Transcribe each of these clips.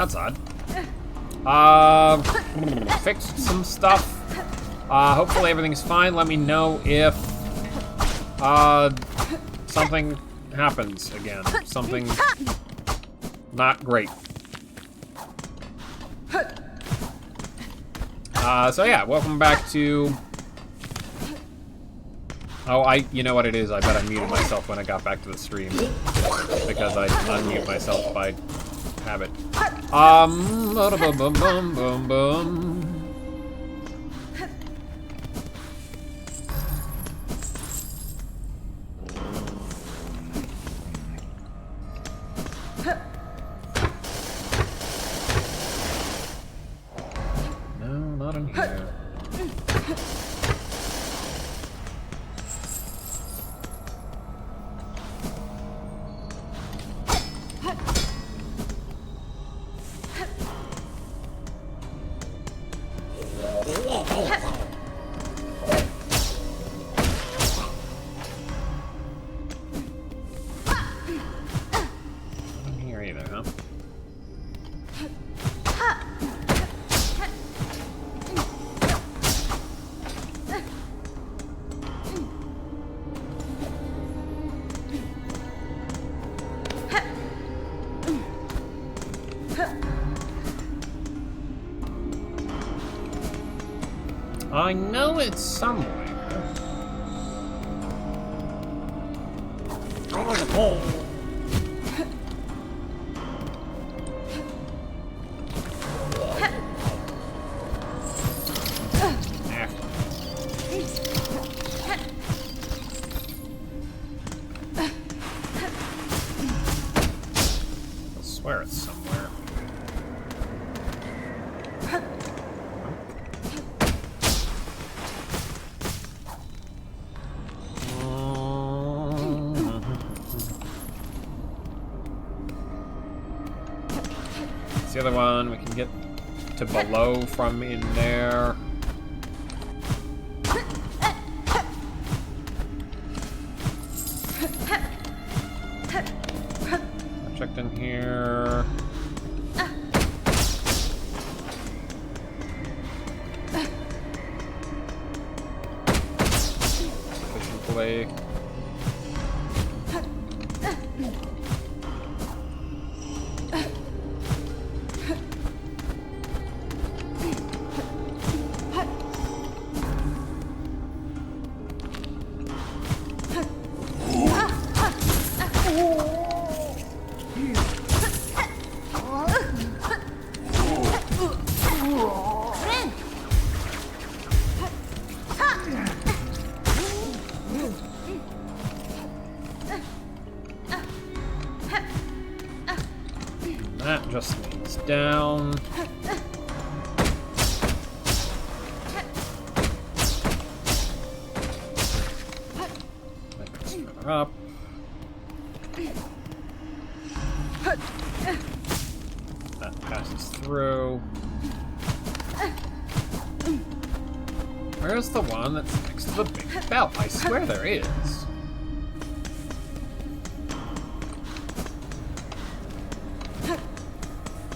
That's odd. Fixed some stuff. Hopefully everything's fine. Let me know if something happens again. Something not great. So yeah, welcome back to... Oh, you know what it is? I bet I muted myself when I got back to the stream. Because I unmute myself by habit. Bum. No, not in here. I know it's somewhere. I swear it's somewhere. The other one, we can get to below from in there. Checked in here. Sufficiently. That just leads down. That goes further up. That passes through. Where's the one that's next to the big bell? I swear there is.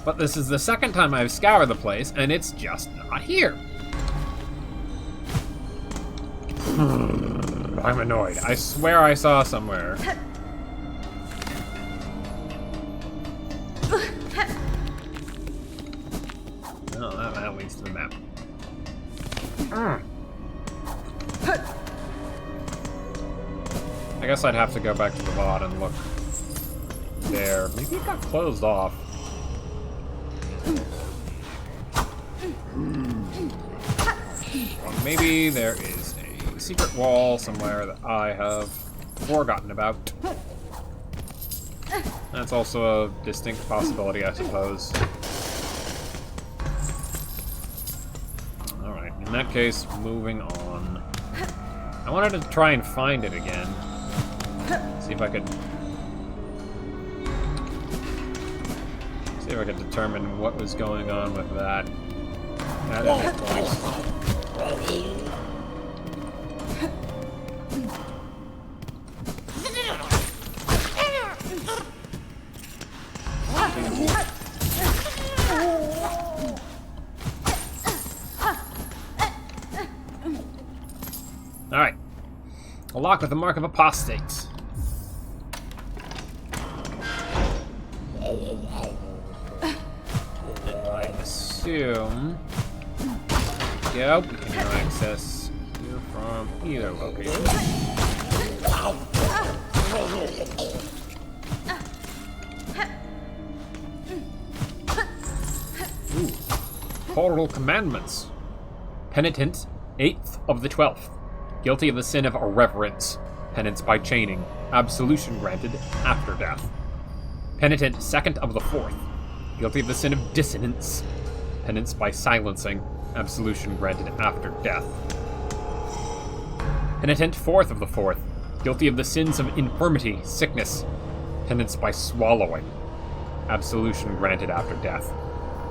But this is the second time I've scoured the place, and it's just not here. I'm annoyed. I swear I saw somewhere. No, that leads to the map. I guess I'd have to go back to the VOD and look there. Maybe it got closed off. Or maybe there is a secret wall somewhere that I have forgotten about. That's also a distinct possibility, I suppose. Alright, in that case, moving on. I wanted to try and find it again. See if I could determine what was going on with that. That edit place. Alright. A lock with the mark of apostates. I assume... Yep, we can now access you from either location. Ooh. Portal commandments. Penitent, 8th of the 12th. Guilty of the sin of irreverence. Penance by chaining. Absolution granted after death. Penitent, 2nd of the 4th. Guilty of the sin of dissonance. Penance by silencing. Absolution granted after death. Penitent, 4th of the 4th. Guilty of the sins of infirmity, sickness. Penance by swallowing. Absolution granted after death.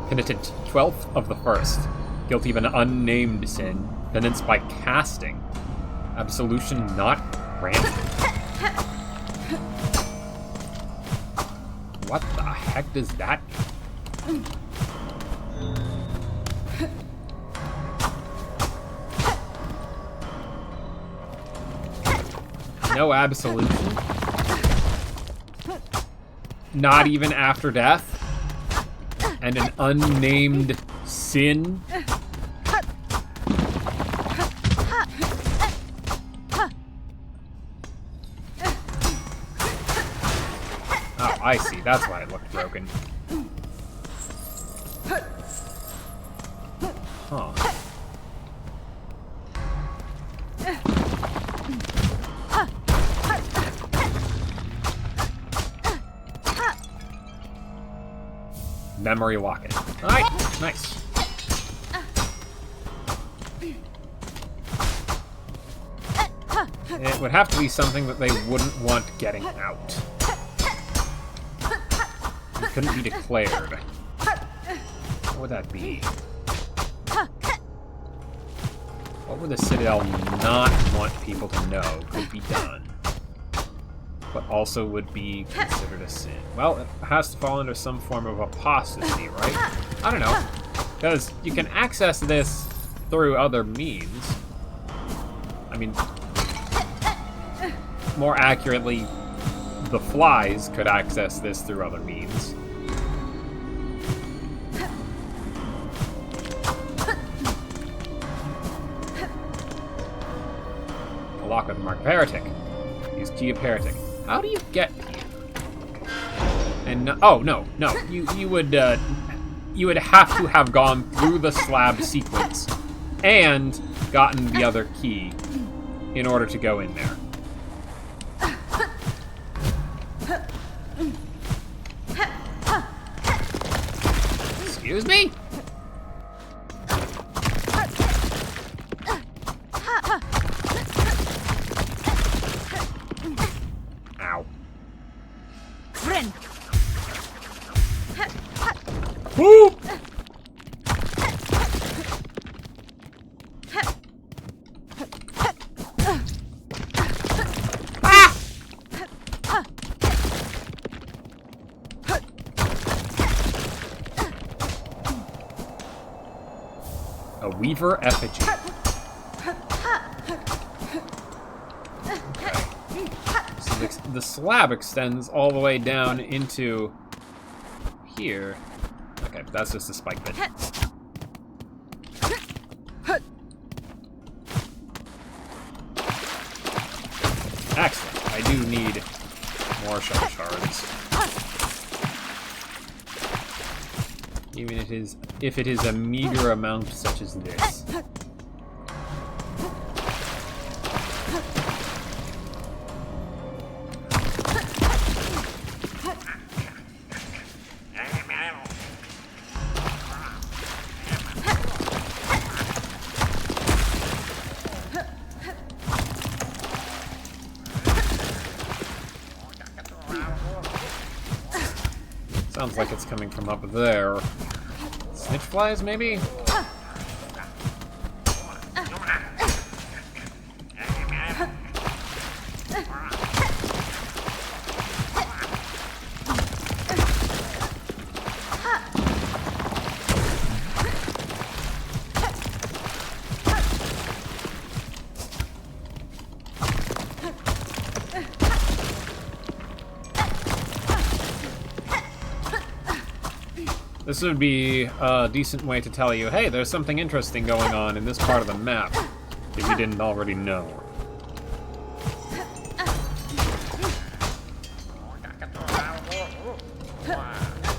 Penitent, 12th of the 1st. Guilty of an unnamed sin. Penance by casting. Absolution not granted. What the heck does that mean? No absolution? Not even after death? And an unnamed sin? Oh, I see. That's why it looked broken. Huh. Memory locket. Alright, nice. It would have to be something that they wouldn't want getting out. It couldn't be declared. What would that be? What would the Citadel not want people to know could be done, but also would be considered a sin? Well, it has to fall under some form of apostasy, right? I don't know. Because you can access this through other means. I mean, more accurately, the flies could access this through other means. A lock with the mark of heretic. Use key of heretic. How do you get here? And oh no, you would have to have gone through the slab sequence and gotten the other key in order to go in there. Excuse me? Ow. Friend. Woo! A Weaver effigy. Okay. So the slab extends all the way down into here. Okay, that's just a spike bit. Excellent. I do need more shell shards. Even if it is a meager amount such as this. Sounds like it's coming from up there. Snitch flies, maybe? This would be a decent way to tell you, hey, there's something interesting going on in this part of the map, if you didn't already know.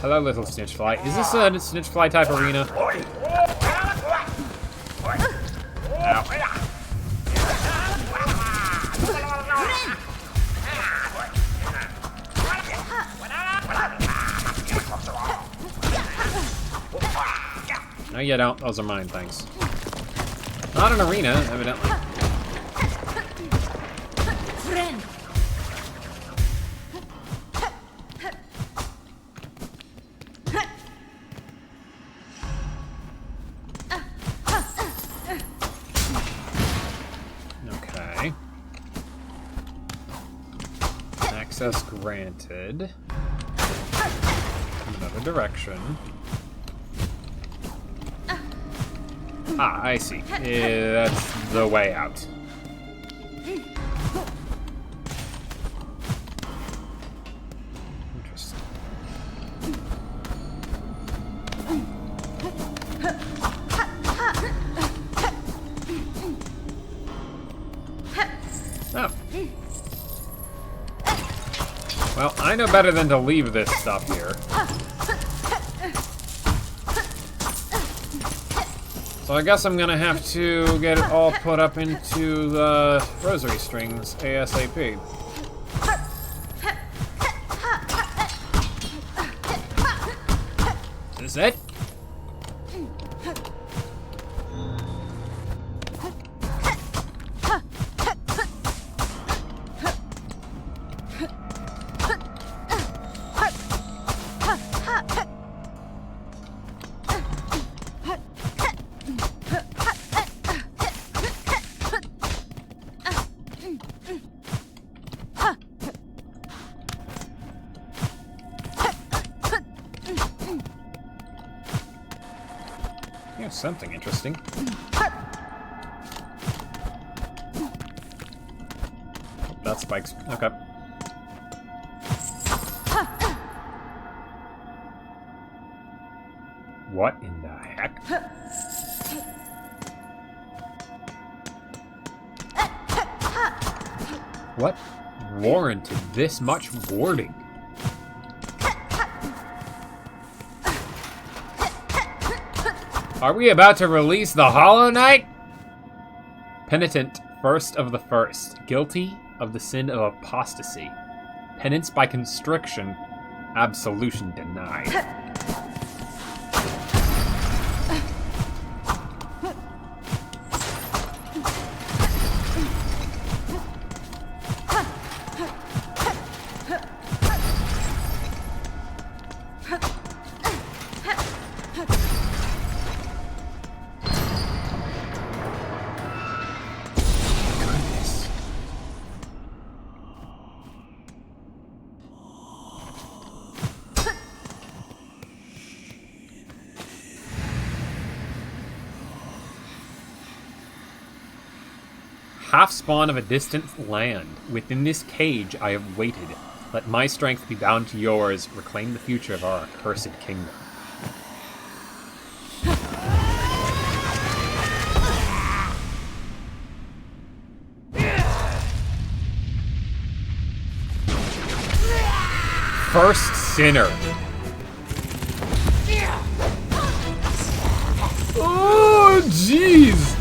Hello, little snitchfly. Is this a snitchfly type arena? Ow. No, you don't. Those are mine, thanks. Not an arena, evidently. Friend. Okay. Access granted. Another direction. Ah, I see. That's the way out. Interesting. Oh. Well, I know better than to leave this stuff here. So I guess I'm gonna have to get it all put up into the rosary strings ASAP. Is this it? Yeah, something interesting. That spikes. Okay. What in the heck? What warranted this much warding? Are we about to release the Hollow Knight? Penitent, first of the first, guilty of the sin of apostasy. Penance by constriction, absolution denied. Half spawn of a distant land. Within this cage I have waited. Let my strength be bound to yours. Reclaim the future of our accursed kingdom. First sinner. Oh, jeez.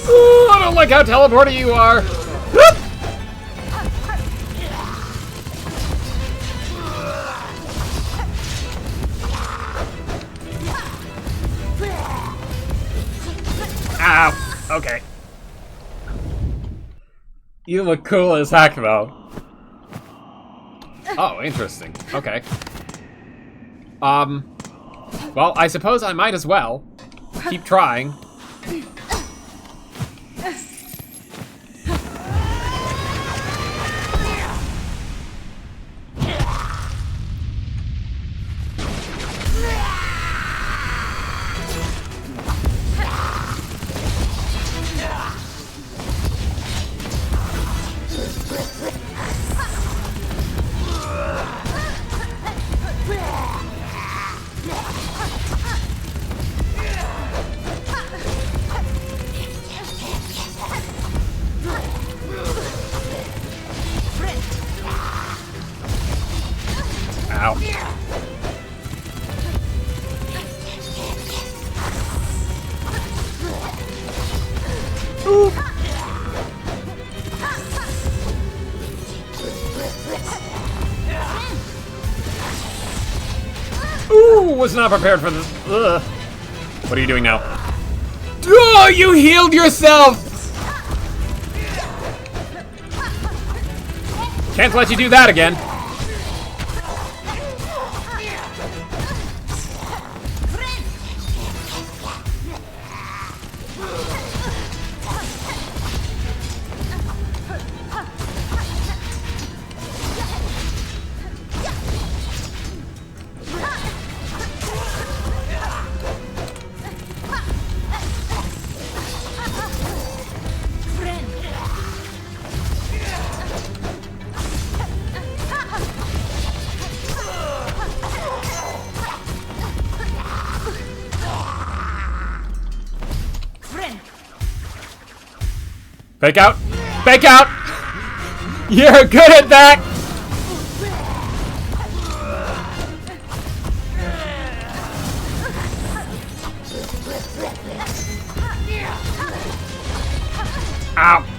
Ooh, I don't like how teleporty you are. Ow. Okay. You look cool as heck, though. Oh, interesting. Okay. Well, I suppose I might as well. Keep trying. Ow. Ooh. Ooh, was not prepared for this. Ugh. What are you doing now? Oh, you healed yourself! Can't let you do that again. Fake out! Fake out! You're good at that! Ow!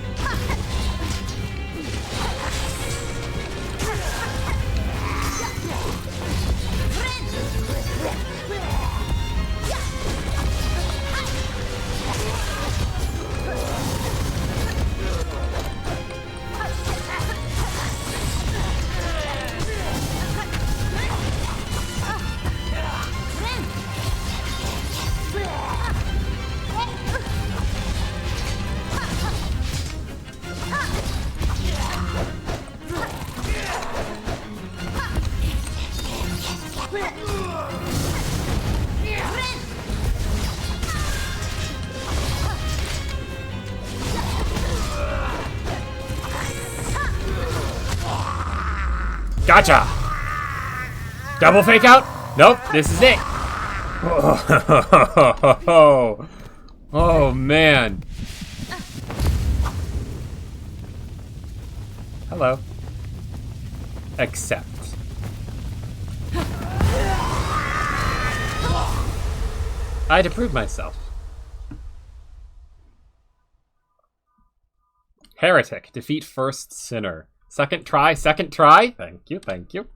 Gotcha! Double fake out? Nope, this is it. Oh man. Hello. Accept. I had to prove myself. Heretic. Defeat first sinner. Second try, second try. Thank you, thank you.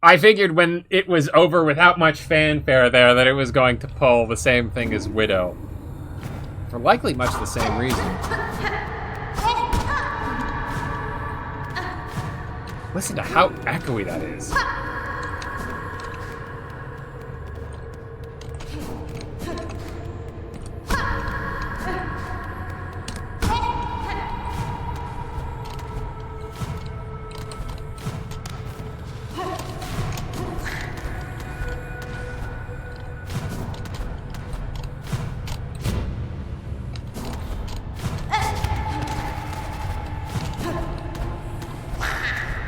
I figured when it was over without much fanfare there that it was going to pull the same thing as Widow. For likely much the same reason. Listen to how echoey that is.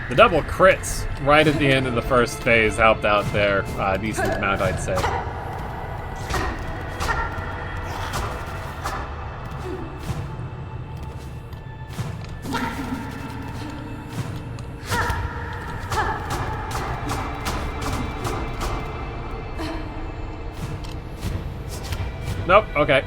The double crits right at the end of the first phase helped out there. Decent amount, I'd say. Nope, okay.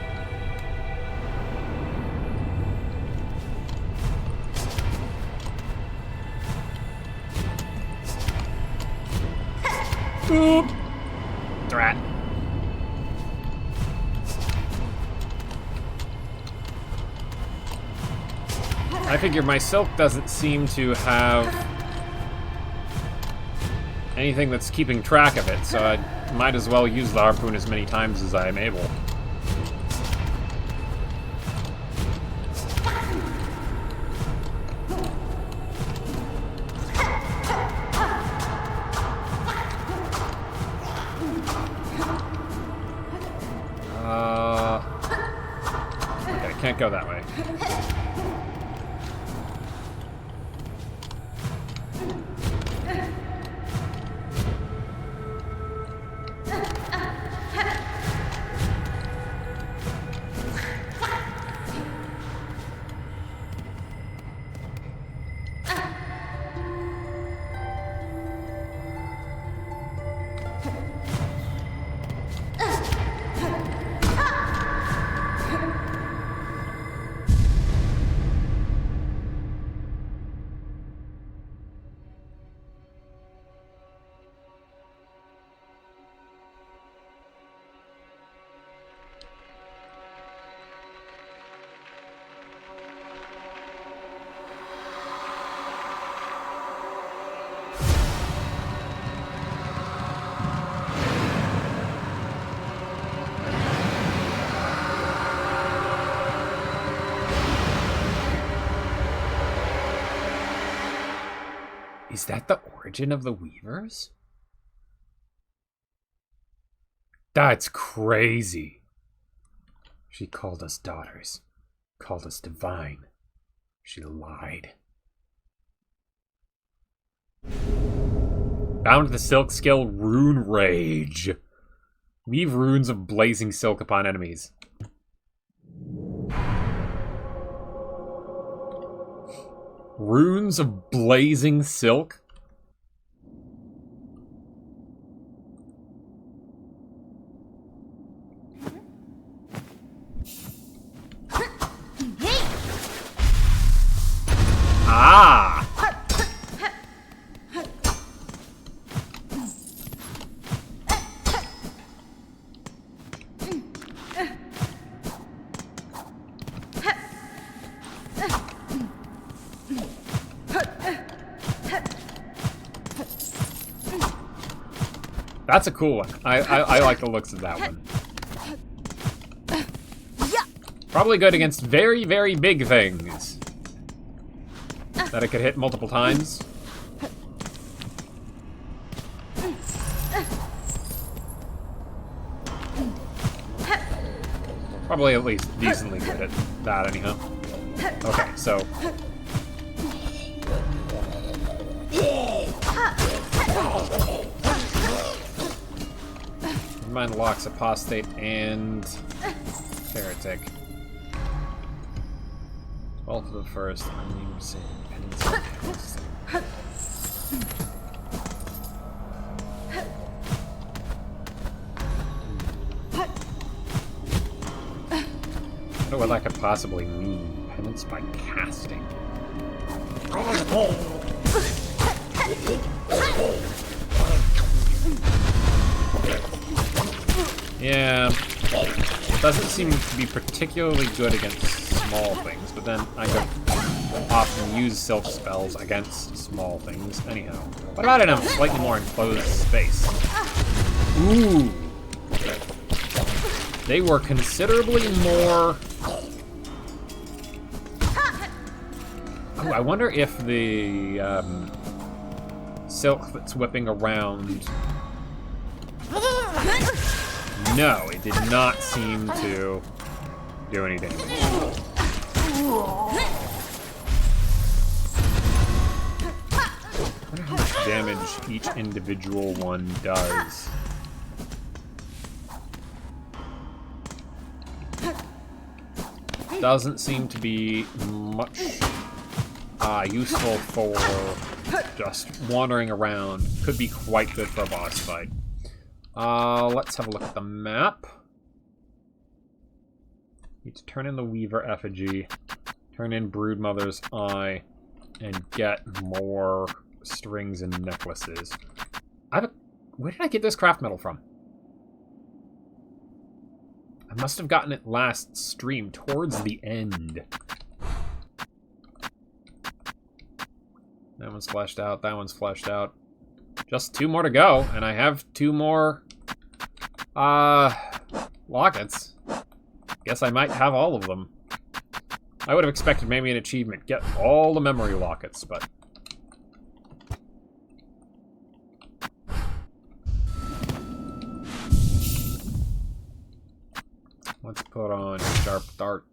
Boop. Drat. I figure my silk doesn't seem to have anything that's keeping track of it, so I might as well use the harpoon as many times as I am able. Okay, can't go that way. Is that the origin of the Weavers? That's crazy. She called us daughters, called us divine. She lied. Bound to the silk skill, Rune Rage. Weave runes of blazing silk upon enemies. Runes of blazing silk? Ah! That's a cool one. I like the looks of that one. Probably good against very, very big things. That it could hit multiple times. Probably at least decently good at that anyhow. Okay, so... Mind locks apostate and heretic. 12 to the first. I mean, say penance. I don't know what that could possibly mean. Penance by casting. Yeah, it doesn't seem to be particularly good against small things, but then I could often use silk spells against small things anyhow. What about in a slightly more enclosed space? Ooh! They were considerably more... Ooh, I wonder if the silk that's whipping around... No, it did not seem to do any damage. I wonder how much damage each individual one does. Doesn't seem to be much useful for just wandering around. Could be quite good for a boss fight. Let's have a look at the map. Need to turn in the Weaver effigy, turn in Broodmother's Eye, and get more strings and necklaces. Where did I get this craft metal from? I must have gotten it last stream, towards the end. That one's fleshed out, that one's fleshed out. Just 2 more to go, and I have 2 more, lockets. Guess I might have all of them. I would have expected maybe an achievement. Get all the memory lockets, but... Let's put on Sharp Dart.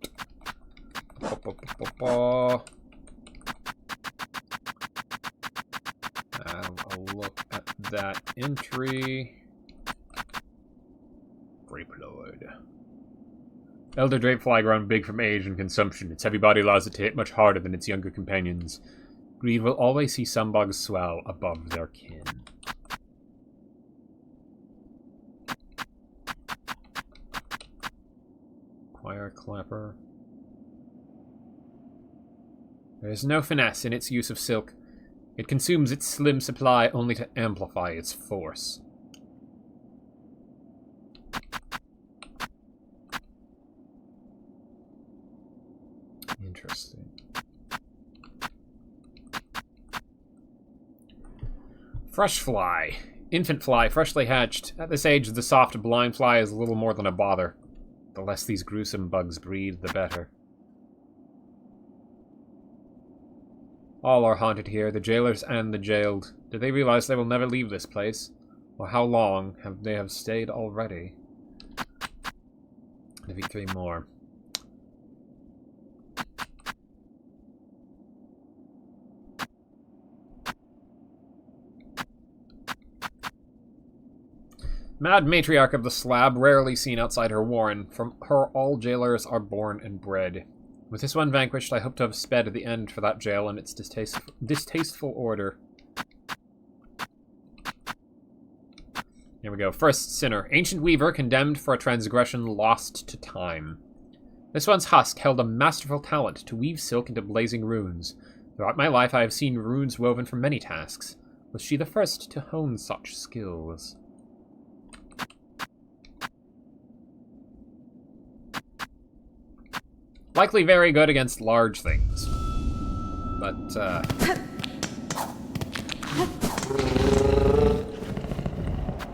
Have a look at that entry. Repload. Elder Drapefly grown big from age and consumption. Its heavy body allows it to hit much harder than its younger companions. Greed will always see some bugs swell above their kin. Fire Clapper. There is no finesse in its use of silk. It consumes its slim supply only to amplify its force. Interesting. Fresh fly. Infant fly, freshly hatched. At this age, the soft, blind fly is little more than a bother. The less these gruesome bugs breed, the better. All are haunted here, the jailers and the jailed. Do they realize they will never leave this place? Or how long have they stayed already? Maybe 3 more. Mad matriarch of the slab, rarely seen outside her warren. From her all jailers are born and bred. With this one vanquished, I hope to have sped the end for that jail and its distasteful order. Here we go. First sinner. Ancient weaver condemned for a transgression lost to time. This one's husk held a masterful talent to weave silk into blazing runes. Throughout my life I have seen runes woven for many tasks. Was she the first to hone such skills? Likely very good against large things. But,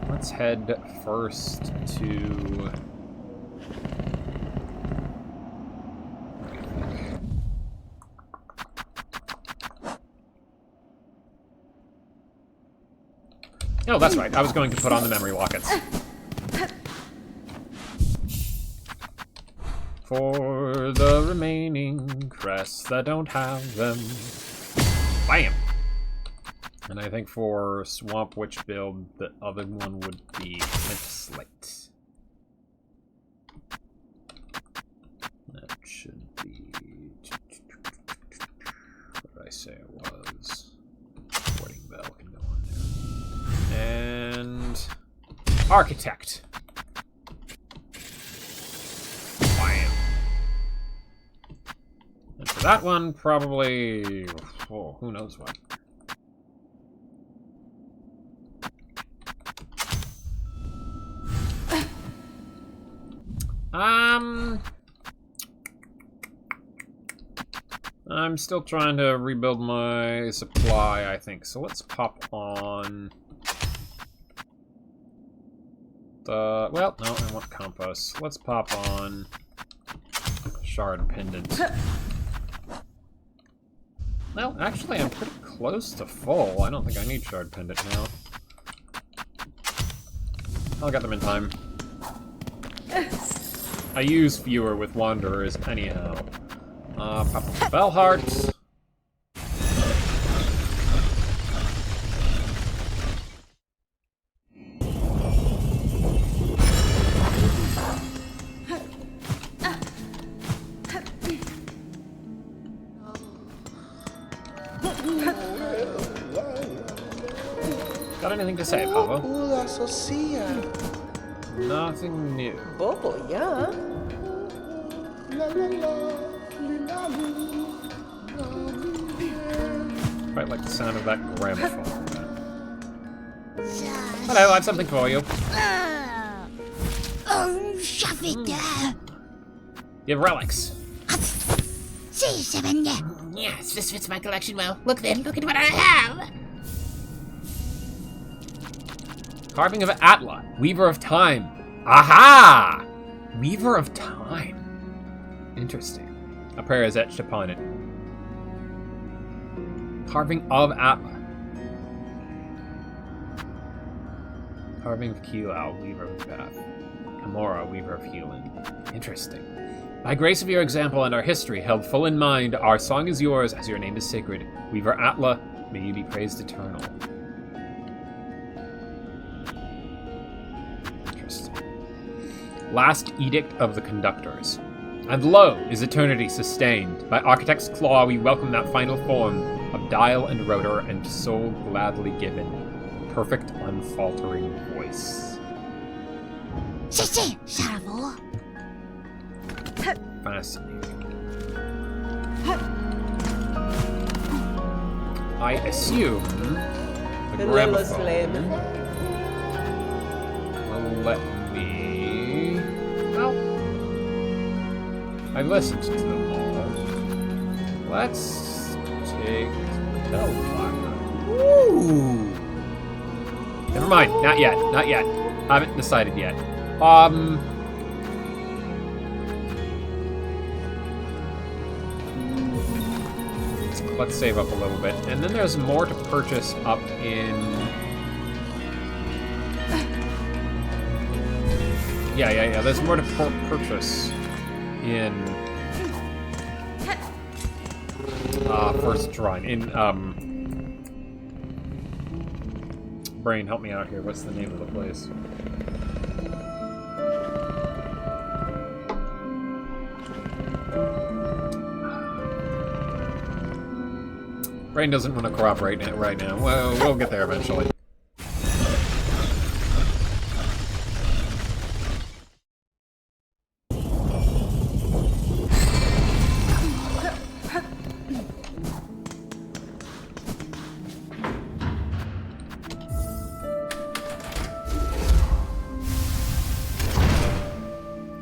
let's head first to... Oh, that's right. I was going to put on the memory lockets. For the remaining crests that don't have them. Bam! And I think for Swamp Witch build, the other one would be Flint Slate. That should be... What did I say it was? Boarding bell can go on there. And... Architect. And for that one, probably... Oh, who knows what. I'm still trying to rebuild my supply, I think. So let's pop on... the... Well, no, I want compost. Let's pop on... Shard Pendant. Well, actually, I'm pretty close to full. I don't think I need Shard Pendant now. I'll get them in time. I use fewer with Wanderers anyhow. Pop the Bell Hearts. Got anything to say, Papa? Nothing new. Bobo, yeah. Quite like the sound of that gramophone. Hello, I have something for you. Oh, shove it there. You have relics. See, Seven. Yes, this fits my collection well. Look then, look at what I have. Carving of Atla, Weaver of Time. Aha! Weaver of Time. Interesting. A prayer is etched upon it. Carving of Atla. Carving of Kilao, Weaver of Path. Kamora, Weaver of Healing. Interesting. By grace of your example and our history held full in mind, our song is yours as your name is sacred. Weaver Atla, may you be praised eternal. Interesting. Last Edict of the Conductors. And lo, is eternity sustained. By Architect's claw we welcome that final form of dial and rotor and soul gladly given. Perfect, unfaltering voice. Si, cerveau. Fascinating. I assume the gramophone will let me... Well, I listened to them all. Let's take Bellflower. Ooh! Never mind, not yet, not yet. Haven't decided yet. Let's save up a little bit. And then there's more to purchase up in... Yeah. There's more to purchase in... First Shrine. In, Brain, help me out here. What's the name of the place? Brain doesn't want to cooperate right now. Well, we'll get there eventually.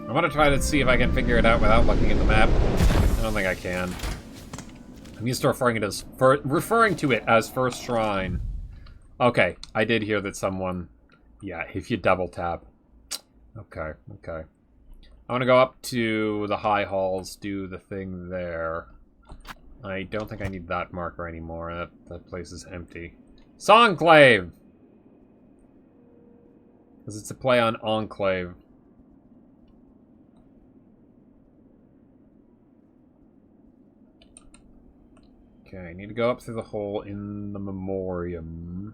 I want to try to see if I can figure it out without looking at the map. I don't think I can. I'm used to referring to it as First Shrine. Okay, I did hear that someone... Yeah, if you double tap. Okay. I want to go up to the High Halls, do the thing there. I don't think I need that marker anymore. That place is empty. Songclave! Because it's a play on Enclave. Okay, I need to go up through the hole in the memoriam.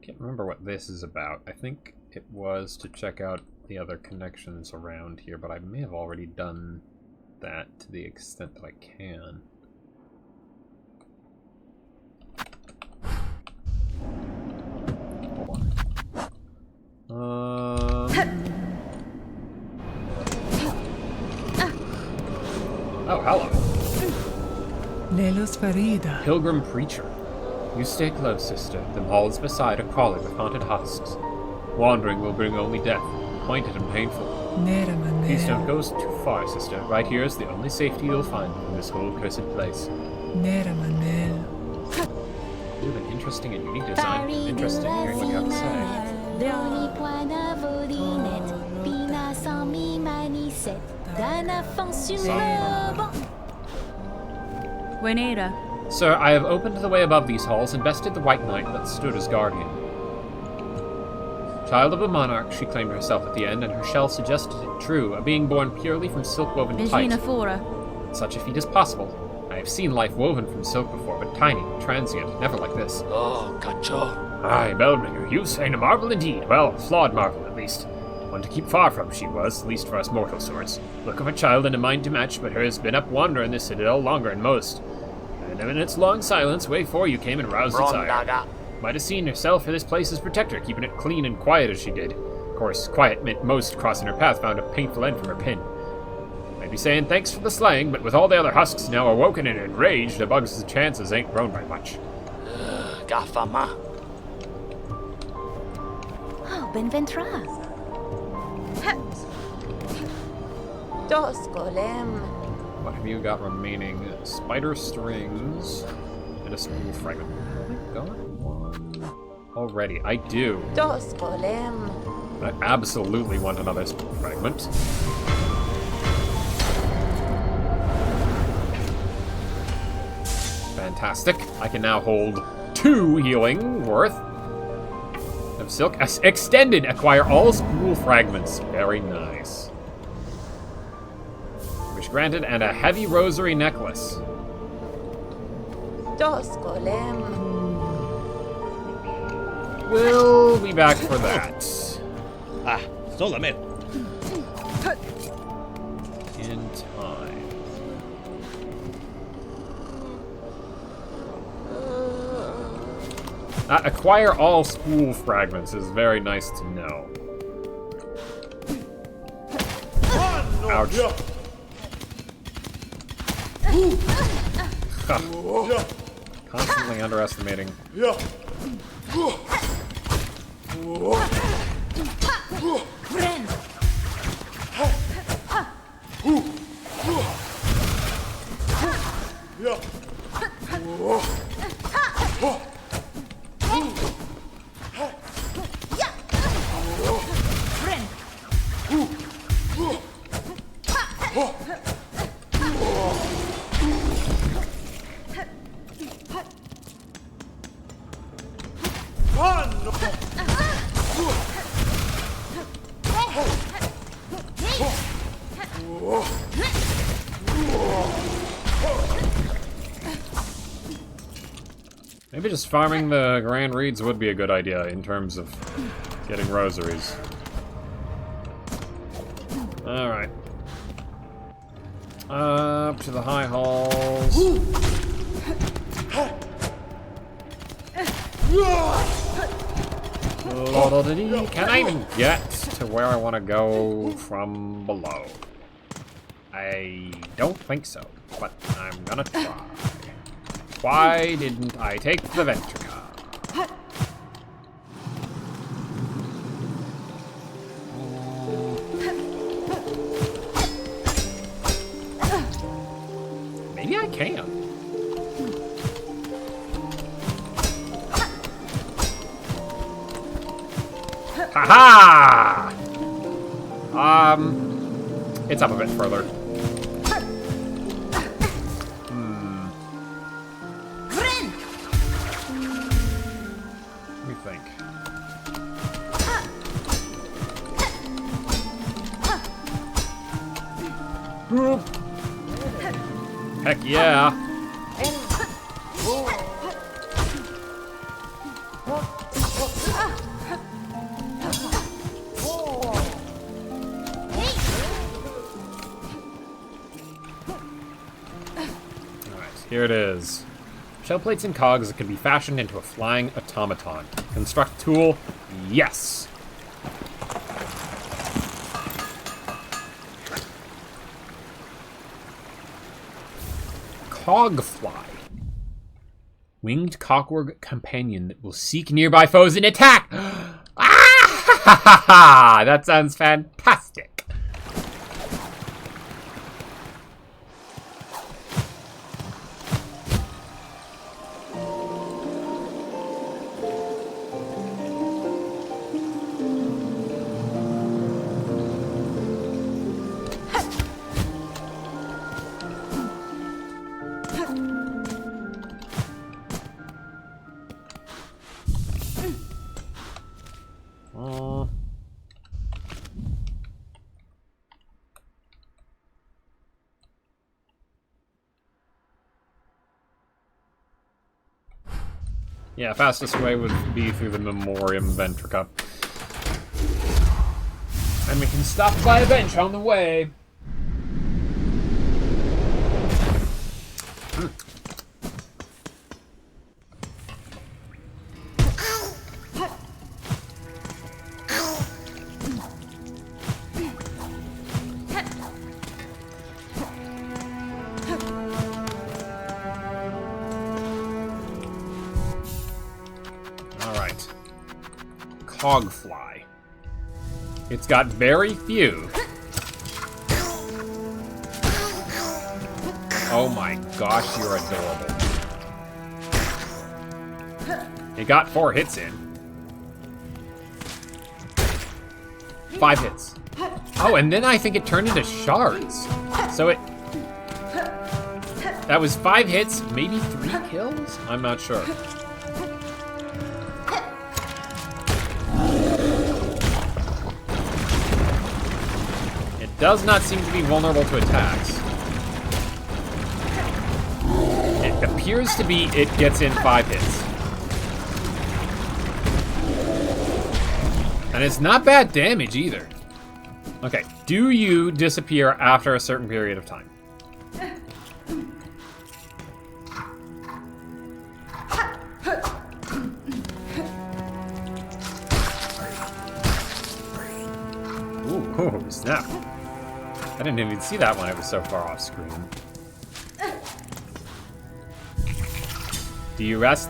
Can't remember what this is about. I think it was to check out the other connections around here, but I may have already done that to the extent that I can. Oh, hello. Pilgrim Preacher. You stay close, sister. The halls beside are calling with haunted husks. Wandering will bring only death, pointed and painful. Please don't go too far, sister. Right here is the only safety you'll find in this whole cursed place. You have an interesting and unique design. Interesting hearing what you have to say. Sir, I have opened the way above these halls and bested the White Knight that stood as guardian. Child of a monarch, she claimed herself at the end, and her shell suggested it true, a being born purely from silk-woven tight. Such a feat is possible. I have seen life woven from silk before, but tiny, transient, never like this. Oh, Kacho. Aye, Bellringer, you've slain a marvel indeed. Well, flawed marvel, at least. One to keep far from, she was, at least for us mortal sorts. Look of a child and a mind to match, but hers been up wander in this citadel longer than most. And in its long silence, way for you came and roused its ire. Might have seen herself for this place's protector, keeping it clean and quiet as she did. Of course, quiet meant most crossing her path found a painful end from her pin. Might be saying thanks for the slaying, but with all the other husks now awoken and enraged, the bugs' chances ain't grown by much. Gafama. Oh, Benventra. Doskolem. What have you got remaining? Spider strings and a spool fragment. Oh my god, one. already. I do. Dos golem. I absolutely want another fragment. Fantastic. I can now hold 2 healing worth of silk. Extended. Acquire all spool fragments. Very nice. Wish granted, and a heavy rosary necklace. Dos golem. We'll be back for that. Ah, solamente. In time. Acquire all spool fragments is very nice to know. Ouch. Huh. Constantly underestimating. Friend. Friend. Maybe just farming the Grand Reeds would be a good idea in terms of getting rosaries. Alright. Up to the high halls. Can I even get to where I want to go from below? I don't think so, but I'm gonna try. Why didn't I take the Ventrica? Maybe I can. Haha! It's up a bit further. Let me think. Heck yeah. Here it is. Shell plates and cogs that can be fashioned into a flying automaton. Construct tool, yes. Cogfly. Winged cockwork companion that will seek nearby foes and attack. Ah! That sounds fantastic. Yeah, fastest way would be through the Memoriam Ventrica. And we can stop by a bench on the way. Cogfly. It's got very few. Oh my gosh, you're adorable. It got 4 hits in. 5 hits. Oh, and then I think it turned into shards. So it... That was 5 hits, maybe 3 kills? I'm not sure. It does not seem to be vulnerable to attacks. It appears to be it gets in 5 hits. And it's not bad damage either. Okay, do you disappear after a certain period of time? Ooh, snap. I didn't even see that when I was so far off screen. Do you rest?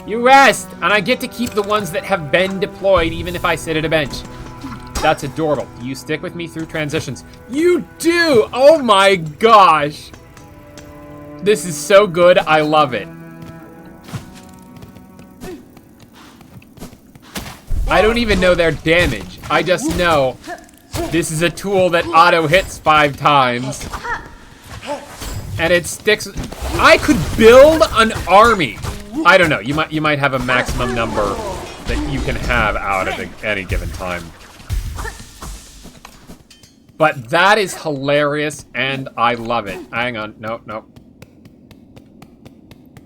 You rest! And I get to keep the ones that have been deployed even if I sit at a bench. That's adorable. Do you stick with me through transitions? You do! Oh my gosh! This is so good, I love it. I don't even know their damage. I just know this is a tool that auto hits 5 times. And it sticks. I could build an army. I don't know. You might have a maximum number that you can have out at any given time. But that is hilarious, and I love it. Hang on. Nope.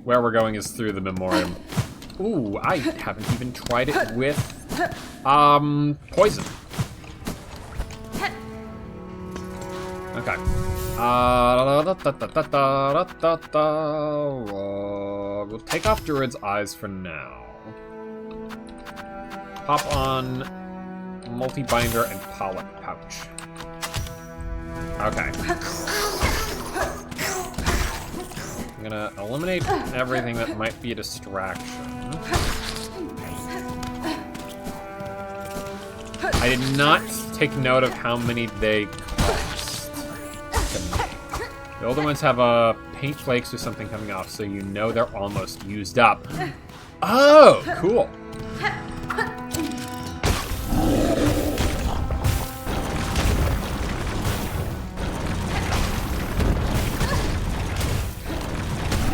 Where we're going is through the memoriam. Ooh, I haven't even tried it with poison. Okay. We'll take off Druid's eyes for now. Pop on multi-binder and pollock pouch. Okay. I'm gonna eliminate everything that might be a distraction. I did not take note of how many they cost to make. The older ones have paint flakes or something coming off, so you know they're almost used up. Oh, cool.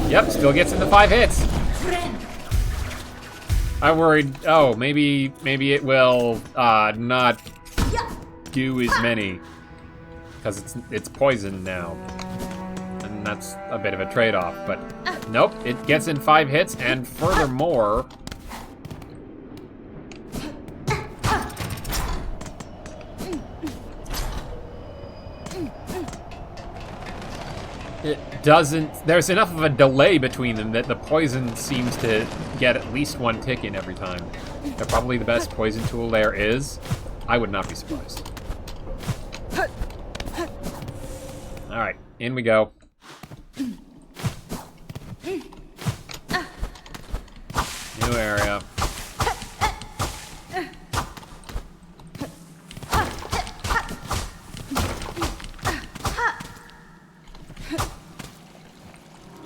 Yep, still gets into 5 hits. I worried, oh, maybe it will not do as many. Because it's poison now. And that's a bit of a trade-off, but nope, it gets in 5 hits, and furthermore... It doesn't... There's enough of a delay between them that the poison seems to get at least 1 tick in every time. They're probably the best poison tool there is. I would not be surprised. Alright, in we go. New area.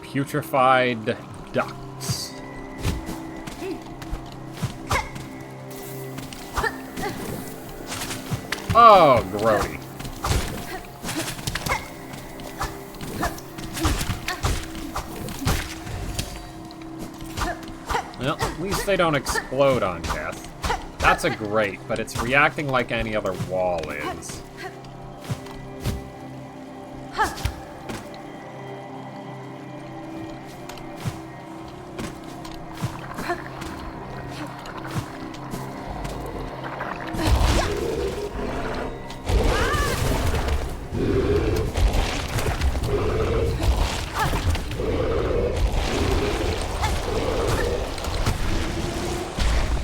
Putrefied ducks. Oh, grody. Well, at least they don't explode on death. That's a great, but it's reacting like any other wall is.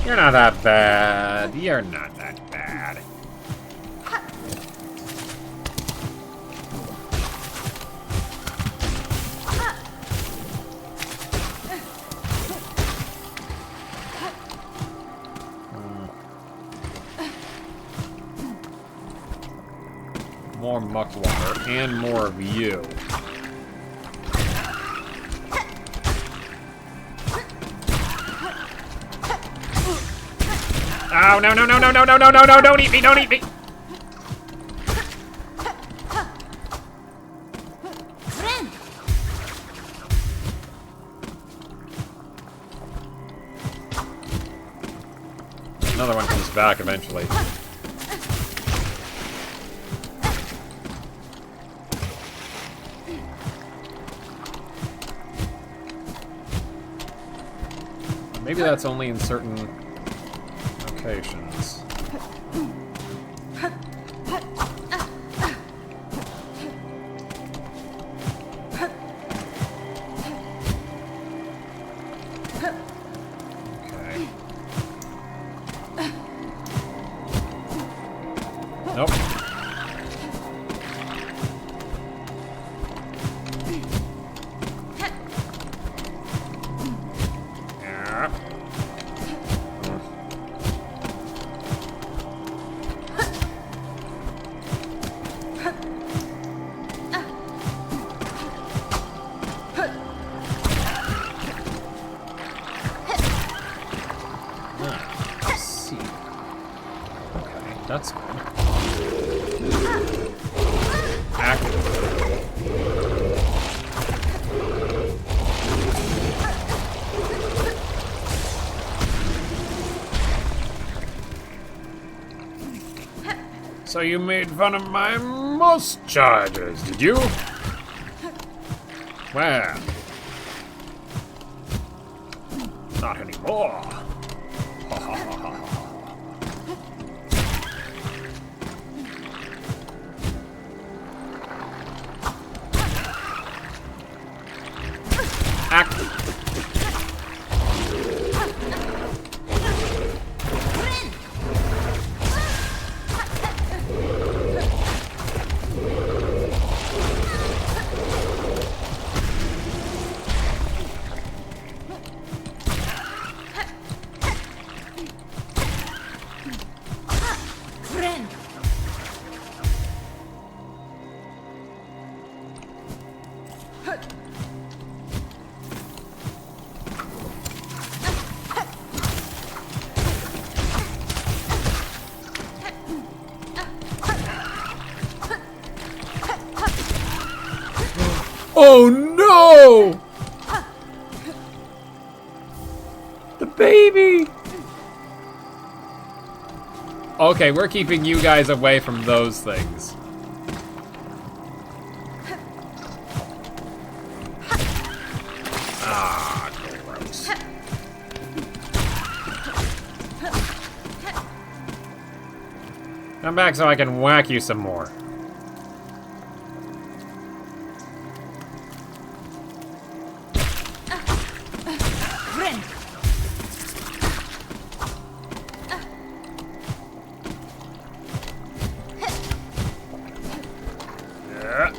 You're not that bad. You're not that bad. More muck water and more of you. No, no, no, no, no, no, no, no, no, no, don't eat me, don't eat me! Friend. Another one comes back eventually. Maybe that's only in certain locations. Okay. Nope. Yeah. I see. Okay, that's good. So you made fun of my most charges, did you? Well, not anymore. Act. Friend. Oh no! The baby! Okay, we're keeping you guys away from those things. Ah, gross. Come back so I can whack you some more. Friend. Yeah.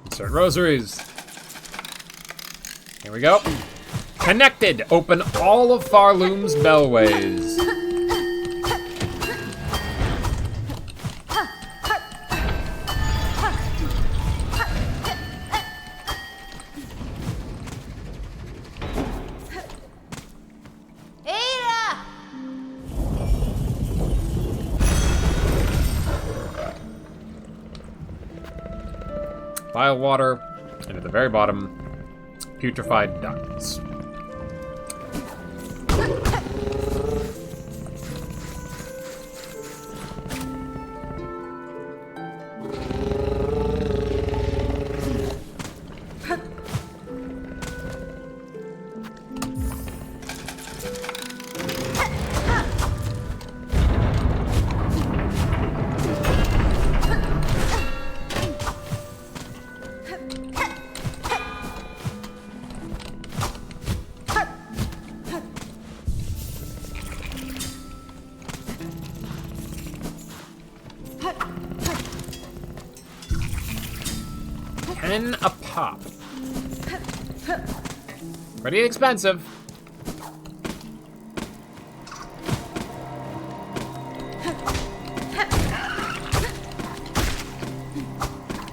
Insert rosaries. Here we go. Connected. Open all of Farloom's bellways. Ada! Vile water, and at the very bottom, putrefied ducts. 10 a pop. Pretty expensive.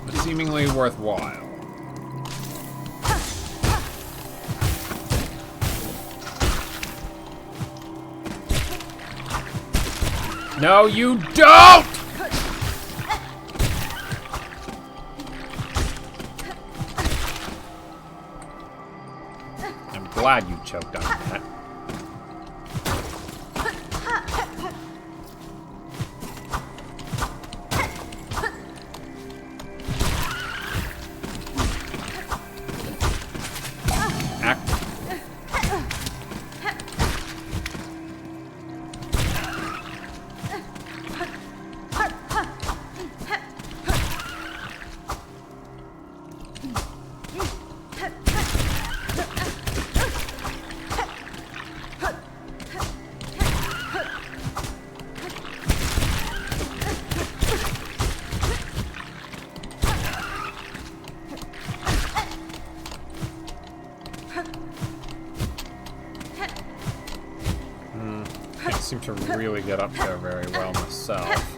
But seemingly worthwhile. No, you don't! I'm glad you choked on that. Act. Can't seem to really get up there very well myself.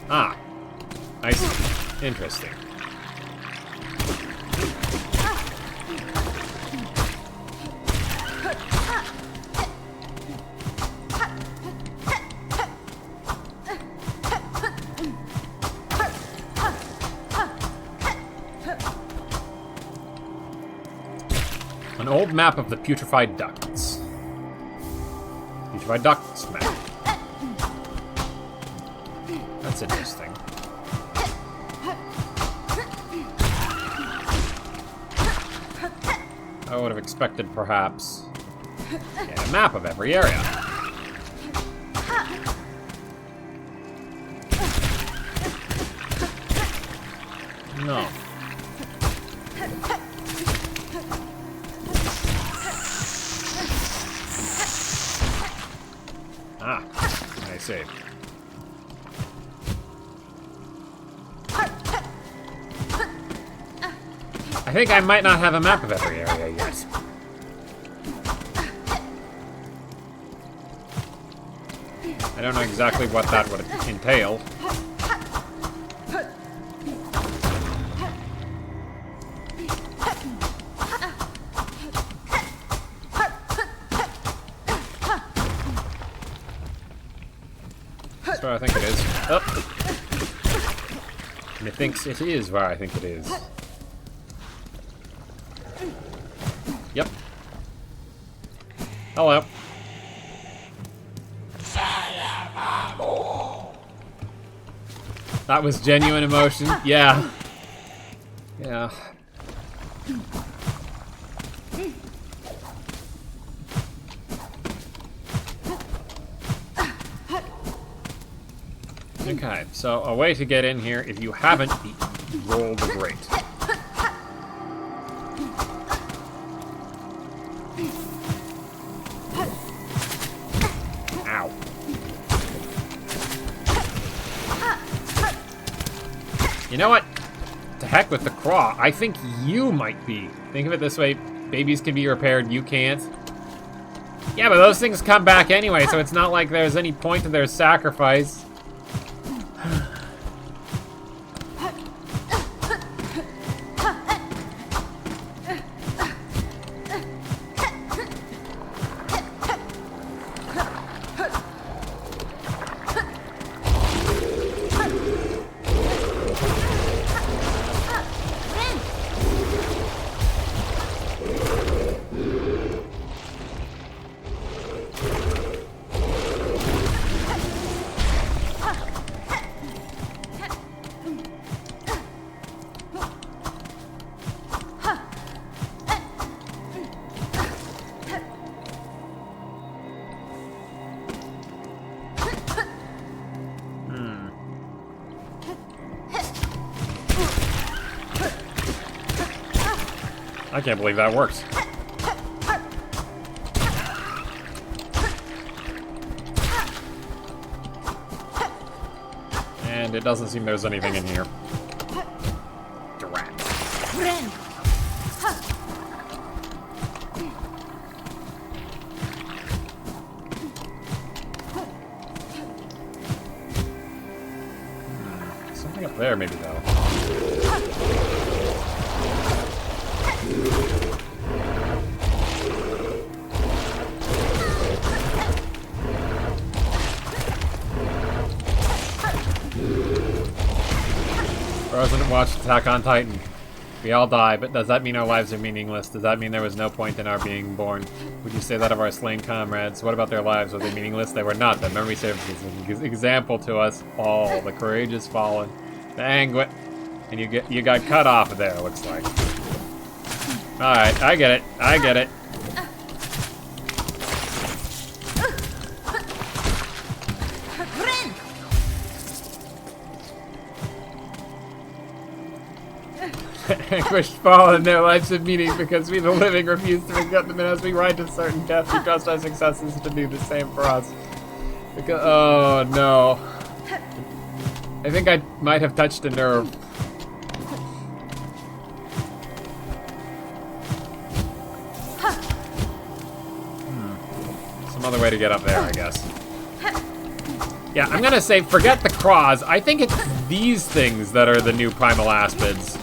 Ah, I see. Interesting. An old map of the putrefied ducts. Putrefied ducts map. That's interesting. I would have expected, perhaps, a map of every area. No. Ah, I see. I think I might not have a map of every area yet. I don't know exactly what that would entail. That's where I think it is. Oh. Methinks it is where I think it is. Yep. Hello. That was genuine emotion. Yeah. Yeah. Okay, so a way to get in here if you haven't roll the grate. Ow. You know what? To heck with the craw. I think you might be. Think of it this way. Babies can be repaired, you can't. Yeah, but those things come back anyway, so it's not like there's any point to their sacrifice. I can't believe that works. And it doesn't seem there's anything in here. Drat. Friend. Something up there, maybe, though. Frozen watched Attack on Titan. We all die, but does that mean our lives are meaningless? Does that mean there was no point in our being born? Would you say that of our slain comrades? What about their lives? Were they meaningless? They were not. That memory serves as an example to us all. The courageous fallen. The anguish. And you got cut off of there, it looks like. Alright, I get it. I get it. Friend. Anguished fallen, their lives have meaning because we the living refuse to forget them, and as we ride to certain death, we trust our successors to do the same for us. Because, oh no. I think I might have touched a nerve. Some other way to get up there, I guess. Yeah, I'm gonna say forget the craws. I think it's these things that are the new primal aspids.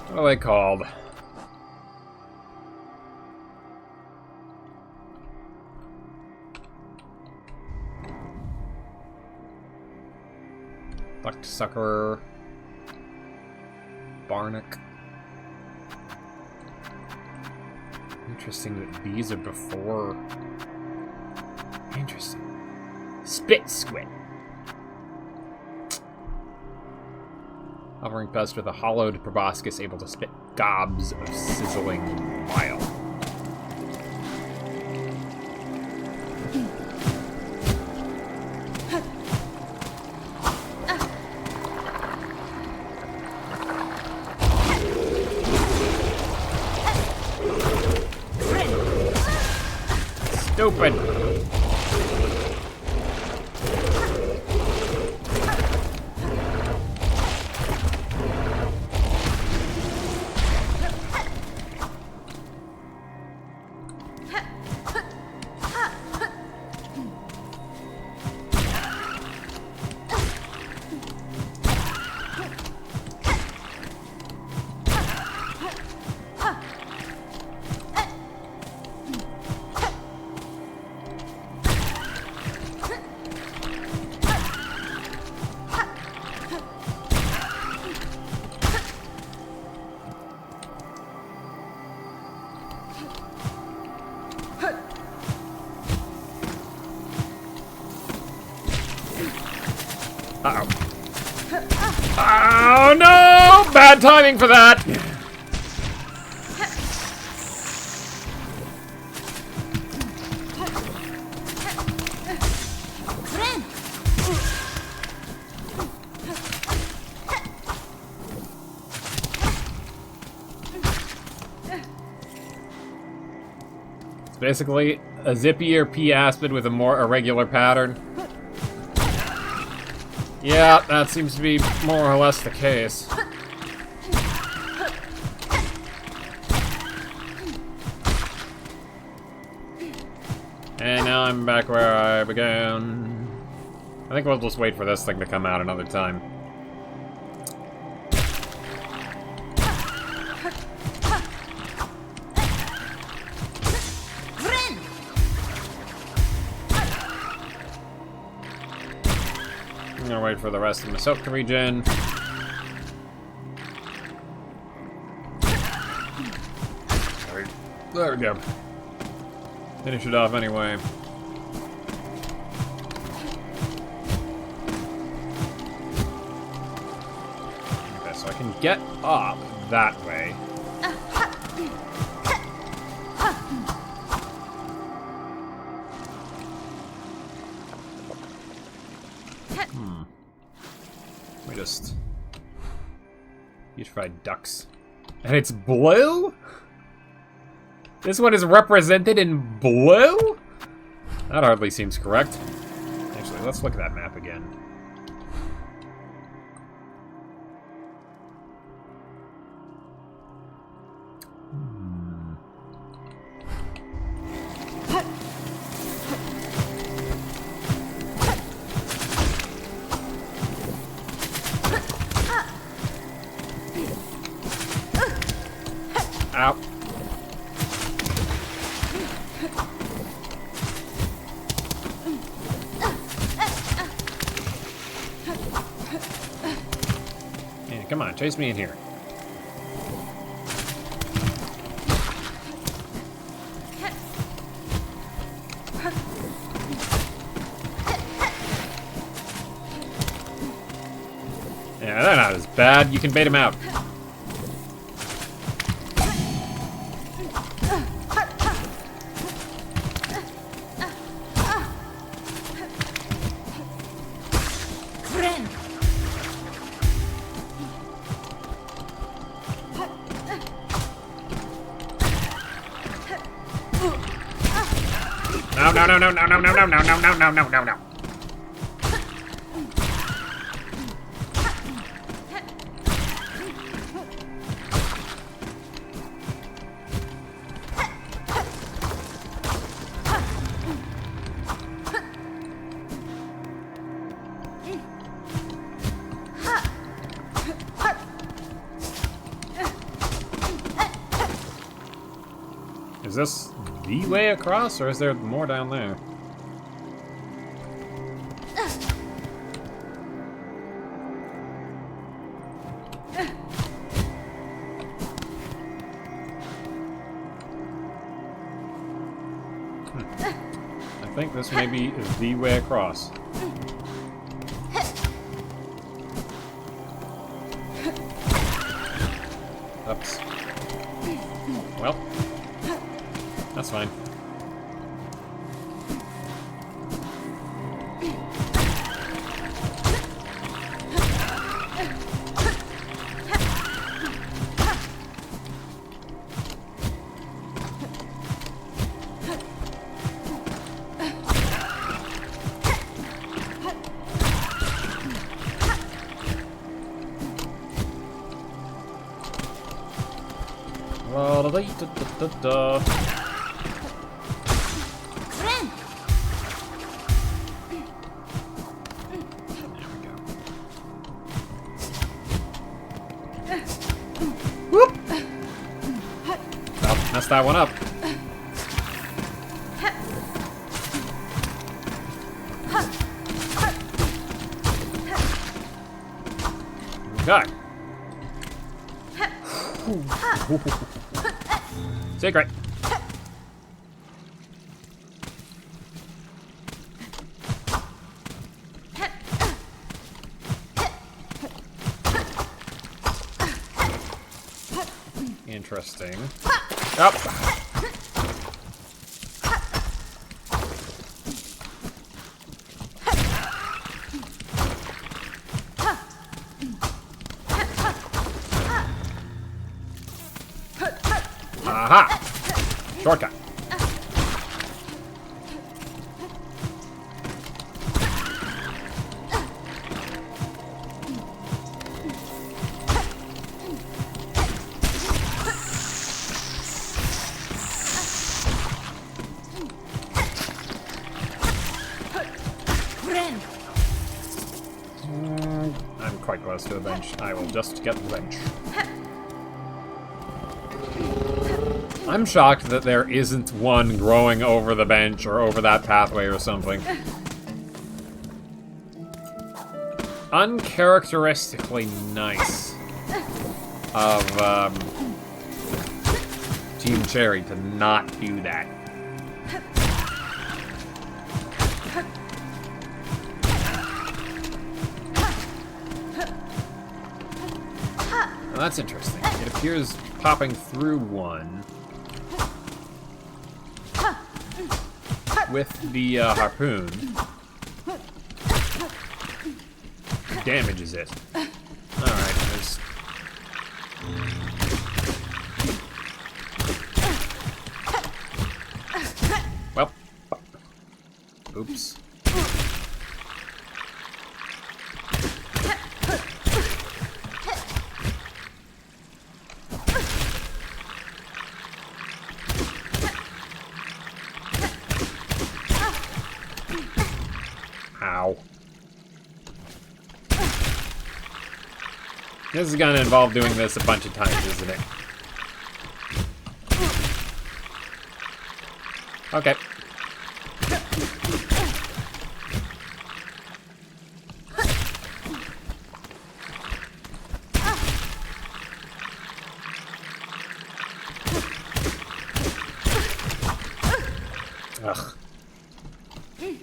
What are they called? Ducksucker. Barnack. Interesting that these are before. Interesting. Spit squid. Hovering best with a hollowed proboscis able to spit gobs of sizzling bile. Stupid. Uh-oh. Oh no! Bad timing for that! Friend. It's basically a zippier P aspid with a more irregular pattern. Yeah, that seems to be more or less the case. And now I'm back where I began. I think we'll just wait for this thing to come out another time. I'm gonna wait for the rest of the soap to regen. There we go. Finish it off anyway. Okay, so I can get up that way. We just putrefied ducks. And it's blue? This one is represented in blue? That hardly seems correct. Actually, let's look at that map again. Ow. Yeah, come on, chase me in here. Yeah, they're not as bad. You can bait them out. Friend. No, no, no, no, no, no, no, no, no, no, no, no, no, no. Is this the way across, or is there more down there? I think this may be the way across. Oops. Well, that's fine. La-da-dee-da-da-da-da. Friend. There we go. Whoop! Oh, messed that one up. Okay. Secret. Interesting. Oh. Aha! Shortcut. Friend. I'm quite close to the bench. I will just get the bench. I'm shocked that there isn't one growing over the bench or over that pathway or something. Uncharacteristically nice of Team Cherry to not do that. Now that's interesting. It appears popping through one with the harpoon damages it. Alright, there's... Well. Oops. Ow. This is gonna involve doing this a bunch of times, isn't it? Okay. Ugh. I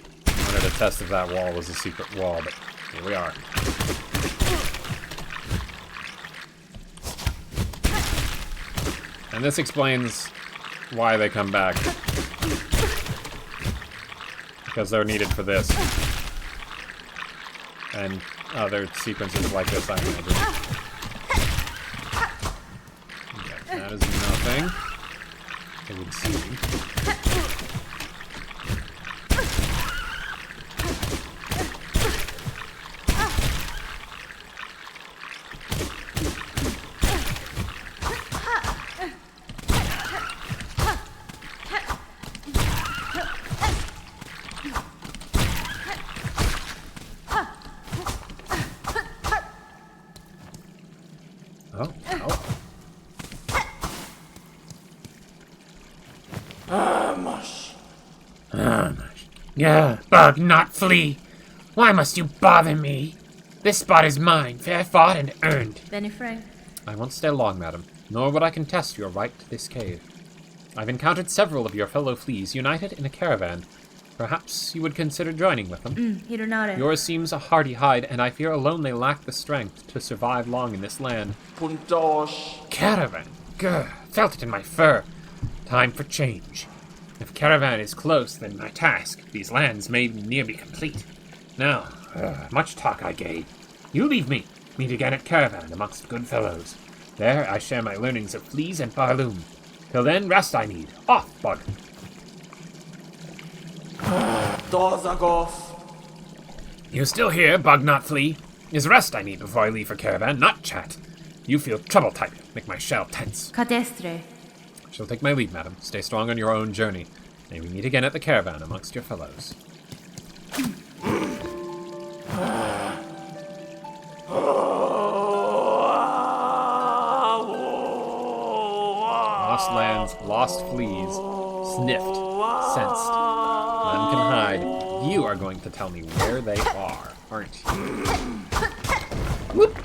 wanted to test if that wall was a secret wall, but here we are. And this explains why they come back. Because they're needed for this. And other sequences like this, I imagine. Okay, that is nothing. I would see. Oh, Yeah, bug, not flea. Why must you bother me? This spot is mine, fair fought and earned. Benny Frank. I won't stay long, madam, nor would I contest your right to this cave. I've encountered several of your fellow fleas united in a caravan. Perhaps you would consider joining with them. Hironare. Yours seems a hardy hide, and I fear alone they lack the strength to survive long in this land. Puntosh. Caravan. Grr, felt it in my fur. Time for change. If caravan is close, then my task, these lands, may near be complete. Now, much talk I gave. You leave me. Meet again at caravan amongst good fellows. There I share my learnings of fleas and barloom. Till then, rest I need. Off, bug. Dozagoth. You still here, bug not flea? Is rest I need before I leave for caravan, not chat. You feel trouble type, make my shell tense. Cadestre. Shall take my leave, madam. Stay strong on your own journey. May we meet again at the caravan amongst your fellows. Lost lands, lost fleas, sniffed, sensed. None can hide. You are going to tell me where they are, aren't you? Whoop.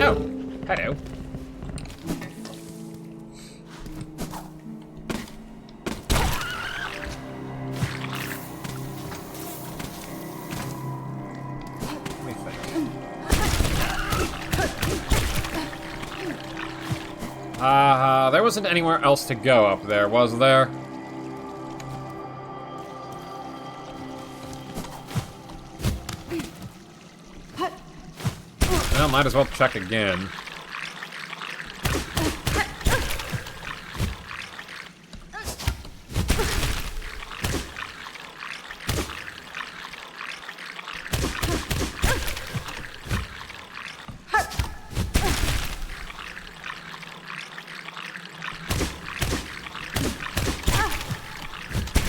Oh, hello. Let me think. There wasn't anywhere else to go up there, was there? Well, might as well check again.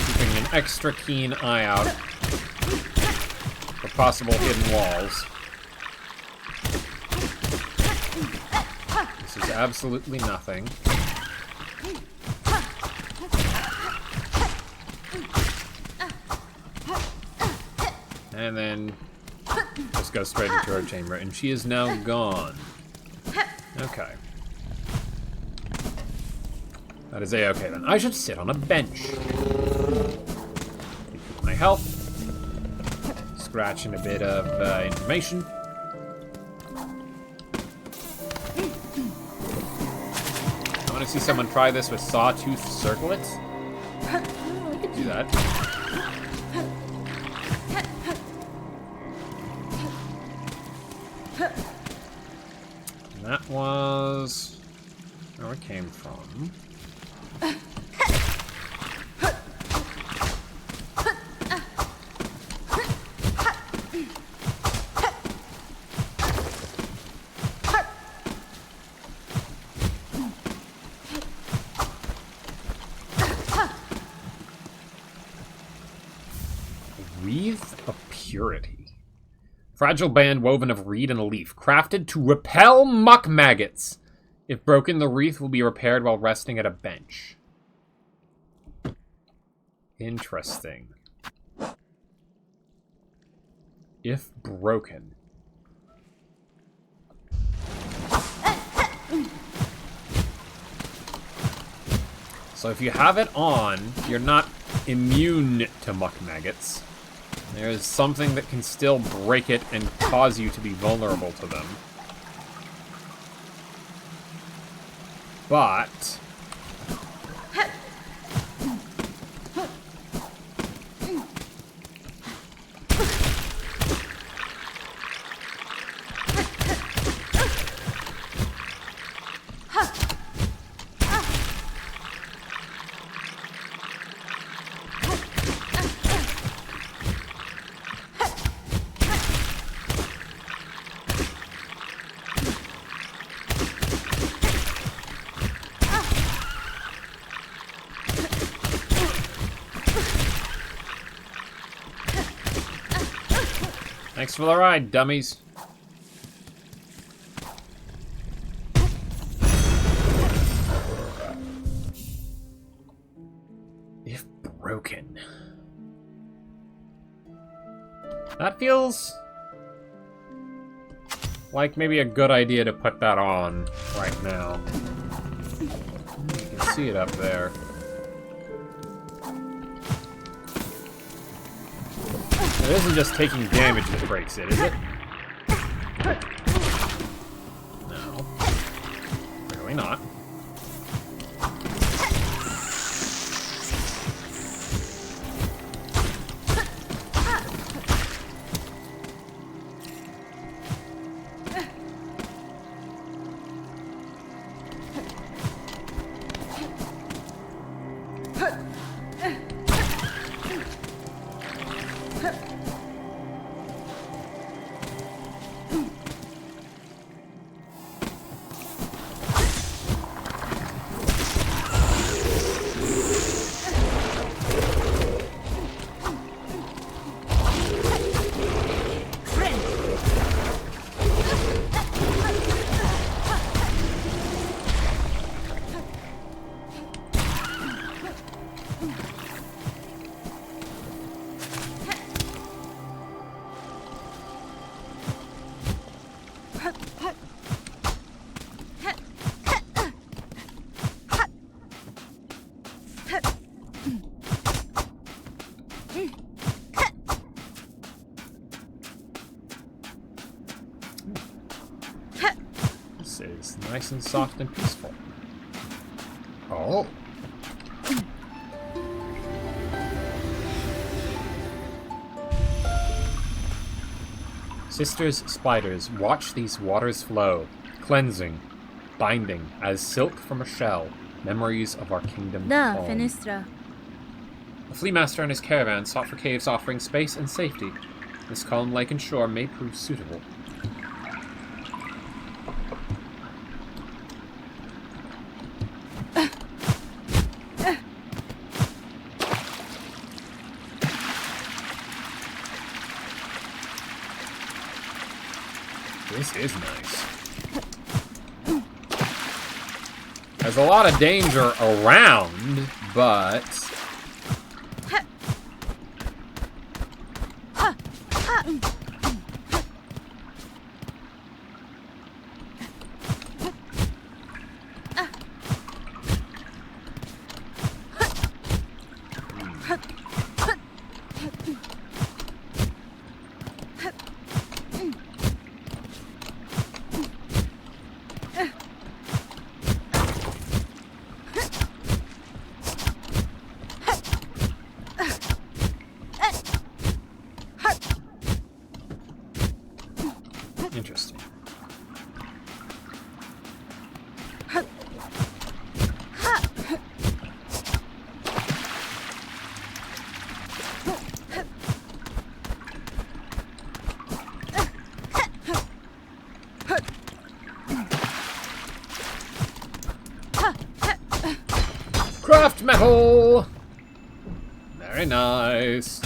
Keeping an extra keen eye out for possible hidden walls. This is absolutely nothing. And then just go straight into her chamber, and she is now gone. Okay. That is A-okay then. I should sit on a bench. Keep my health. Scratching a bit of information. I want to see someone try this with sawtooth circlets. I could do that. And that was where it came from. Fragile band woven of reed and a leaf, crafted to repel muck maggots. If broken, the wreath will be repaired while resting at a bench. Interesting. If broken. So if you have it on, you're not immune to muck maggots. There's something that can still break it and cause you to be vulnerable to them. But thanks for the ride, dummies. If broken. That feels like maybe a good idea to put that on right now. You can see it up there. It isn't just taking damage that breaks it, is it? No. Clearly not. This is nice and soft and peaceful. Oh. Sisters, spiders, watch these waters flow, cleansing, binding, as silk from a shell, memories of our kingdom Da, home. fenestra. The flea master and his caravan sought for caves offering space and safety. This calm lake and shore may prove suitable. This is nice. There's a lot of danger around, but interesting. Craft metal! Very nice.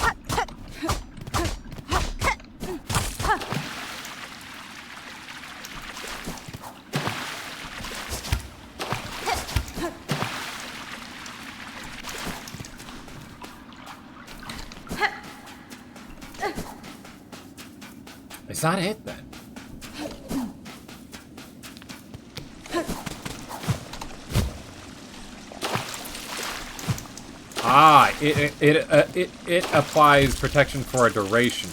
Is that it then? Ah, it applies protection for a duration.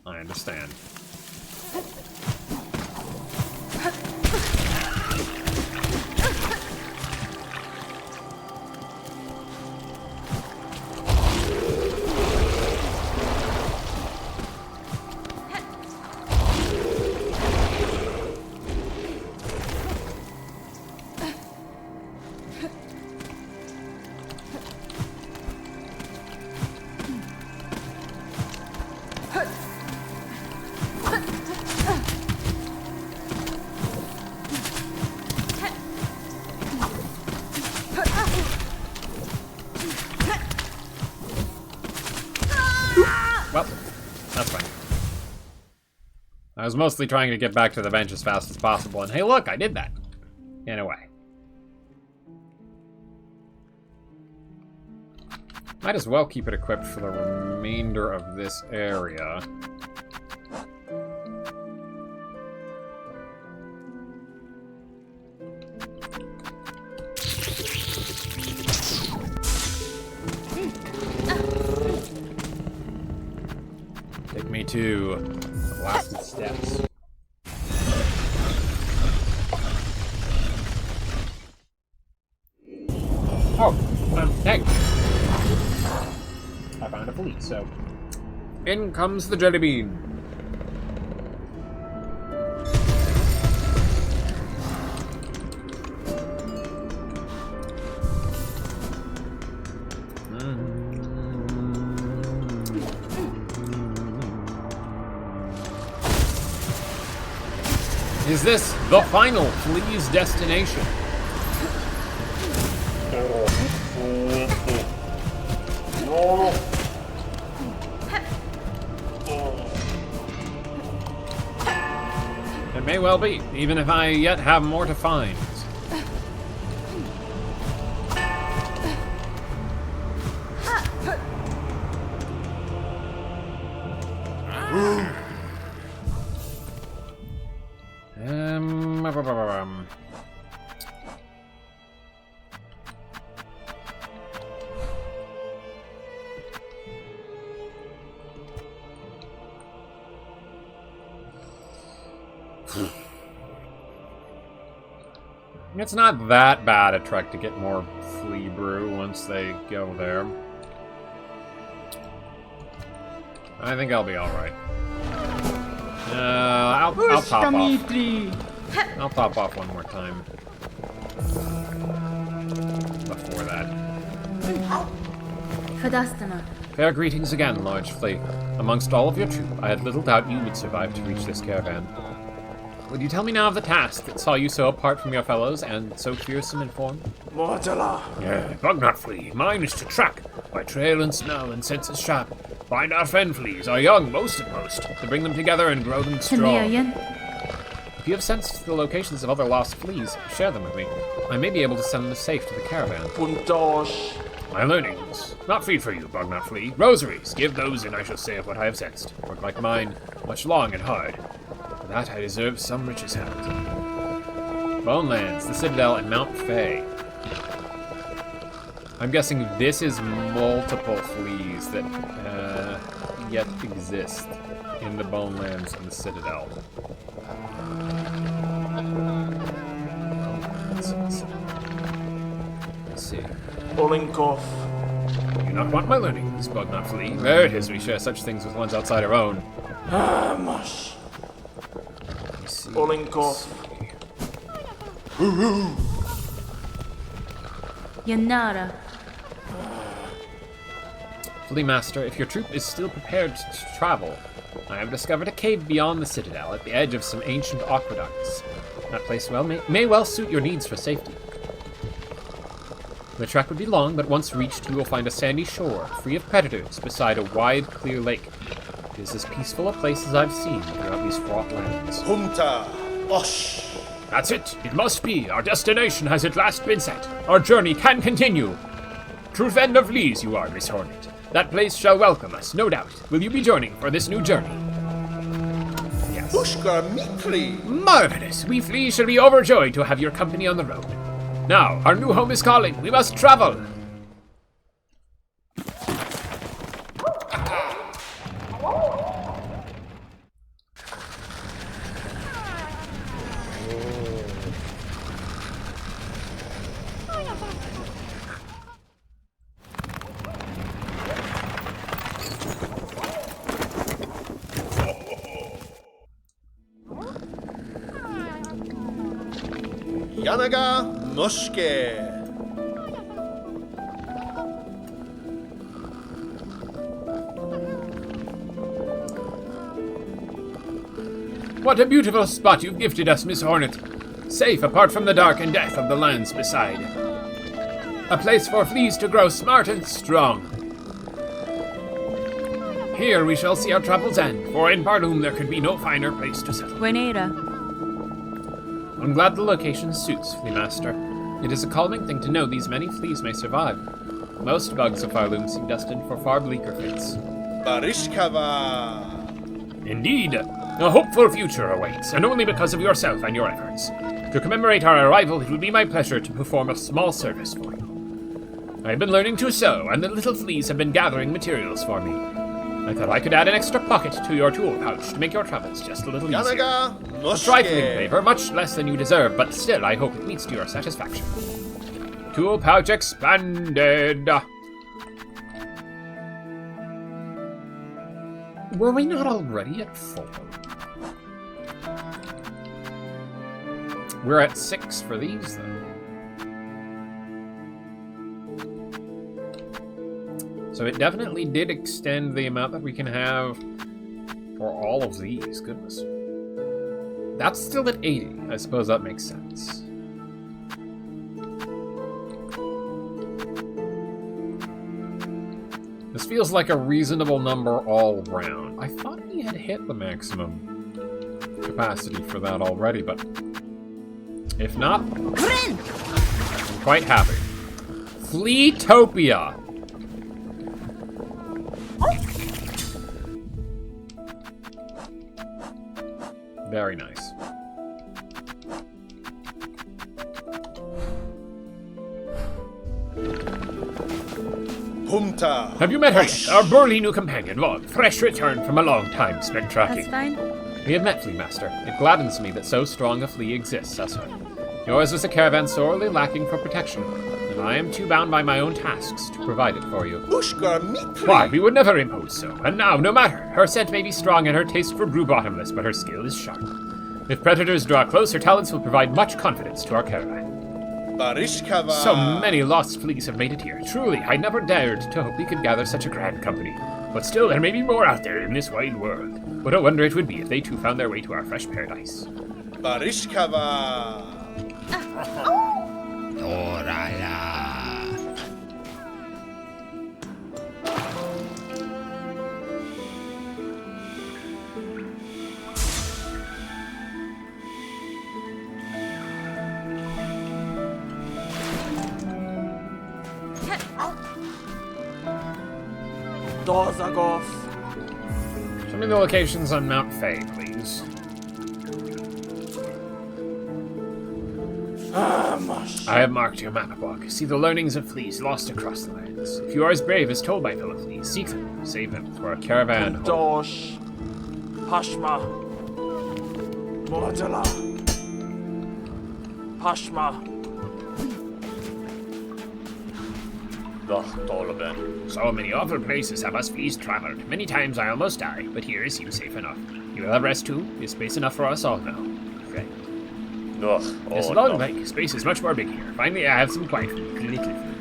I understand. Well, that's fine. I was mostly trying to get back to the bench as fast as possible, and hey look, I did that. In a way. Might as well keep it equipped for the remainder of this area. Take me to the blasted steps. Oh, hey. I found a fleet, so in comes the jelly bean. Is this the final flea's destination? It may well be, even if I yet have more to find. It's not that bad a trek to get more flea brew once they go there. I think I'll be alright. I'll top off. I'll top off one more time. Before that. Fair greetings again, large flea. Amongst all of your troop, I had little doubt you would survive to reach this caravan. Would you tell me now of the task that saw you so apart from your fellows and so fearsome in form? Mortala. Yeah, bug not flea. Mine is to track, by trail and smell and senses sharp. Find our friend fleas, our young, most at most, to bring them together and grow them strong. If you have sensed the locations of other lost fleas, share them with me. I may be able to send them safe to the caravan. Puntosh. My learnings. Not feed for you, bug not flea. Rosaries. Give those and I shall say of what I have sensed. Work like mine, much long and hard. For that I deserve some riches held. Bonelands, the Citadel, and Mount Fay. I'm guessing this is multiple fleas that yet exist in the Bonelands and the Citadel. Let's see. Olinkov. You do not want my learnings, bug not flea. There it is, we share such things with ones outside our own. Mush. See. Olinkov. Yanara. Flea Master, if your troop is still prepared to travel, I have discovered a cave beyond the Citadel at the edge of some ancient aqueducts. That place may well suit your needs for safety. The trek would be long, but once reached, you will find a sandy shore, free of predators, beside a wide, clear lake. It is as peaceful a place as I've seen throughout these fraught lands. Humta. Osh. That's it. It must be. Our destination has at last been set. Our journey can continue. True friend of Lee's you are, Miss Hornet. That place shall welcome us, no doubt. Will you be joining for this new journey? Yes. Pushka Mitri. Marvelous. We fleas shall be overjoyed to have your company on the road. Now, our new home is calling. We must travel. Yanaga Mushke. What a beautiful spot you've gifted us, Miss Hornet. Safe apart from the dark and death of the lands beside. A place for fleas to grow smart and strong. Here we shall see our travels end, for in Barloom there could be no finer place to settle. Buenera. I'm glad the location suits, Flea Master. It is a calming thing to know these many fleas may survive. Most bugs of Barloom seem destined for far bleaker fates. Barishkava. Indeed, a hopeful future awaits, and only because of yourself and your efforts. To commemorate our arrival, it will be my pleasure to perform a small service for you. I have been learning to sew, and the little fleas have been gathering materials for me. I thought I could add an extra pocket to your tool pouch to make your travels just a little easier. Yanaga A trifling Mushke. favor, much less than you deserve, but still I hope it meets to your satisfaction. Tool pouch expanded. Were we not already at 4? We're at 6 for these, though. So it definitely did extend the amount that we can have for all of these. Goodness. That's still at 80. I suppose that makes sense. This feels like a reasonable number all round. I thought we had hit the maximum capacity for that already, but if not, I'm quite happy. Fleetopia! Very nice. Humta. Have you met her yet? Our burly new companion, Log. Fresh return from a long time spent tracking. That's fine. We have met, Flea Master. It gladdens me that so strong a flea exists as her. Yours was a caravan sorely lacking for protection, and I am too bound by my own tasks to provide it for you. Pushka Mitri. Why, we would never impose so. And now, no matter. Her scent may be strong and her taste for brew bottomless, but her skill is sharp. If predators draw close, her talents will provide much confidence to our caravan. Barishkava. So many lost fleas have made it here. Truly, I never dared to hope we could gather such a grand company. But still, there may be more out there in this wide world. What a wonder it would be if they too found their way to our fresh paradise. Barishkava. Dozagos. Show me the locations on Mount Faye, please. I have marked your map block. See the learnings of fleas lost across the lands. If you are as brave as told by fellow fleas, seek them, save them for a caravan home. Dosh. Pashma. Mordala. Pashma. So many awful places have us fleas traveled. Many times I almost die, but here is you safe enough. You will have rest too. There's space enough for us all now. Okay. This long lake, space is much more big here. Finally, I have some quiet for you, little fleas.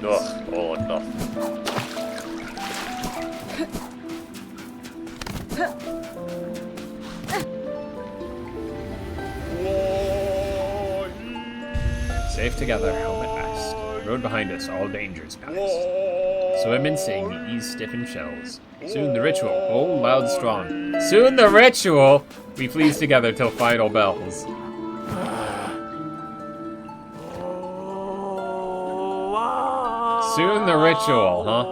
Safe together, home at last. Road behind us, all dangers past. Swim and sing, ease stiffen shells. Soon the ritual, bold, loud, strong. Soon the ritual! We flees together till final bells. Soon the ritual, huh?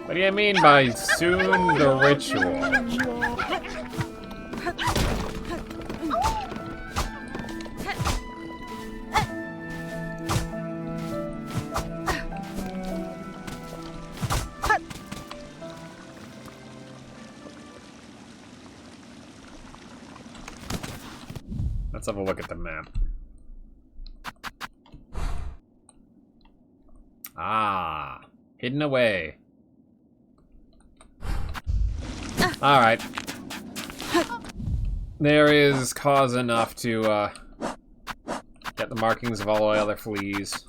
What do you mean by soon the ritual? Let's have a look at the map. Ah, hidden away. Alright. There is cause enough to get the markings of all the other fleas.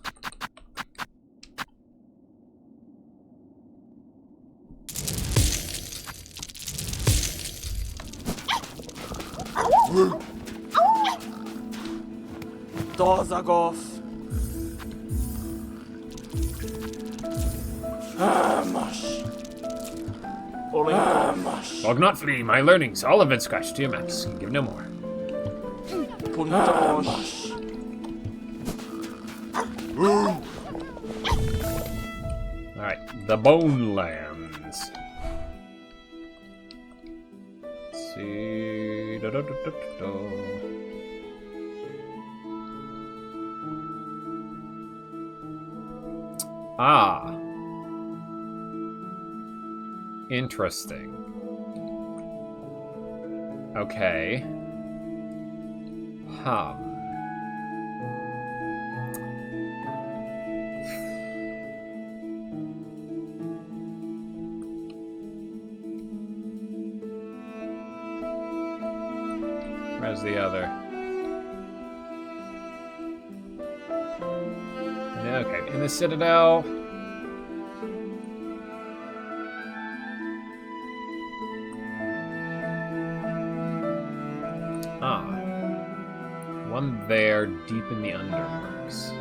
Dozagov. Mush. Mush. Bognot flea, my learnings, all of it scratched to your maps. Give no more. Puntosh. Alright, the Bone Lands. Let's see. Ah. Interesting. Okay. Where's the other? Okay, in the Citadel. One there, deep in the underworks.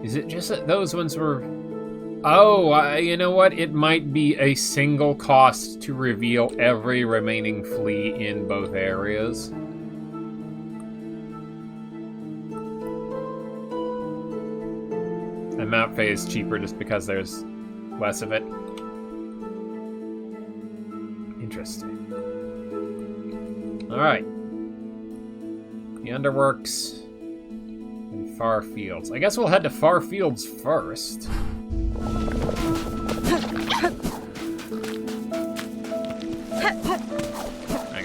Is it just that those ones were... Oh, you know what? It might be a single cost to reveal every remaining flea in both areas. And map pay is cheaper just because there's less of it. Interesting. Alright. The Underworks and Far Fields. I guess we'll head to Far Fields first. Hang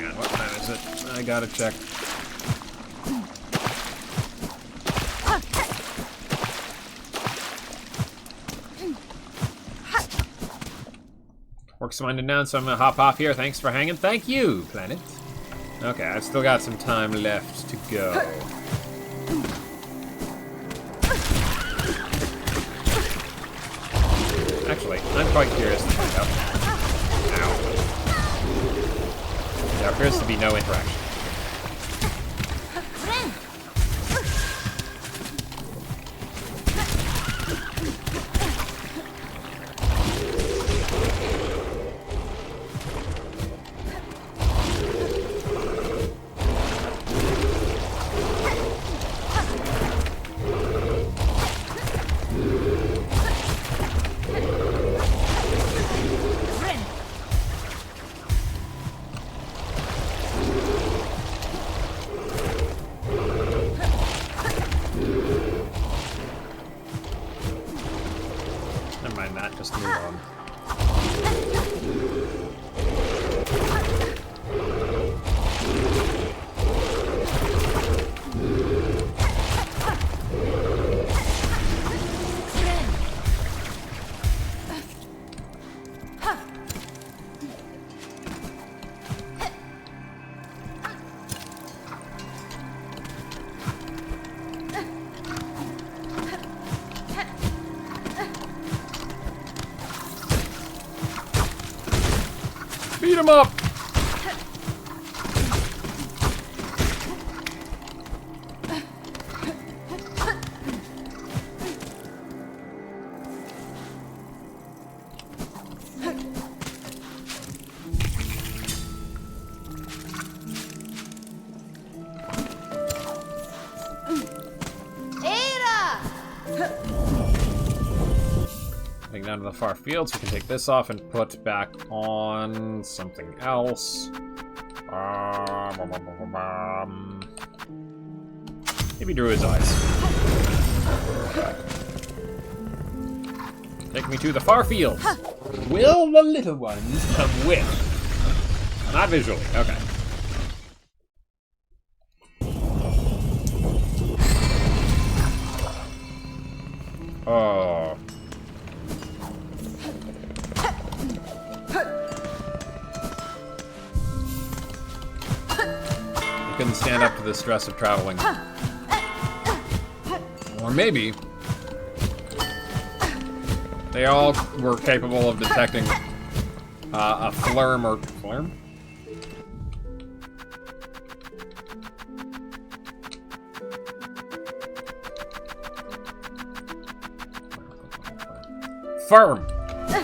on, what time is it? I gotta check. Work's winding down, so I'm gonna hop off here. Thanks for hanging. Thank you, Planet. Okay, I've still got some time left to go. Actually, I'm quite curious to find out. Ow. There appears to be no interaction. him up! Heading down to the far fields, we can take this off and put back on something else. Maybe Druid's Eyes. Take me to the far fields. Will the little ones come with? Not visually, okay. Oh. You couldn't stand up to the stress of traveling. Or maybe they all were capable of detecting a flurm or... Flurm? Firm!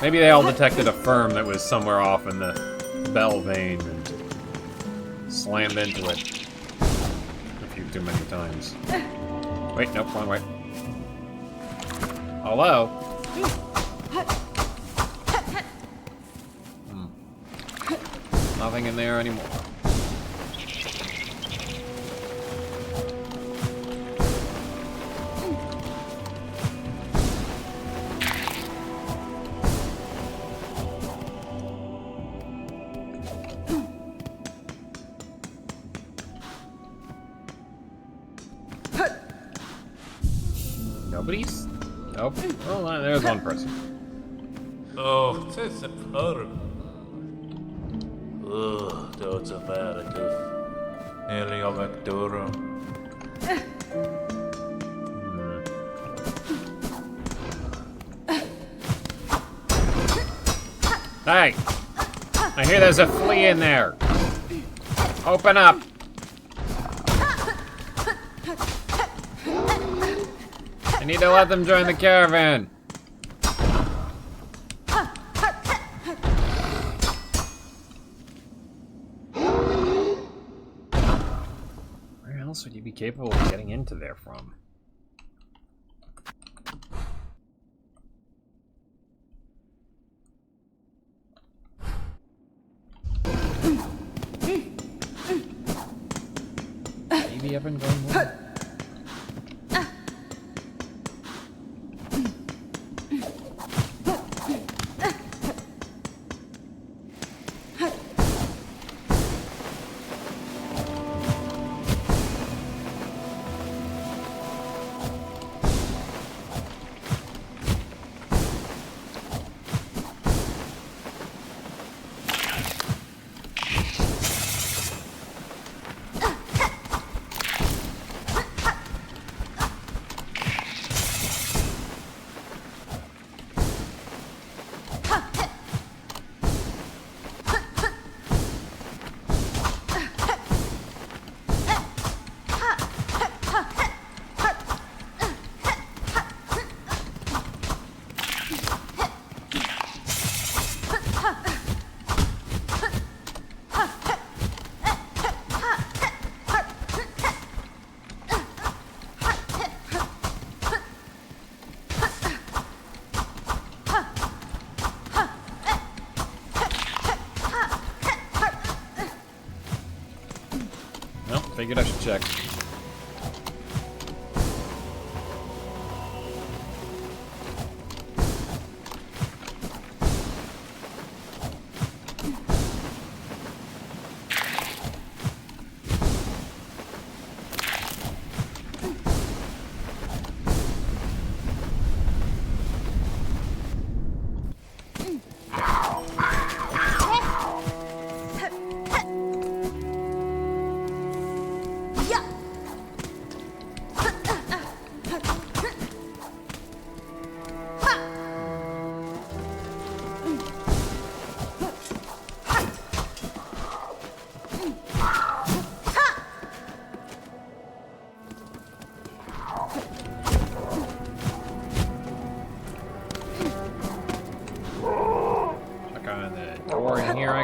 Maybe they all detected a firm that was somewhere off in the bell vein and slammed into it a few too many times. Wait, nope, wrong way. Hello? Nothing in there anymore. Nobody's? Nope. Well, there's one person. Oh, that's a problem. Oh, that's a bad tooth. Nearly all back door. Hey! I hear there's a flea in there. Open up. I need to let them join the caravan. Where else would you be capable of getting into there from? Maybe I've been going more. Figured I should check.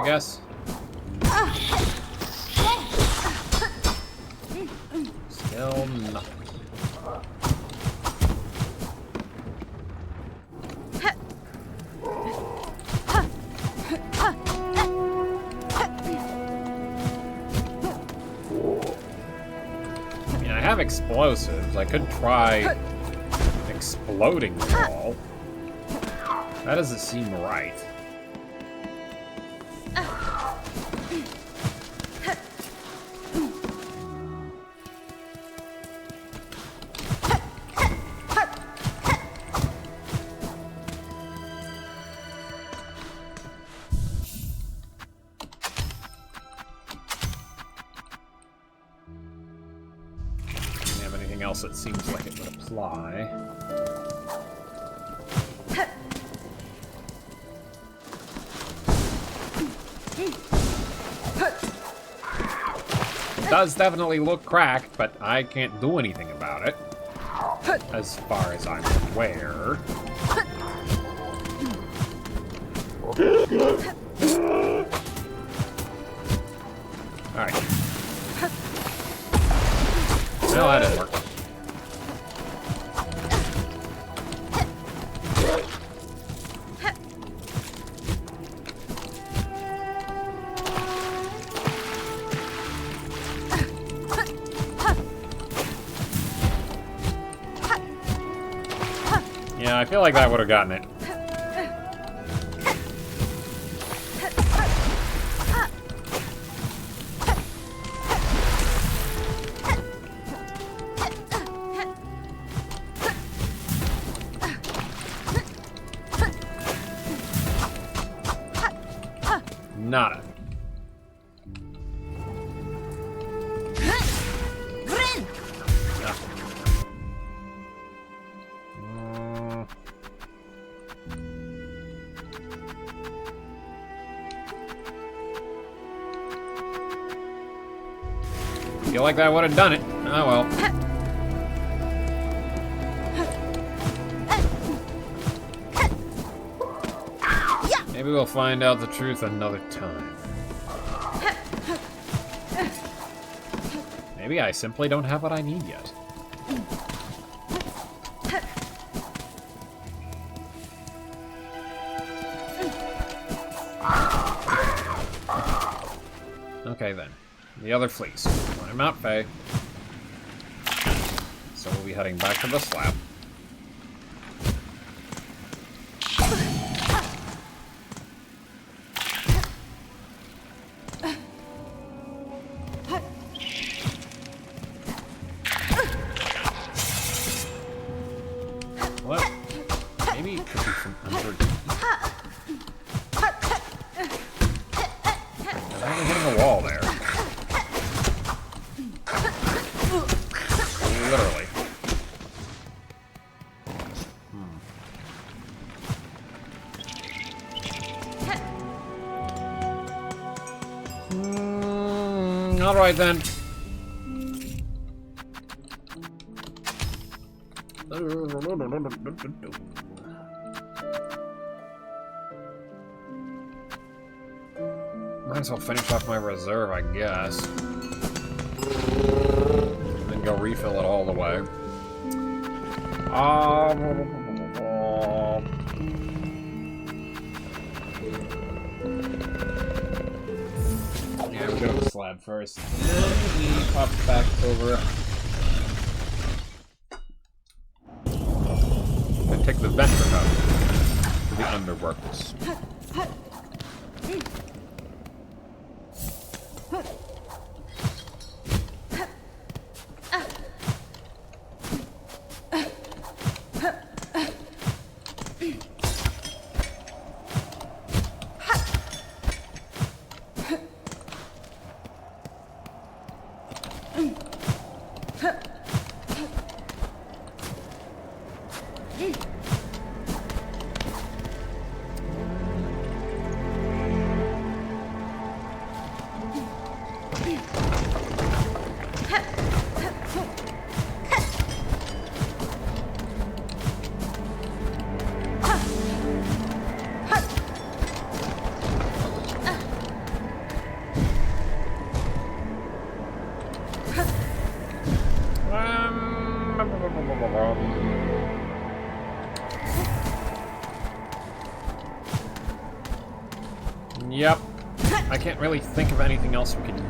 guess. Still nothing. I mean, I have explosives. I could try exploding the wall. That doesn't seem right. Else that seems like it would apply. It does definitely look cracked, but I can't do anything about it. As far as I'm aware. Alright. Well, that didn't work. Yeah, I feel like that would have gotten it. Nada. Feel like that would have done it. Oh well. Maybe we'll find out the truth another time. Maybe I simply don't have what I need yet. Okay then. The other fleas. I'm out, Faye. So we'll be heading back to the slab. What? Maybe it could be from underneath. I'm only hitting a wall there. Literally. All right then. Might as well finish off my reserve, I guess. Then go refill it all the way. Yeah, we'll go to the slab first. Then we pop back over. And take the venter up to the underworks. Yep. I can't really think of anything else we could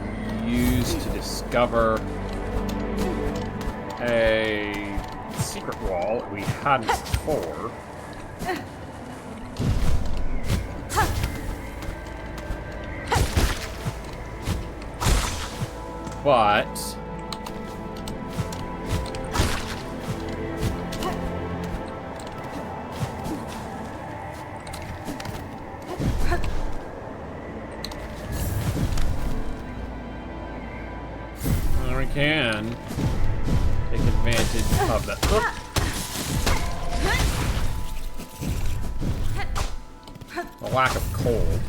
use to discover a secret wall that we hadn't before. But we can take advantage of the lack of cold.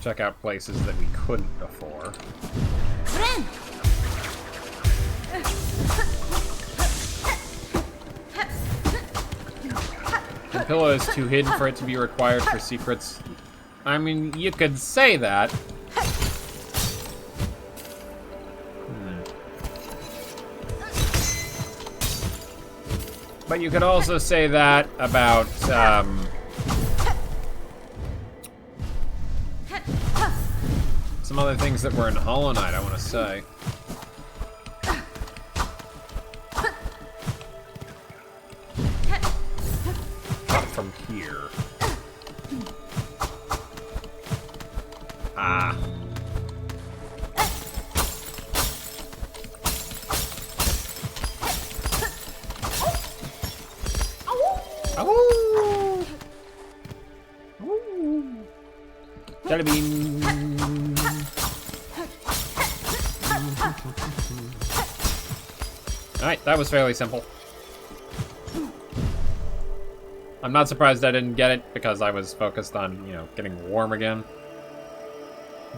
Check out places that we couldn't before. Friend! The pillow is too hidden for it to be required for secrets. I mean, you could say that. But you could also say that about, some other things that were in Hollow Knight, I want to say. Not from here. Ah. Oh! Jelly bean. Alright, that was fairly simple. I'm not surprised I didn't get it because I was focused on, you know, getting warm again.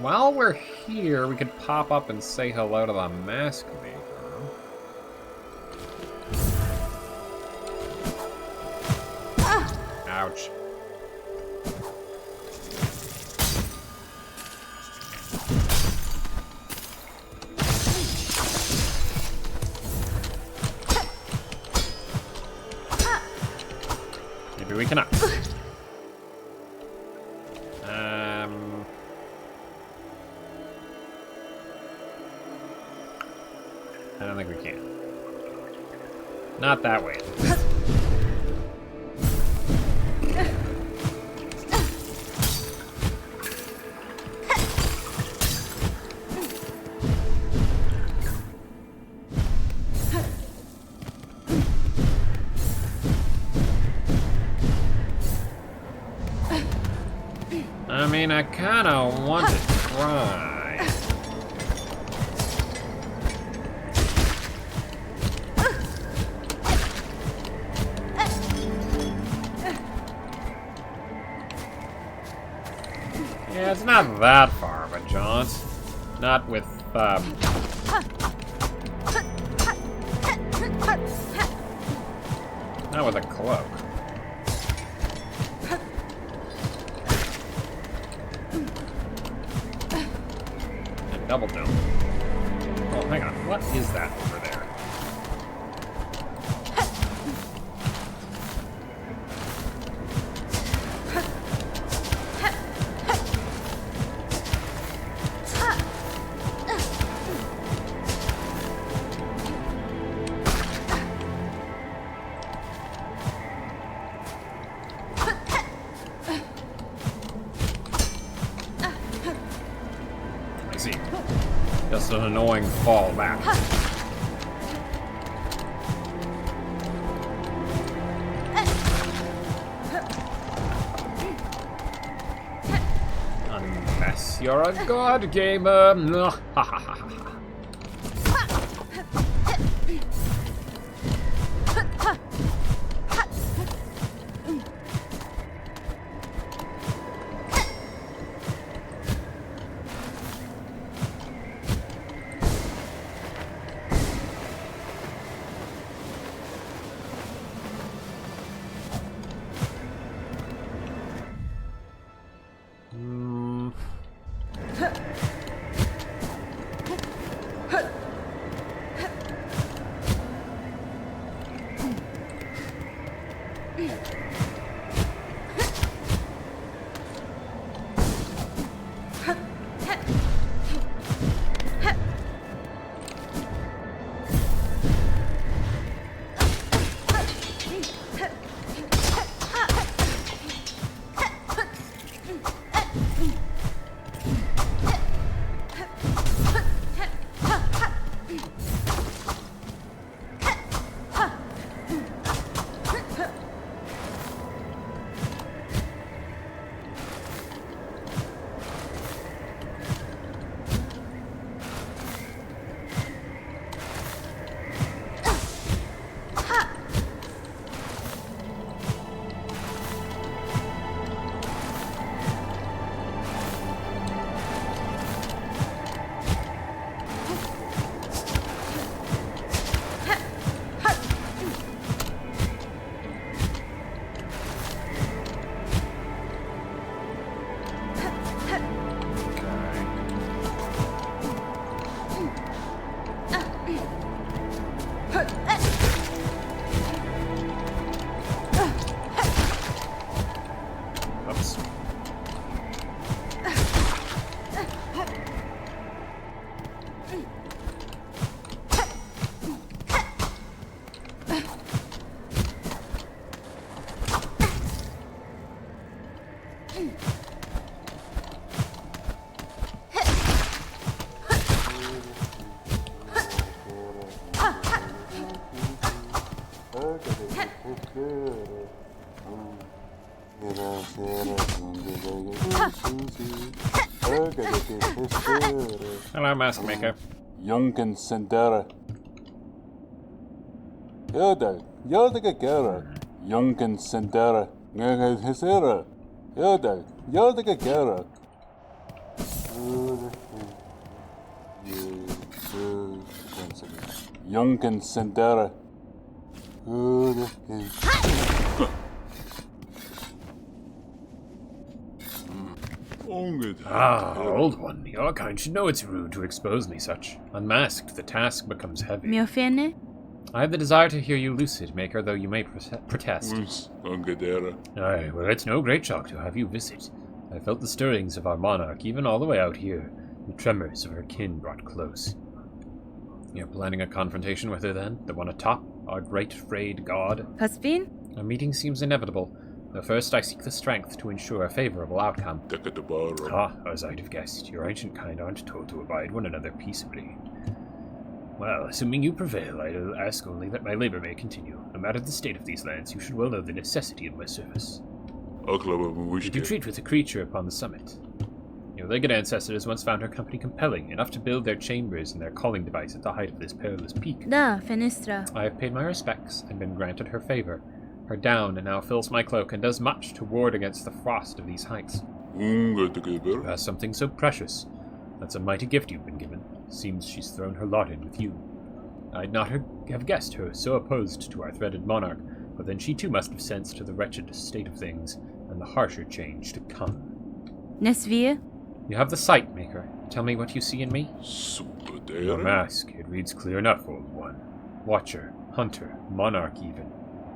While we're here, we could pop up and say hello to the mask maker. Ouch. Maybe we cannot. I don't think we can. Not that way. I mean, I kind of want to try. Yeah, it's not that far of a jaunt. Not with, not with a cloak. And double jump. Oh, hang on. What is that over there? I see. Just an annoying fallback. Unless you're a god gamer. close. Hello, Mask Maker. Jonken Sendera. Yoda Gagera. Jonken Sendera. Hisera. Yoda Gagera. Jonken Sendera. Ah, old one, your kind should know it's rude to expose me such. Unmasked, the task becomes heavy. Miofene? I have the desire to hear you lucid, Maker, though you may protest. Aye, well, it's no great shock to have you visit. I felt the stirrings of our monarch even all the way out here, the tremors of her kin brought close. You're planning a confrontation with her then? The one atop, our great frayed god? Paspin? A meeting seems inevitable. But first I seek the strength to ensure a favorable outcome. Ah, as I'd have guessed, your ancient kind aren't told to abide one another peaceably. Well, assuming you prevail, I'll ask only that my labor may continue. No matter the state of these lands, you should well know the necessity of my service. Did you treat with a creature upon the summit? Your legged ancestors once found her company compelling, enough to build their chambers and their calling device at the height of this perilous peak. Da, Fenistra. I have paid my respects and been granted her favor. Her down now fills my cloak and does much to ward against the frost of these heights. As something so precious. That's a mighty gift you've been given. Seems she's thrown her lot in with you. I'd not have guessed her so opposed to our threaded monarch, but then she too must have sensed the wretched state of things, and the harsher change to come. Nesvia? You have the sight, Maker. Tell me what you see in me. Your mask. It reads clear enough, old one. Watcher, hunter, monarch even.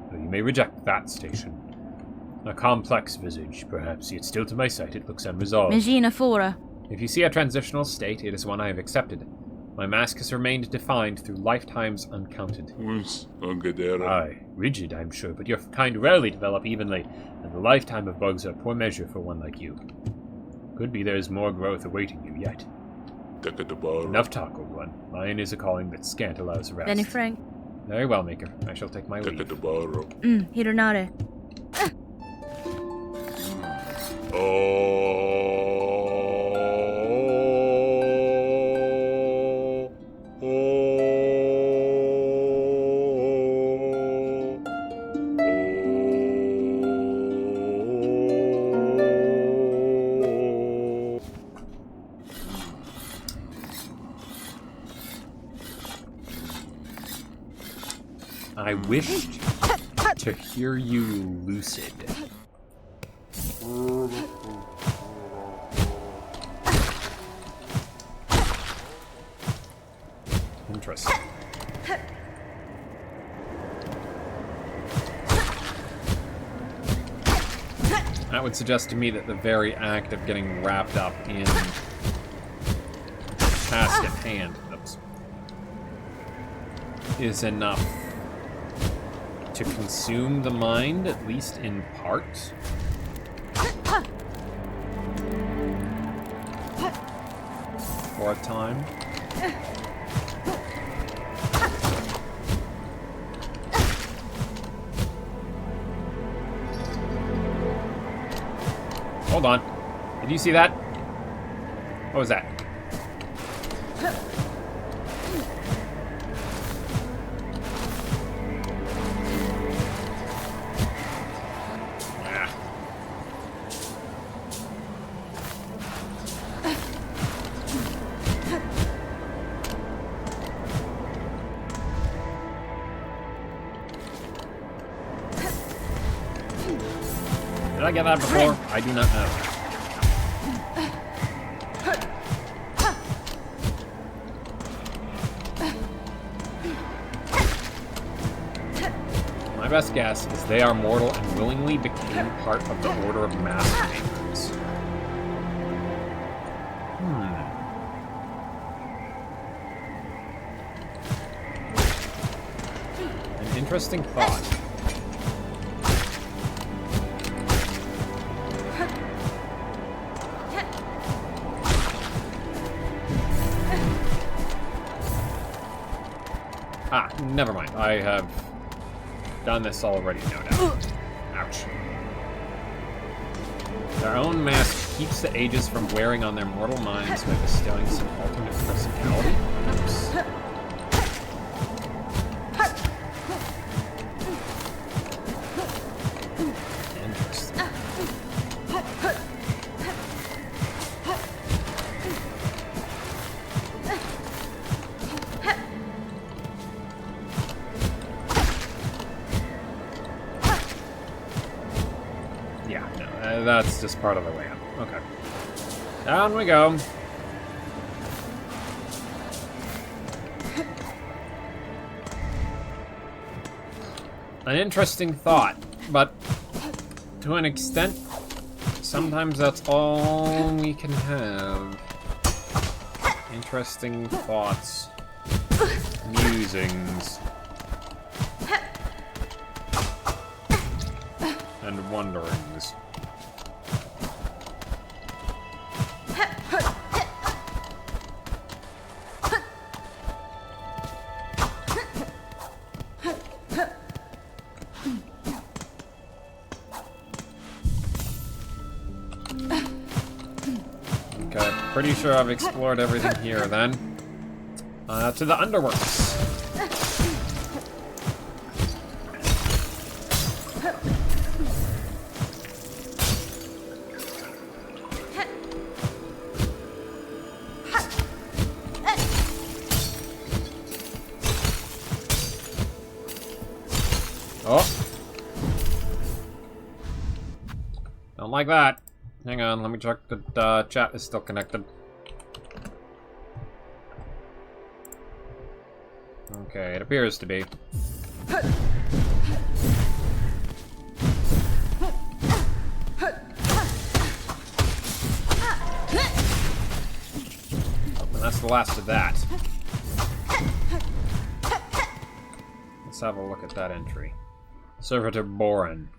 Though you may reject that station. A complex visage, perhaps, yet still to my sight it looks unresolved. Megina Fora. If you see a transitional state, it is one I have accepted. My mask has remained defined through lifetimes uncounted. Aye, rigid, I'm sure, but your kind rarely develop evenly, and the lifetime of bugs are poor measure for one like you. Could be there is more growth awaiting you yet. Enough talk, old one. Mine is a calling that scant allows rest. Benny Frank. Very well, Maker. I shall take my leave. Hironare. I wished to hear you lucid. Interesting. That would suggest to me that the very act of getting wrapped up in the task at hand is enough to consume the mind, at least in part. For a time. Hold on. Did you see that? What was that? Did I get that before? I do not know. My best guess is they are mortal and willingly became part of the Order of Master Makers. An interesting thought. Ah, never mind. I have done this already, no doubt. Ouch. Their own mask keeps the Aegis from wearing on their mortal minds by bestowing some alternate personality. Oops. Interesting. Yeah, no, that's just part of the way up. Okay. Down we go. An interesting thought, but to an extent, sometimes that's all we can have. Interesting thoughts, musings, and wonderings. Okay, pretty sure I've explored everything here then. To the Underworks. Oh. Don't like that. Hang on, let me check the chat is still connected. Okay, it appears to be. Oh, and that's the last of that. Let's have a look at that entry. Servitor Boren.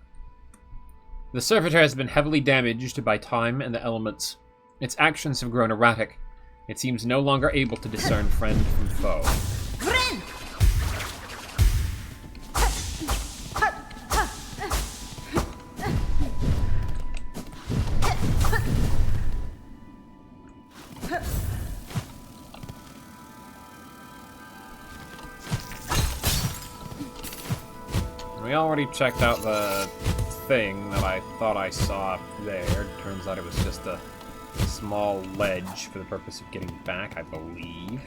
The servitor has been heavily damaged by time and the elements. Its actions have grown erratic. It seems no longer able to discern friend from foe. We already checked out the thing that I thought I saw up there. Turns out it was just a small ledge for the purpose of getting back, I believe.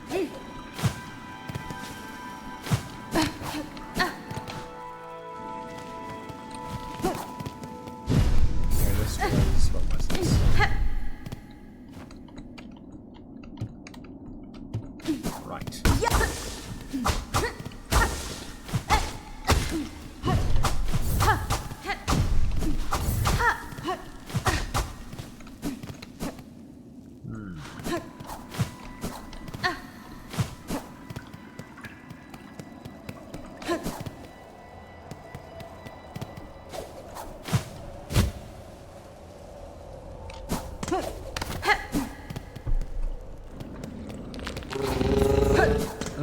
Here, this was... what was this? Right.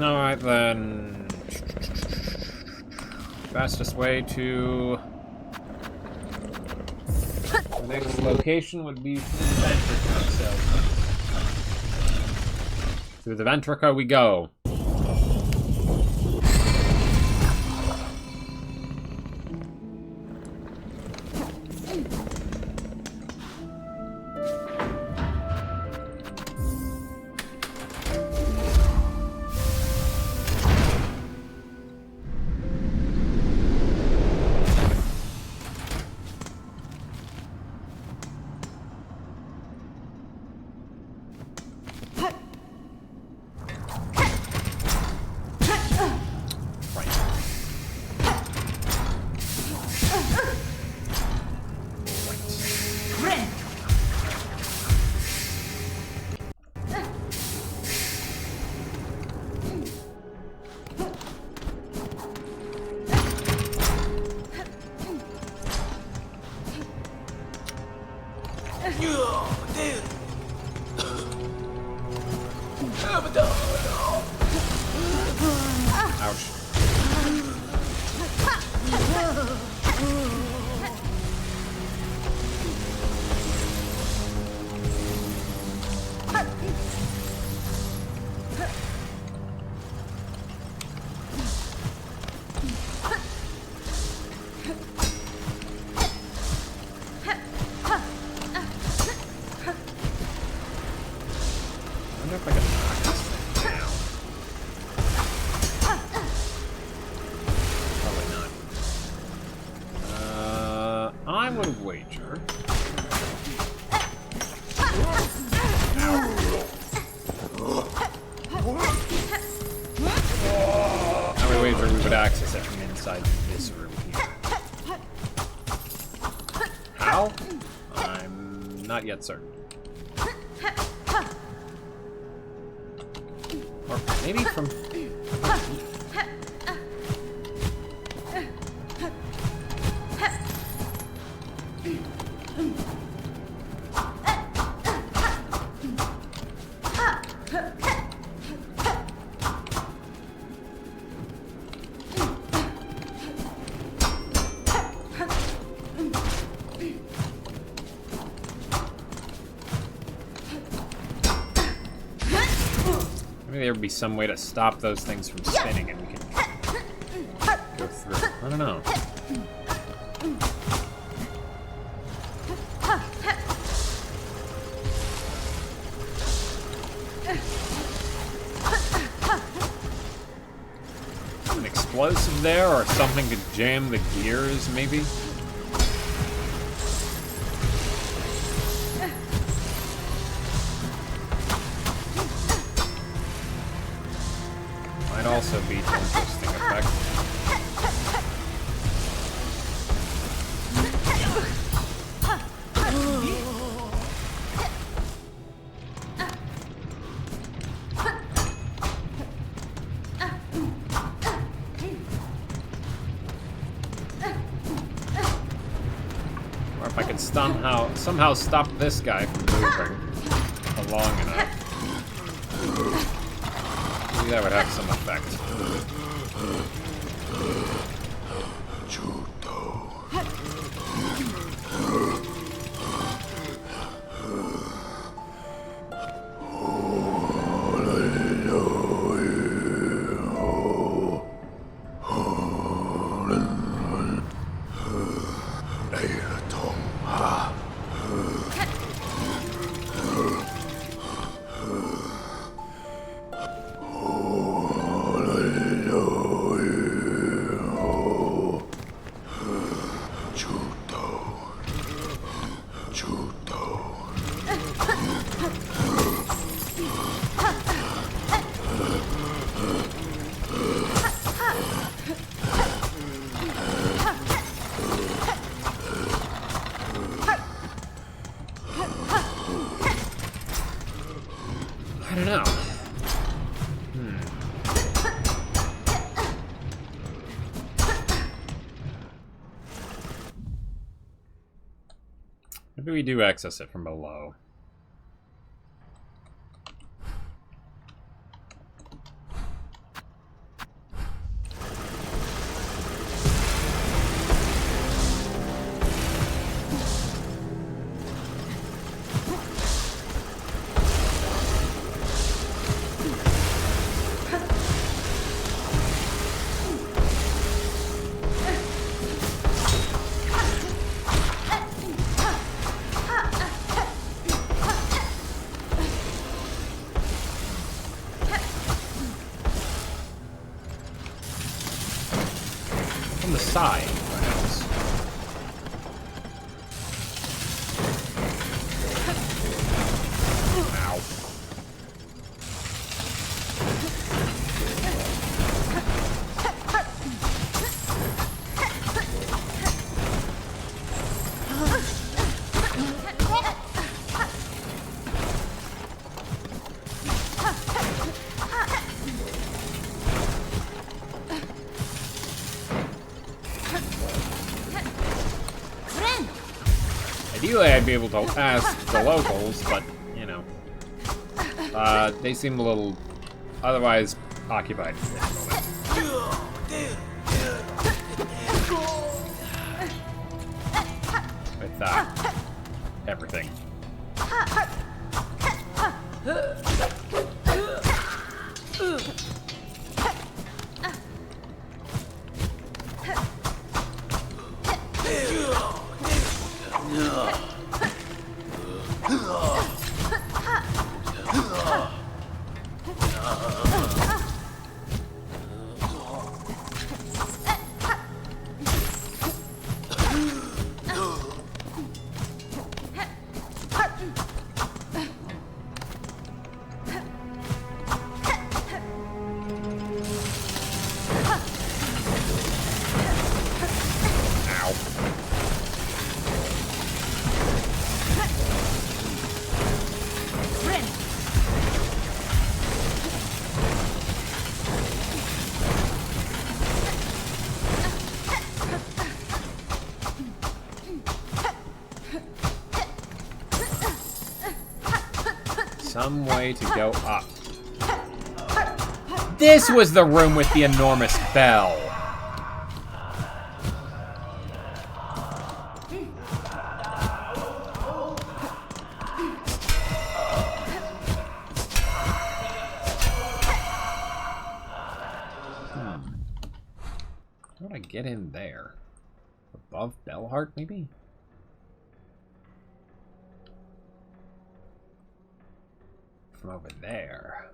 Alright then. Fastest way to the next location would be through the Ventrica, so through the Ventrica we go. Ouch. I wonder if I can knock this thing down. Probably not. I would wager. I would wager we would access it from inside this room here. How? I'm not yet certain. Or maybe from... Maybe there would be some way to stop those things from spinning and we can go through. I don't know. An explosive there or something to jam the gears, maybe? Might also be an interesting effect. Or if I could somehow stop this guy from moving long enough. Maybe that would have some effect. I don't know. Maybe we do access it from below. From the side, perhaps. Ow. Ideally, I'd be able to ask the locals, but, you know. They seem a little otherwise occupied at the moment. With everything. Some way to go up. This was the room with the enormous bell. How do I get in there? Above Bellheart, maybe? From over there.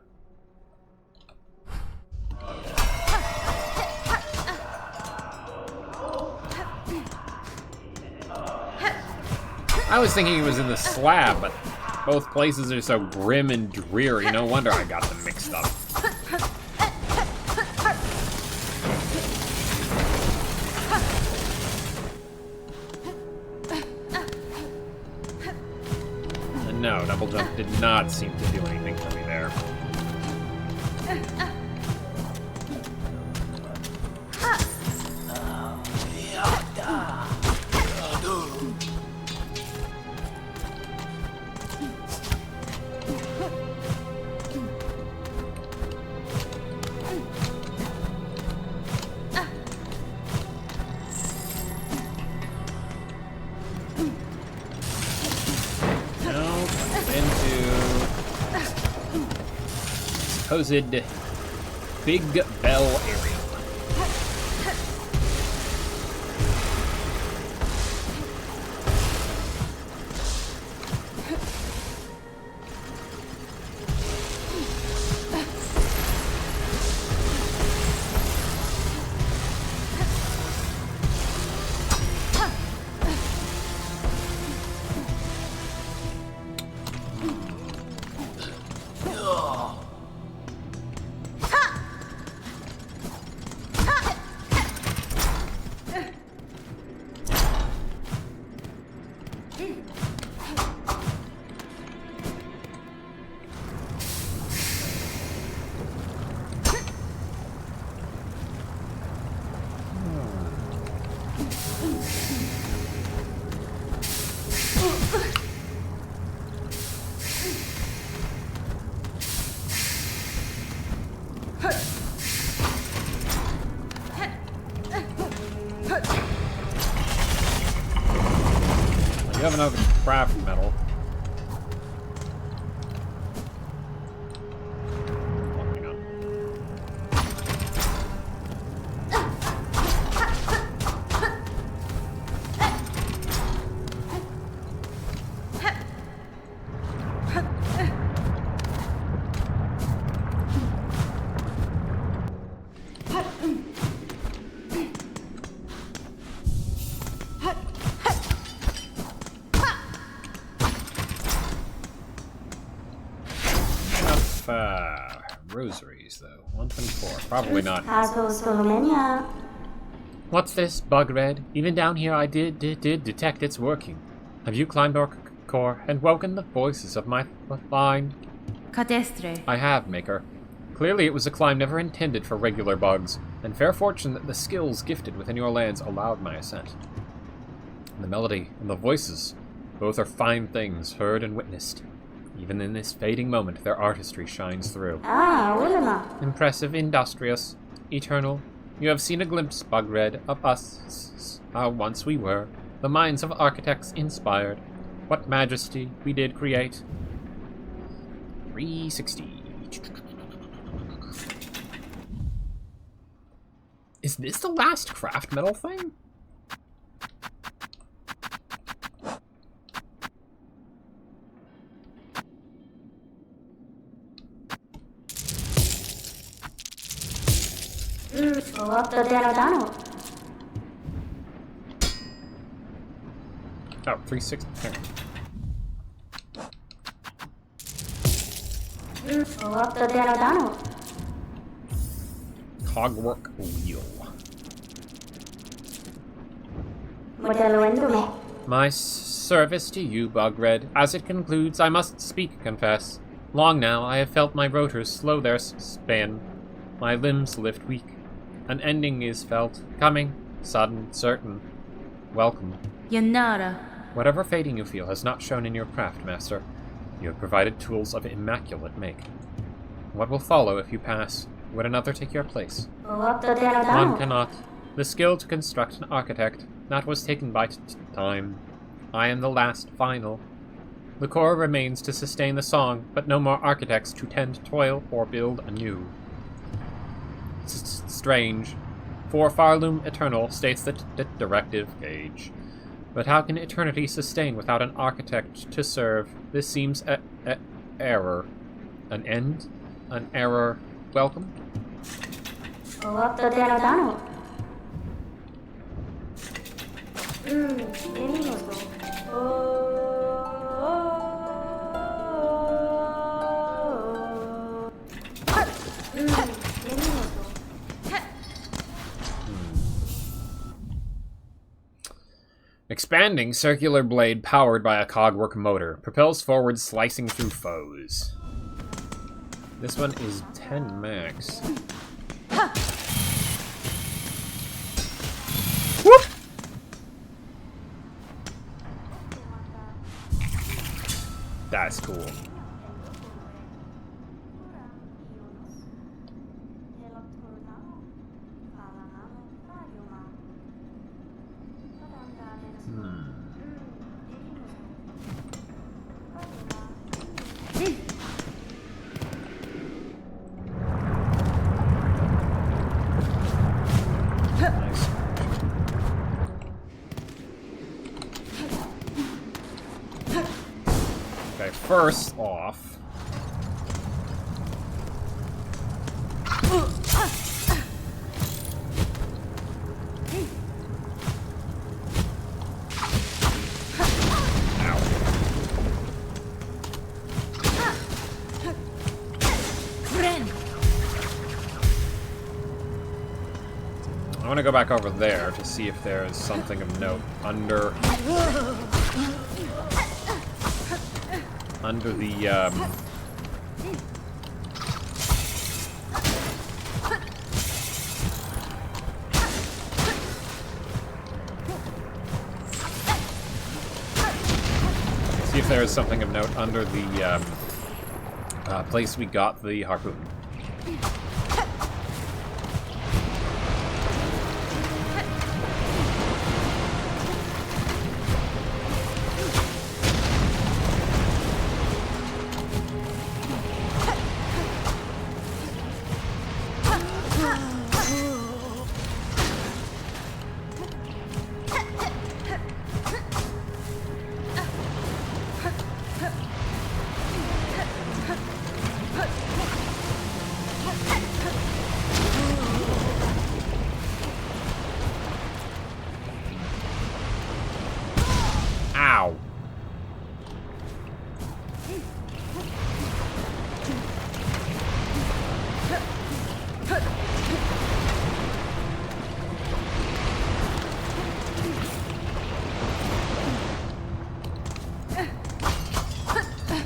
I was thinking it was in the slab, but both places are so grim and dreary. No wonder I got them mixed up. And no, double jump did not seem to do anything for me there. Supposed Big Bell area. You have another craft metal. Hang on. Rosaries, though. 124. Probably not. What's this, Bug Red? Even down here I did detect it's working. Have you climbed our core and woken the voices of my line? Cadestre. I have, Maker. Clearly it was a climb never intended for regular bugs, and fair fortune that the skills gifted within your lands allowed my ascent. The melody and the voices Both are fine things, heard and witnessed. Even in this fading moment, their artistry shines through. Impressive, industrious, eternal. You have seen a glimpse, Bugred, of us, how once we were, the minds of architects inspired. What majesty we did create. 360. Is this the last craft metal thing? Oh, 360. Cogwork wheel. My service to you, Bugred. As it concludes, I must speak, confess. Long now I have felt my rotors slow their span. My limbs lift weak. An ending is felt, coming, sudden, certain. Welcome. Yanara. Whatever fading you feel has not shown in your craft, Master. You have provided tools of immaculate make. What will follow if you pass? Would another take your place? One cannot. The skill to construct an architect, that was taken by time. I am the last, final. The core remains to sustain the song, but no more architects to tend, toil, or build anew. Strange. For Farloom Eternal states the directive gauge. But how can eternity sustain without an architect to serve? This seems error. An end? An error. Welcome? Expanding circular blade powered by a cogwork motor propels forward, slicing through foes. This one is 10 max. Whoop! That's cool. First off, I want to go back over there to see if there is something of note under the, see if there is something of note under the, place we got the harpoon.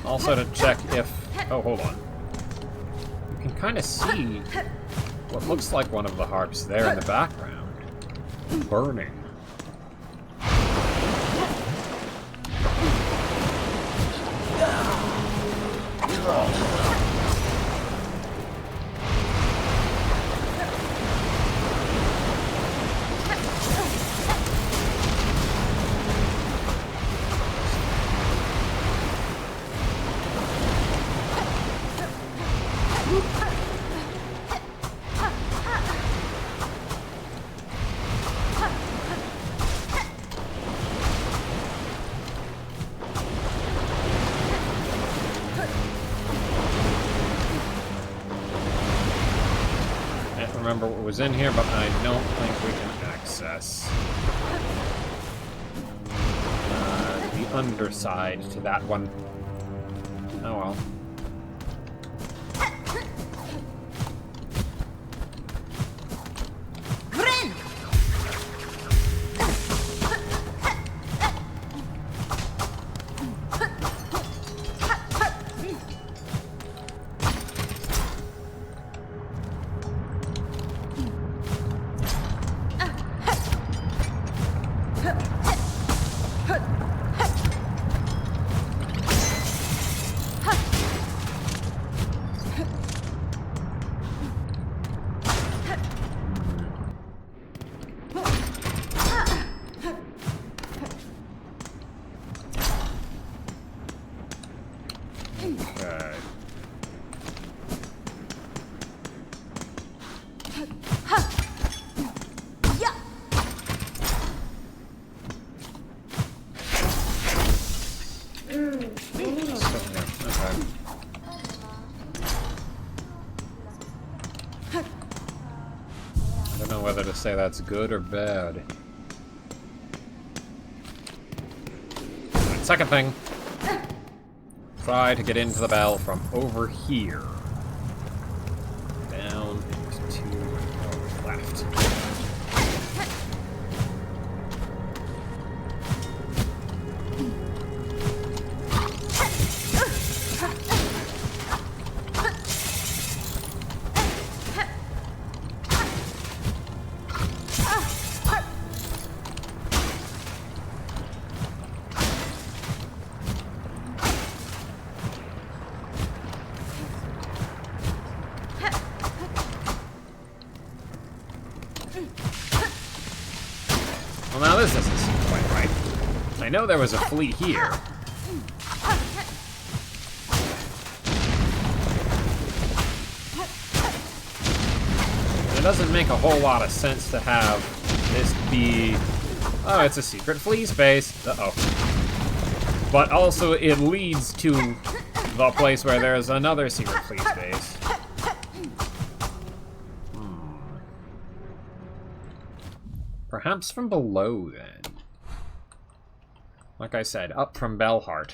Also to check if... Oh, hold on. You can kind of see what looks like one of the harps there in the background. Burning. remember what was in here, but I don't think we can access the underside to that one. Oh well. Okay. I don't know whether to say that's good or bad. Second thing. Try to get into the bell from over here. Down and to the left. Well, now this doesn't seem quite right. I know there was a flea here. And it doesn't make a whole lot of sense to have this be... Oh, it's a secret flea space. Uh-oh. But also, it leads to the place where there's another secret flea space. Perhaps from below, then. Like I said, up from Bellheart.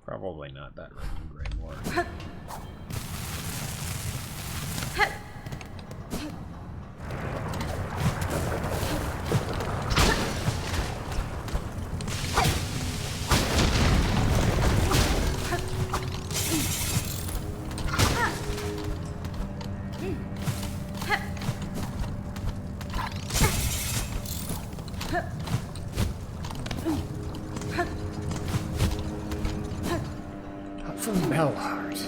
Probably not that great anymore. From Bellheart.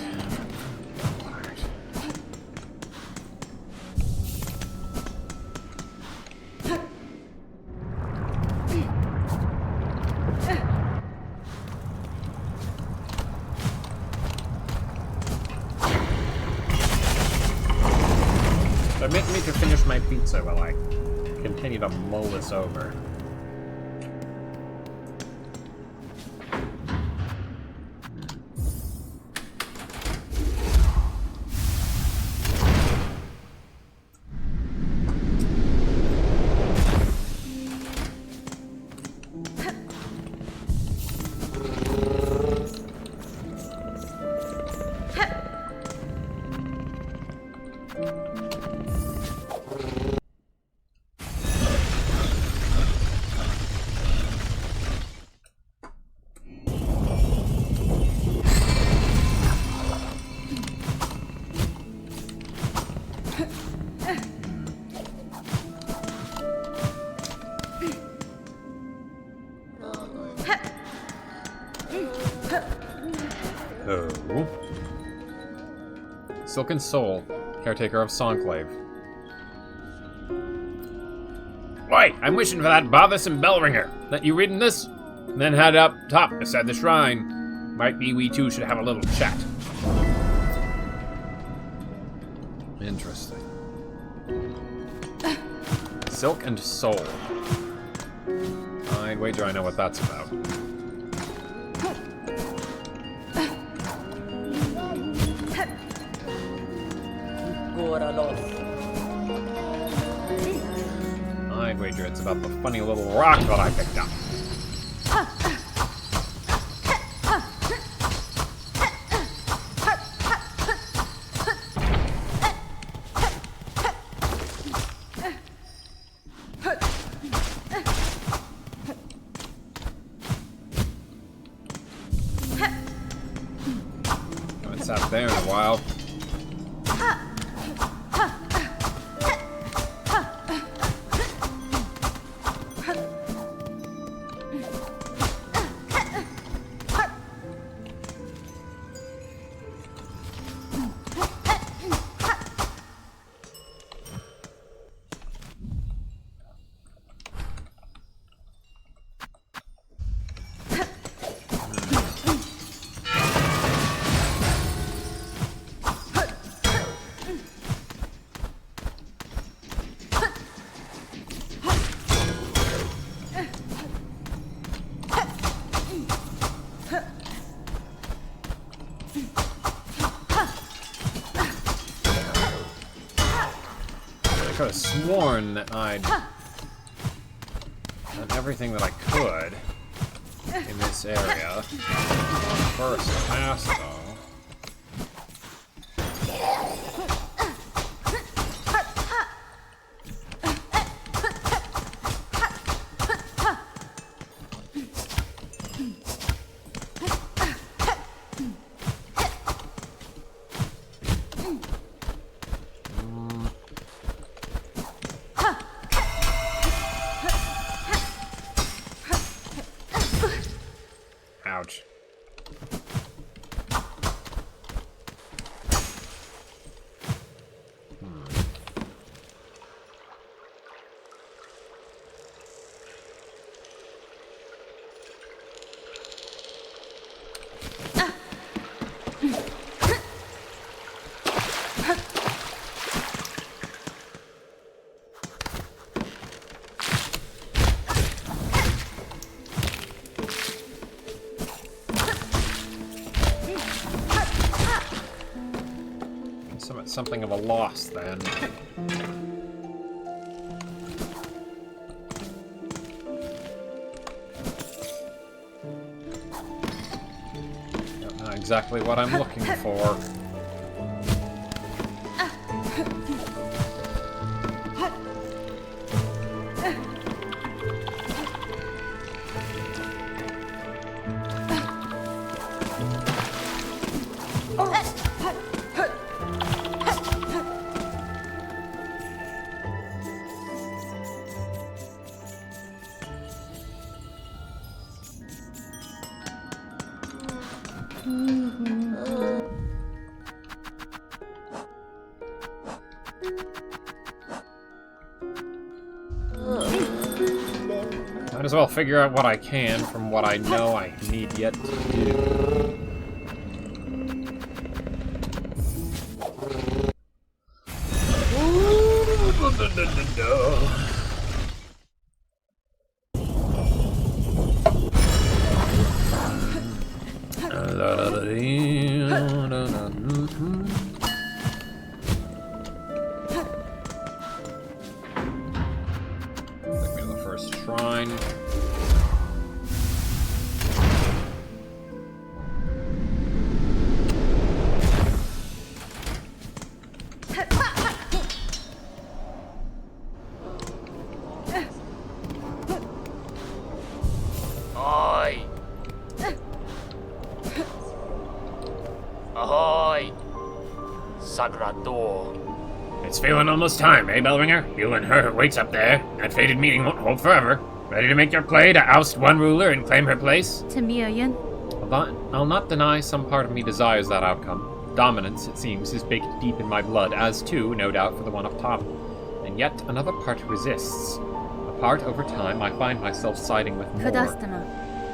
Permit me to finish my pizza while I continue to mull this over. Oh. Silken Soul, caretaker of Songclave. Wait, I'm wishing for that bothersome bell ringer. Let you reading this? And then head up top beside the shrine. Might be we two should have a little chat. Interesting. Silk and Soul. I'd wager I know what that's about. Goralos. I'd wager it's about the funny little rock that I picked up. Haven't sat there in a while. I could have sworn that I'd done everything that I could in this area. First pass, though. Ouch. Something of a loss, then. Don't know exactly what I'm looking for. Might as well figure out what I can from what I know I need yet to do. Take me to the first shrine. Ahoy! Ahoy! Sagrador. It's feeling almost time, eh, Bellringer? You and her waits up there. That fated meeting won't hold forever. Ready to make your play to oust one ruler and claim her place? Tamiayan. I'll not deny some part of me desires that outcome. Dominance, it seems, is baked deep in my blood, as too, no doubt, for the one up top. And yet another part resists. A part, over time, I find myself siding with more. Fadastana.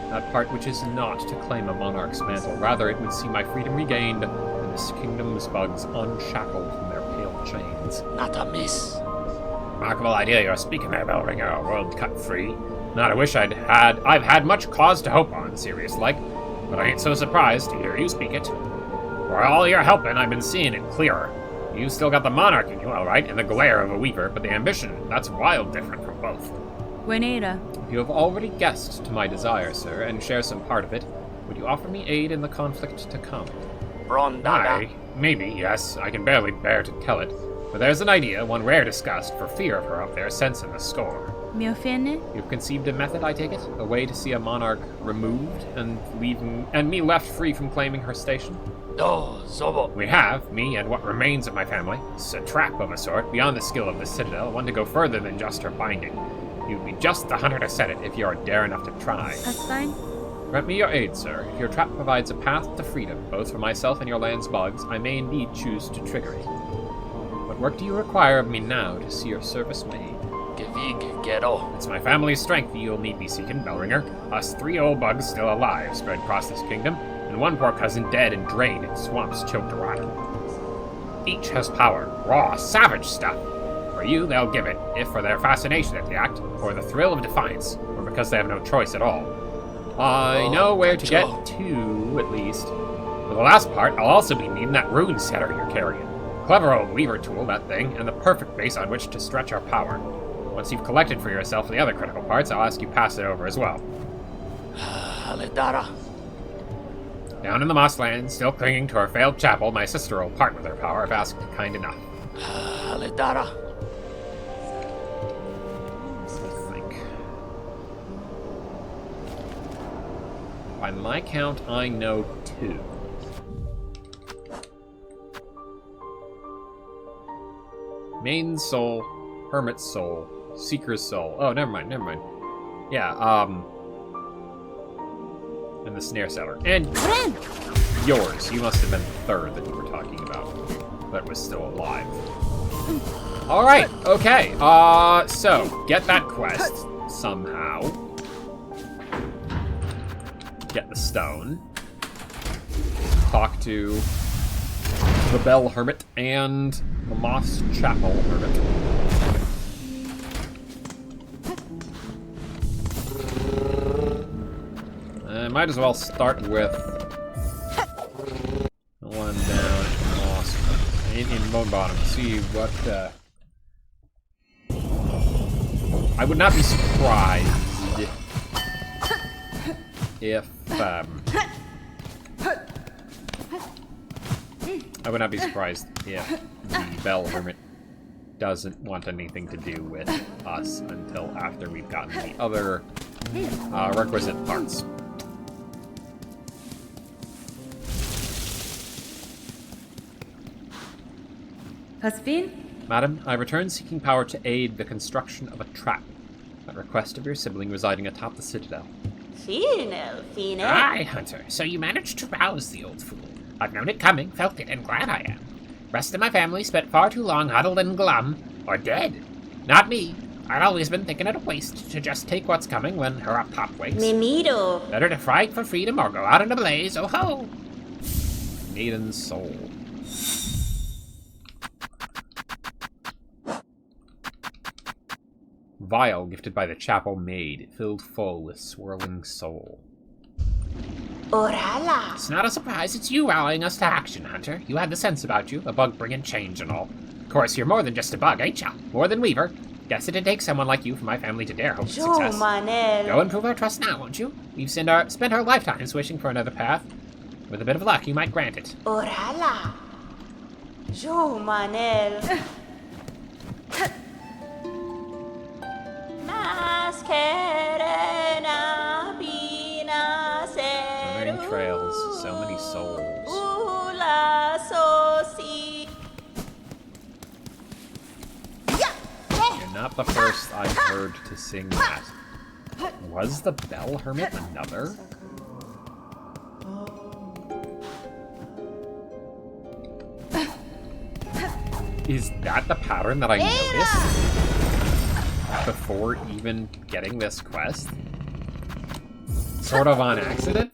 That part which is not to claim a monarch's mantle. Rather, it would see my freedom regained, and this kingdom's bugs unshackled from their pale chains. Not a miss. Remarkable idea you're speaking there, Bellringer. A world cut free. Not a wish I've had much cause to hope on, serious like. But I ain't so surprised to hear you speak it. For all your helping, I've been seeing it clearer. You still got the monarch in you, alright, and the glare of a weaver, but the ambition, that's wild different from both. Buenera. If you have already guessed to my desire, sir, and share some part of it, would you offer me aid in the conflict to come? Aye, maybe, yes. I can barely bear to tell it. But there's an idea, one rare discussed, for fear of her up there sensing the score. Mi offende? You've conceived a method, I take it? A way to see a monarch removed and me left free from claiming her station? We have, me and what remains of my family. It's a trap of a sort, beyond the skill of the Citadel, one to go further than just her binding. You'd be just the hunter to set it if you are dare enough to try. That's fine. Grant me your aid, sir. If your trap provides a path to freedom, both for myself and your land's bugs, I may indeed choose to trigger it. What work do you require of me now to see your service made? It's my family's strength you'll need be seeking, Bellringer. Us 3 old bugs still alive spread across this kingdom, and one poor cousin dead and drained in swamps choked to rot. Each has power, raw, savage stuff. For you, they'll give it, if for their fascination at the act, or the thrill of defiance, or because they have no choice at all. I know where to get to, at least. For the last part, I'll also be needing that rune setter you're carrying. Clever old weaver tool, that thing, and the perfect base on which to stretch our power. Once you've collected for yourself the other critical parts, I'll ask you pass it over as well. Down in the Mossland, still clinging to her failed chapel, my sister will part with her power if asked kind enough. By my count, I know 2. Maiden Soul, Hermit's Soul, Seeker's Soul. Oh, never mind. Yeah, and the Snare Setter. And yours. You must have been the 3rd that you were talking about. That was still alive. Alright, okay. So, get that quest somehow. Get the stone. Talk to the Bell Hermit and the Moss Chapel Hermit. Might as well start with the one down in Moss, in Bone Bottom. See what. I would not be surprised if. I would not be surprised if the Bell Hermit doesn't want anything to do with us until after we've gotten the other requisite parts. Husband? Madam, I return seeking power to aid the construction of a trap at request of your sibling residing atop the Citadel. Fine. Aye, Hunter, so you managed to rouse the old fool. I've known it coming, felt it, and glad I am. Rest of my family spent far too long huddled and glum, or dead. Not me. I'd always been thinking it a waste to just take what's coming when her up top waits. Mimido. Better to fight for freedom or go out in a blaze, oh ho! Maiden Soul. Vial gifted by the chapel maid, filled full with swirling soul. Orala. It's not a surprise it's you rallying us to action, Hunter. You had the sense about you, a bug bringing change and all. Of course, you're more than just a bug, ain't ya? More than Weaver. Guess it'd take someone like you for my family to dare hope for success. Manel. Go and prove our trust now, won't you? We've spent our lifetimes wishing for another path. With a bit of luck, you might grant it. Orala. Jo Manel. So many trails, so many souls. You're not the first I've heard to sing that. Was the Bell Hermit another? Is that the pattern that I noticed before even getting this quest? Sort of on accident?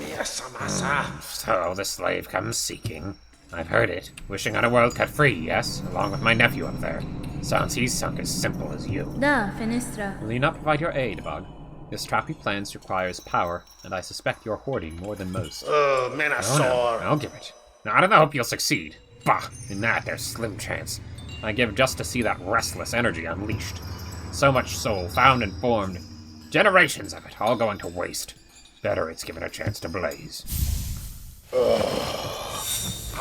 Yes, So the slave comes seeking. I've heard it. Wishing on a world cut free, yes? Along with my nephew up there. Sounds he's sunk as simple as you. Da, Finestra. Will you not provide your aid, Bog? This trap he plans requires power, and I suspect you're hoarding more than most. Menasor. Oh, no, I'll give it. I don't hope you'll succeed. Bah, in that there's slim chance. I give just to see that restless energy unleashed. So much soul found and formed. Generations of it, all going to waste. Better it's given a chance to blaze.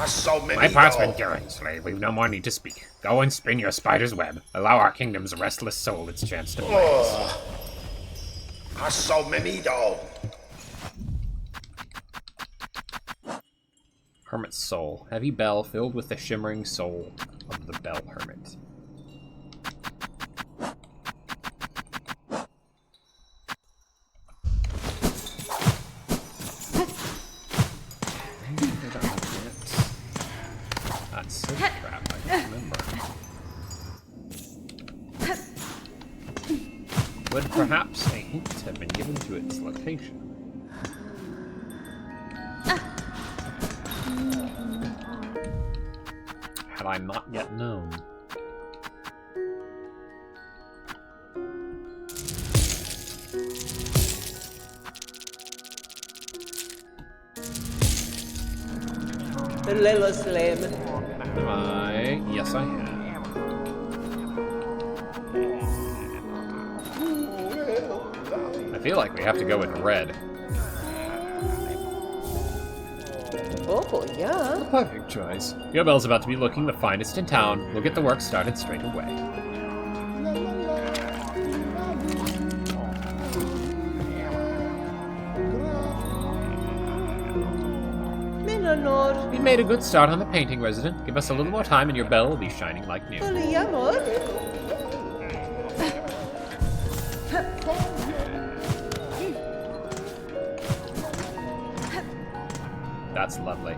So many My part's been dog. going, slave. We've no more need to speak. Go and spin your spider's web. Allow our kingdom's restless soul its chance to blaze. So many dog. Hermit's Soul. Heavy bell filled with the shimmering soul of the bell hermit. That silk trap, I don't remember. Would perhaps a hint have been given to its location? Had I not yet known. Little slave. Am I? Yes, I have. I feel like we have to go with red. Oh, yeah. Perfect choice. Your bell's about to be looking the finest in town. We'll get the work started straight away. Minonor. We made a good start on the painting, resident. Give us a little more time and your bell will be shining like new. Poliamor. That's lovely.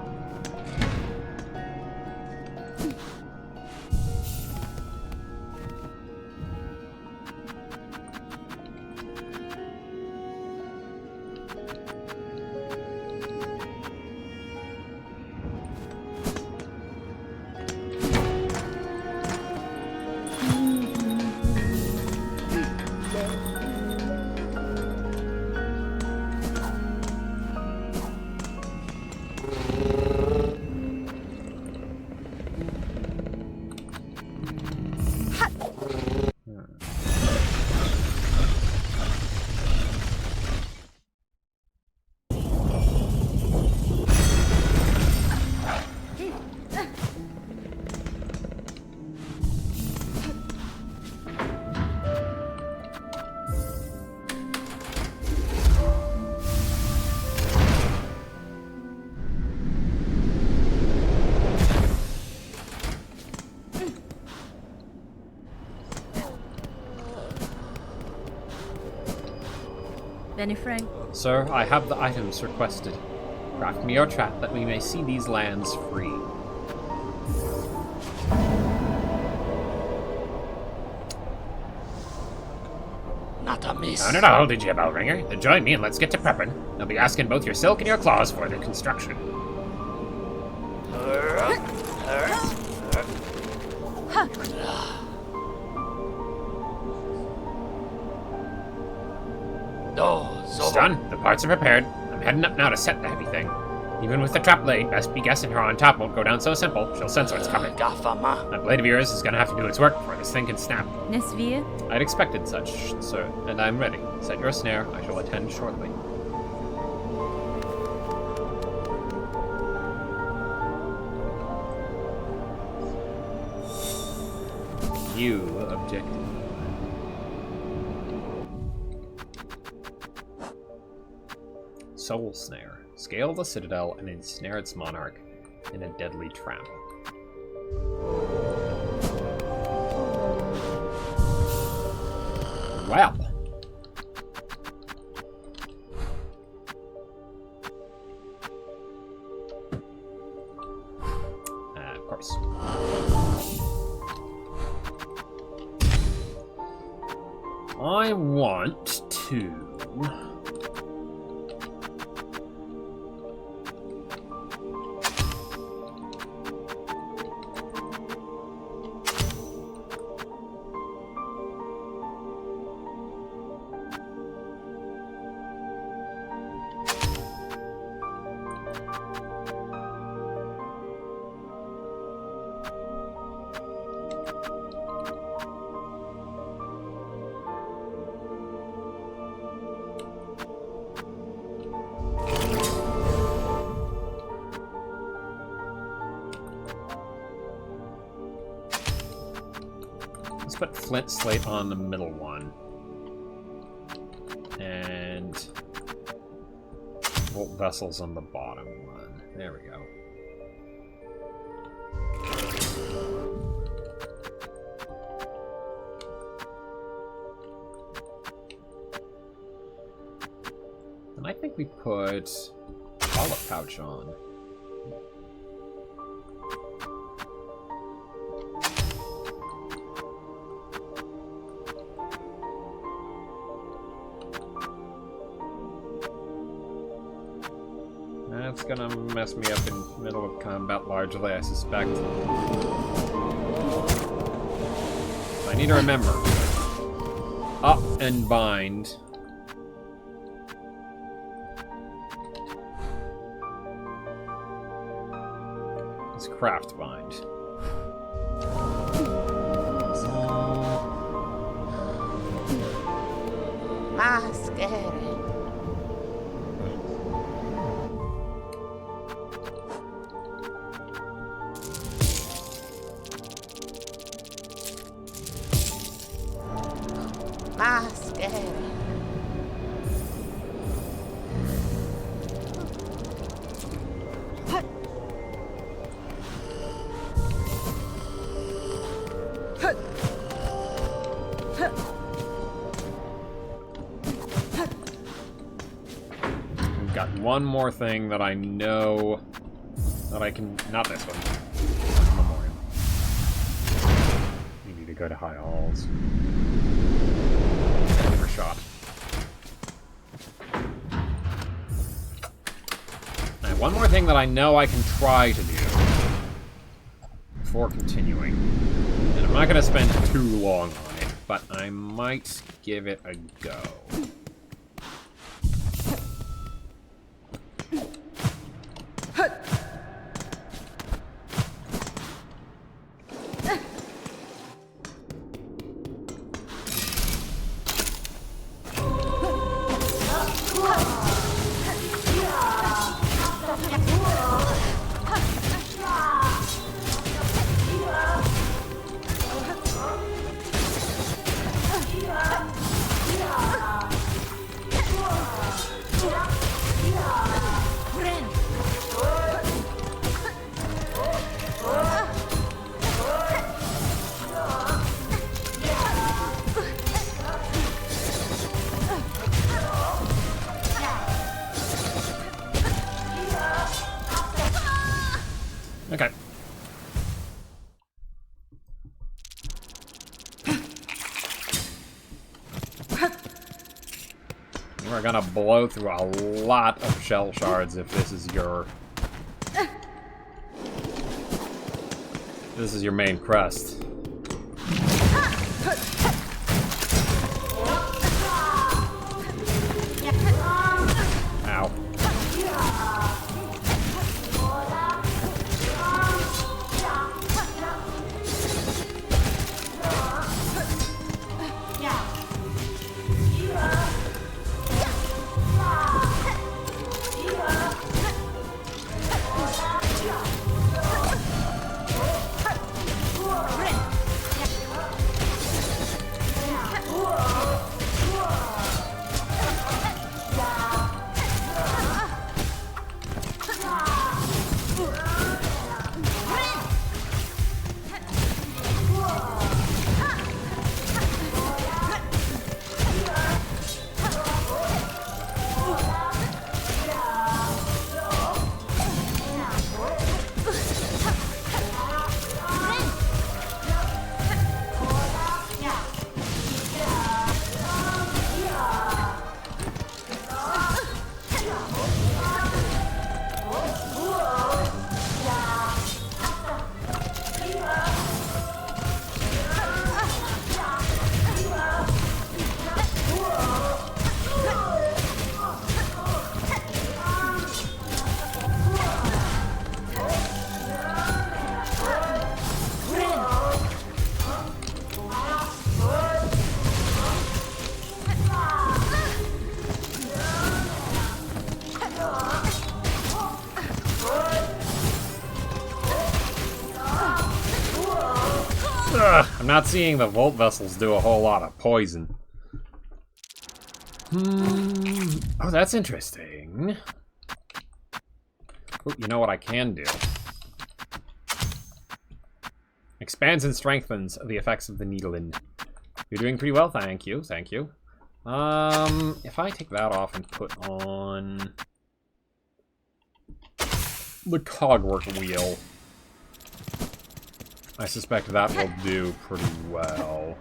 Benny Frank. Sir, I have the items requested. Craft me your trap that we may see these lands free. Not a miss. Not at all, did you, bell ringer? Then join me and let's get to prepping. I'll be asking both your silk and your claws for their construction. It's done. The parts are prepared. I'm heading up now to set the heavy thing. Even with the trap laid, best be guessing her on top won't go down so simple. She'll sense what's coming. That blade of yours is gonna have to do its work before this thing can snap. Nesvia. I'd expected such, sir, and I'm ready. Set your snare. I shall attend shortly. You objected. Soul Snare. Scale the citadel and ensnare its monarch in a deadly trap. Well. Of course. I want to... Let's put flint slate on the middle one. And bolt vessels on the bottom one. There we go. And I think we put olive pouch on. That's gonna mess me up in the middle of combat largely, I suspect. I need to remember. Up and bind. It's craft bind. Maschere. Maschere. We've got one more thing that I know that I can... Not this one. Memorial. You need to go to High Halls. For shot. And one more thing that I know I can try to do before continuing. And I'm not going to spend too long on it, but I might give it a go. Okay. We're gonna blow through a lot of shell shards if this is your... This is your main crest. Ow. Ugh, I'm not seeing the Volt Vessels do a whole lot of poison. Oh, that's interesting. Ooh, you know what I can do? Expands and strengthens the effects of the Needlein. You're doing pretty well, thank you, thank you. If I take that off and put on the cogwork wheel, I suspect that will do pretty well.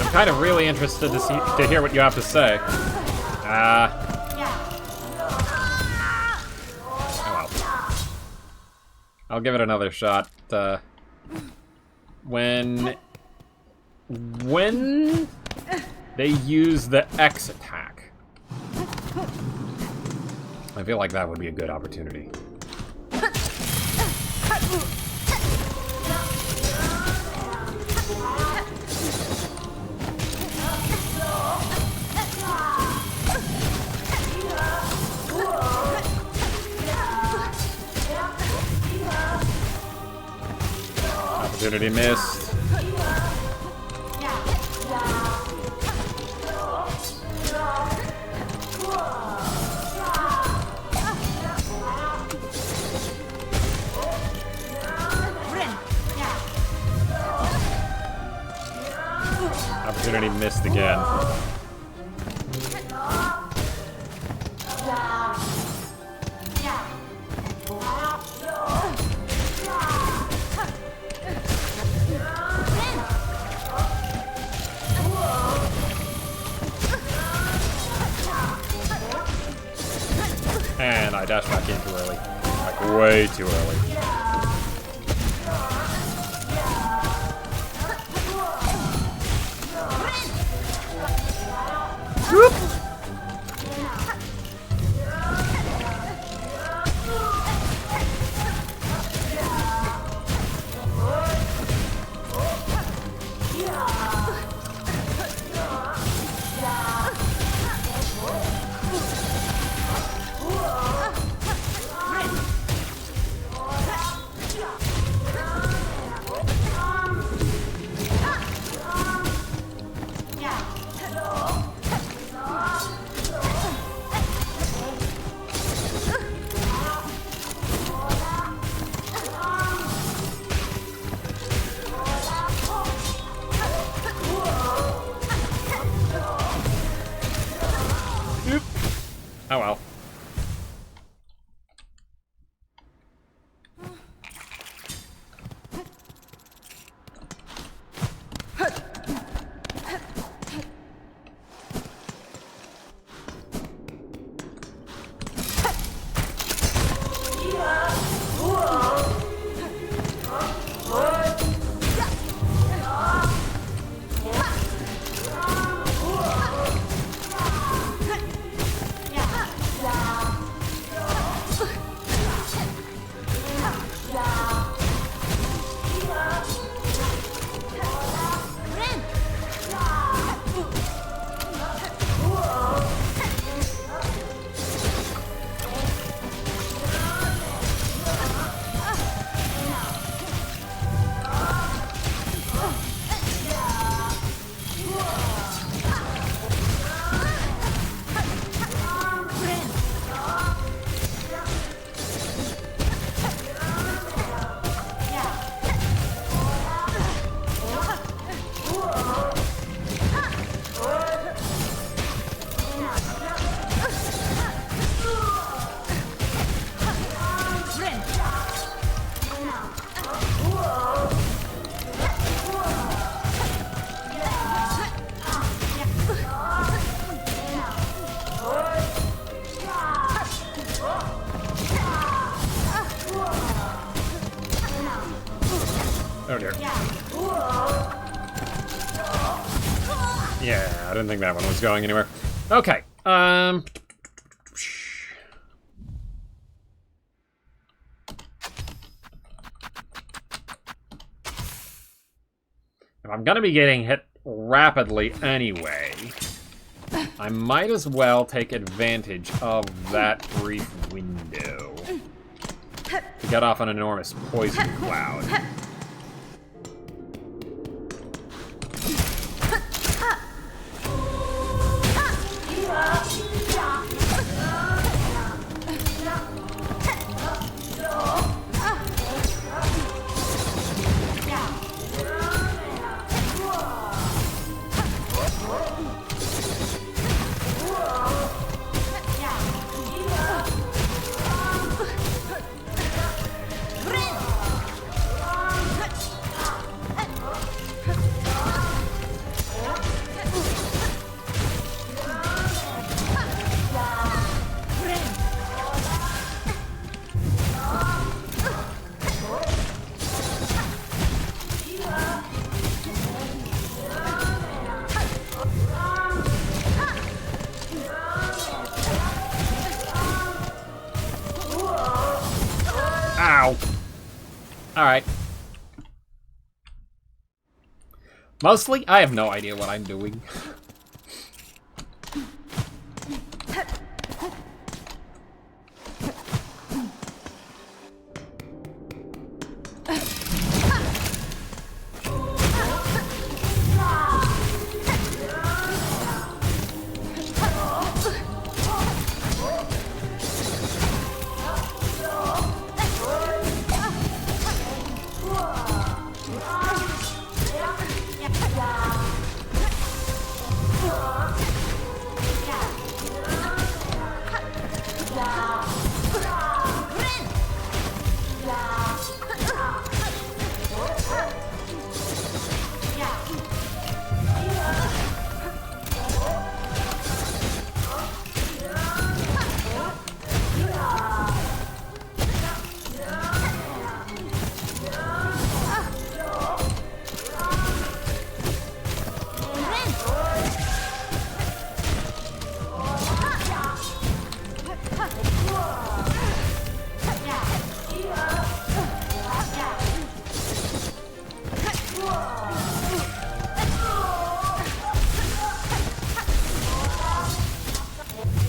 I'm kind of really interested to hear what you have to say. Oh well. I'll give it another shot. When they use the X attack, I feel like that would be a good opportunity. Opportunity missed. Opportunity missed again. And I dashed back in too early. Like, way too early. Whoop! Oh well. Yeah, I didn't think that one was going anywhere. Okay, if I'm gonna be getting hit rapidly anyway, I might as well take advantage of that brief window to get off an enormous poison cloud. Ow. Alright. Mostly, I have no idea what I'm doing.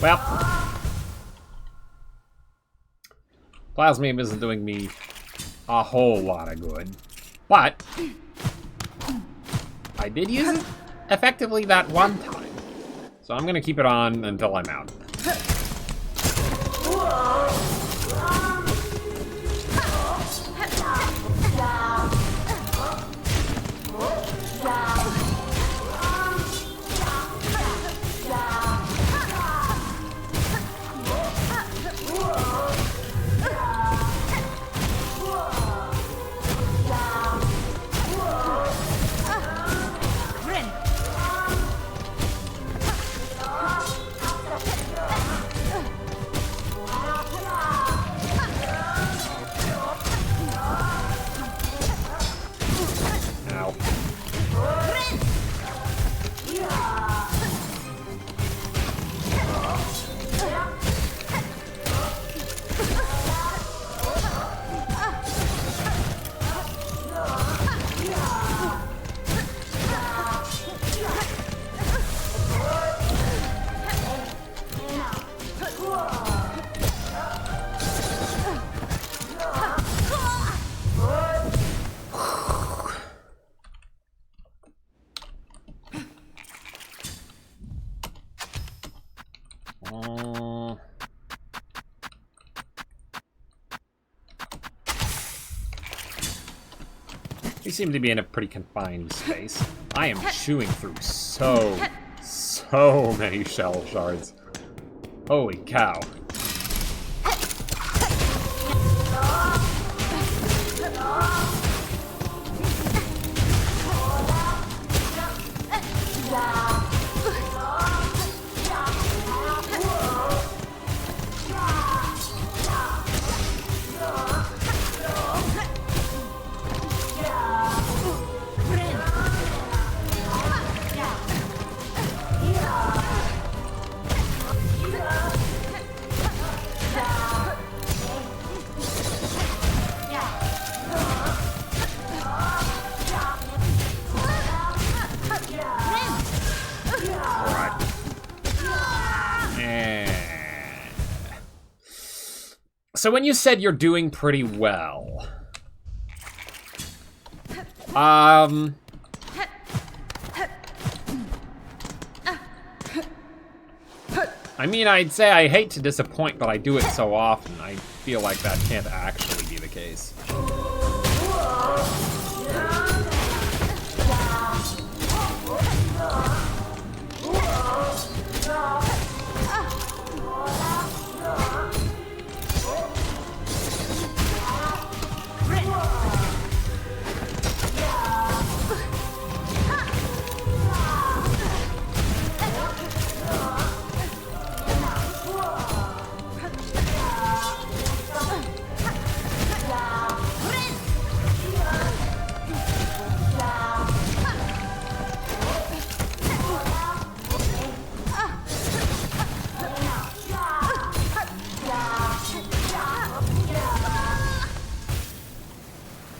Well, Plasmium isn't doing me a whole lot of good, but I did use it effectively that one time, so I'm gonna keep it on until I'm out. We seem to be in a pretty confined space. I am chewing through so many shell shards. Holy cow. So when you said you're doing pretty well, I mean, I'd say I hate to disappoint, but I do it so often, I feel like that can't actually be the case.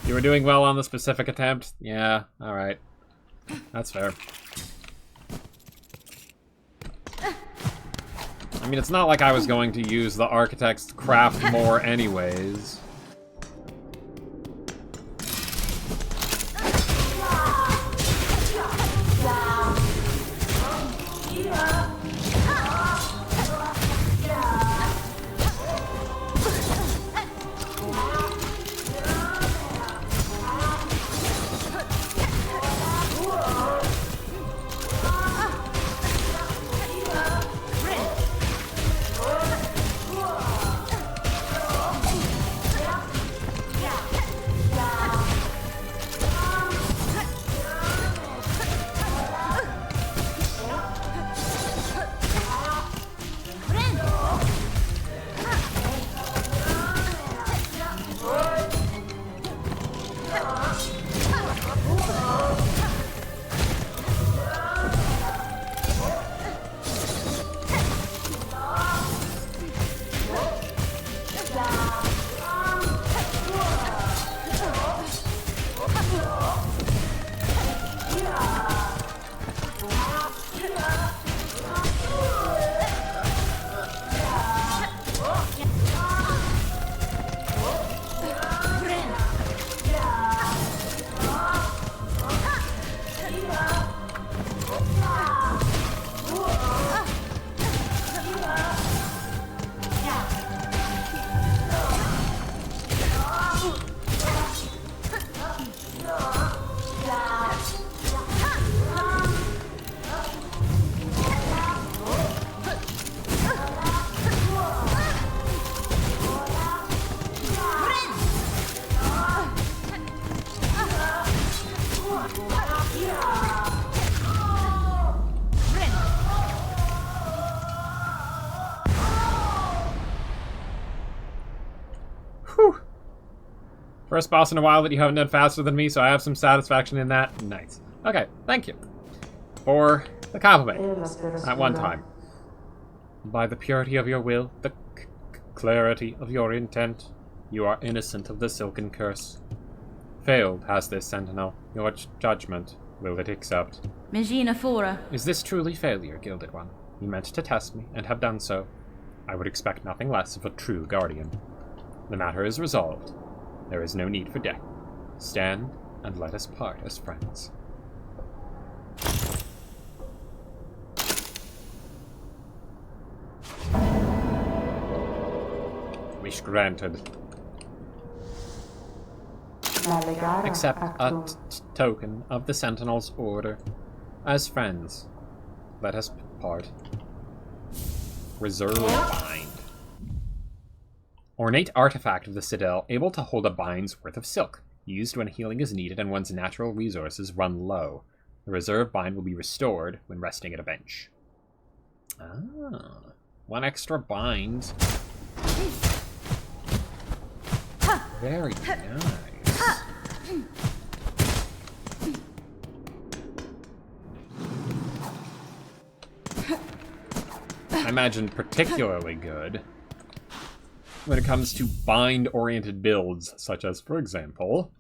You were doing well on the specific attempt? Yeah, alright. That's fair. I mean, it's not like I was going to use the Architect's craft more anyways. First boss in a while that you haven't done faster than me, so I have some satisfaction in that. Nice. Okay, thank you for the compliment at one time. By the purity of your will, the clarity of your intent, you are innocent of the silken curse. Failed has this sentinel. Your judgment will it accept? Megina Fora. Is this truly failure, Gilded One? You meant to test me, and have done so. I would expect nothing less of a true guardian. The matter is resolved. There is no need for death. Stand, and let us part as friends. Wish granted. Accept a token of the Sentinel's order. As friends, let us part. Reserve bind. Ornate artifact of the Citadel, able to hold a bind's worth of silk, used when healing is needed and one's natural resources run low. The reserve bind will be restored when resting at a bench. Ah, one extra bind. Very nice. I imagine particularly good when it comes to bind-oriented builds, such as, for example,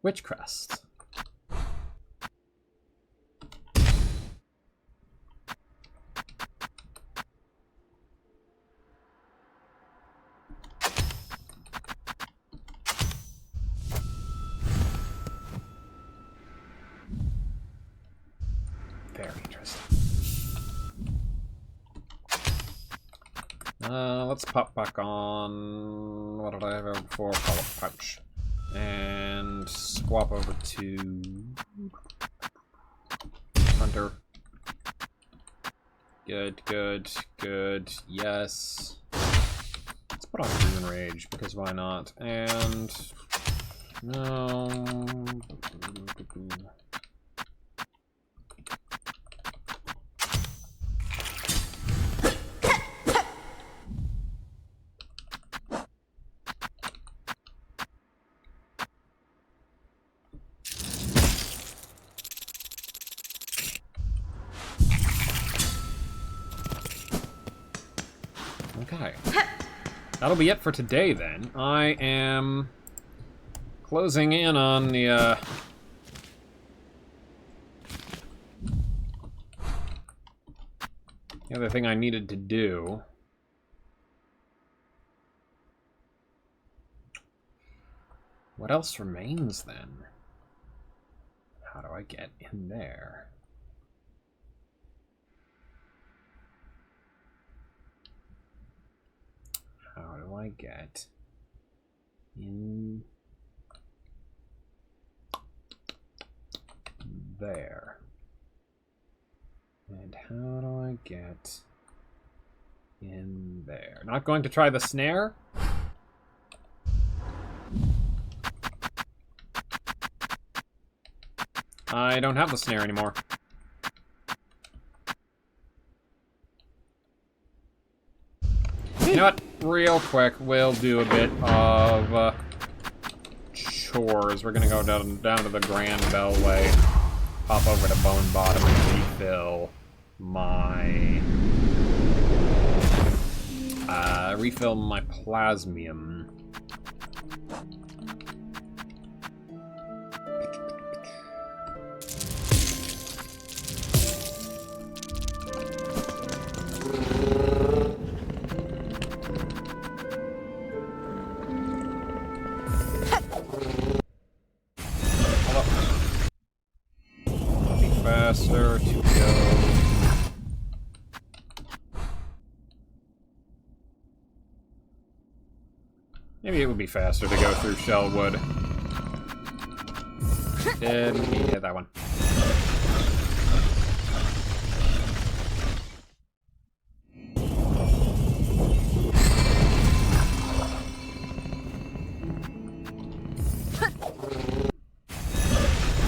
Witchcrest. Very interesting. Let's pop back on... What did I have over before? Call it pouch. And swap over to... Hunter. Good, good, good. Yes. Let's put on Human Rage, because why not? And... No... Okay. That'll be it for today, then. I am closing in on the other thing I needed to do. What else remains, then? How do I get in there? How do I get in there? And how do I get in there? Not going to try the snare? I don't have the snare anymore. You know what? Real quick, we'll do a bit of chores. We're gonna go down to the Grand Bellway, pop over to Bone Bottom and refill my plasmium. Faster to go. Maybe it would be faster to go through Shellwood. Didn't mean to hit that one.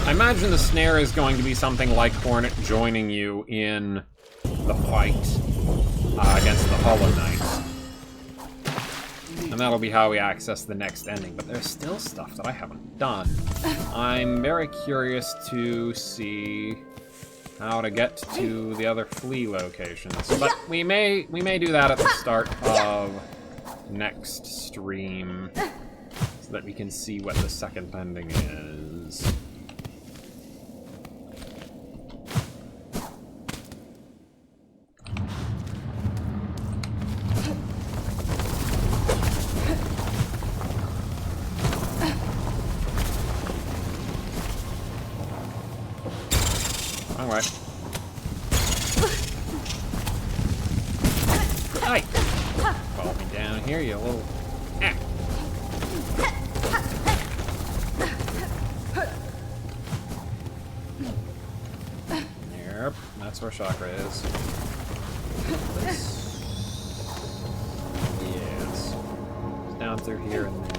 I imagine the snare is going to be something like Hornet joining you in the fight against the Hollow Knights. And that'll be how we access the next ending, but there's still stuff that I haven't done. I'm very curious to see how to get to the other flea locations, but we may do that at the start of next stream, so that we can see what the second ending is. Alright. Hi! Follow me down here, you little... Ah. Yep, that's where Chakra is. This... Yes. It's down through here and then...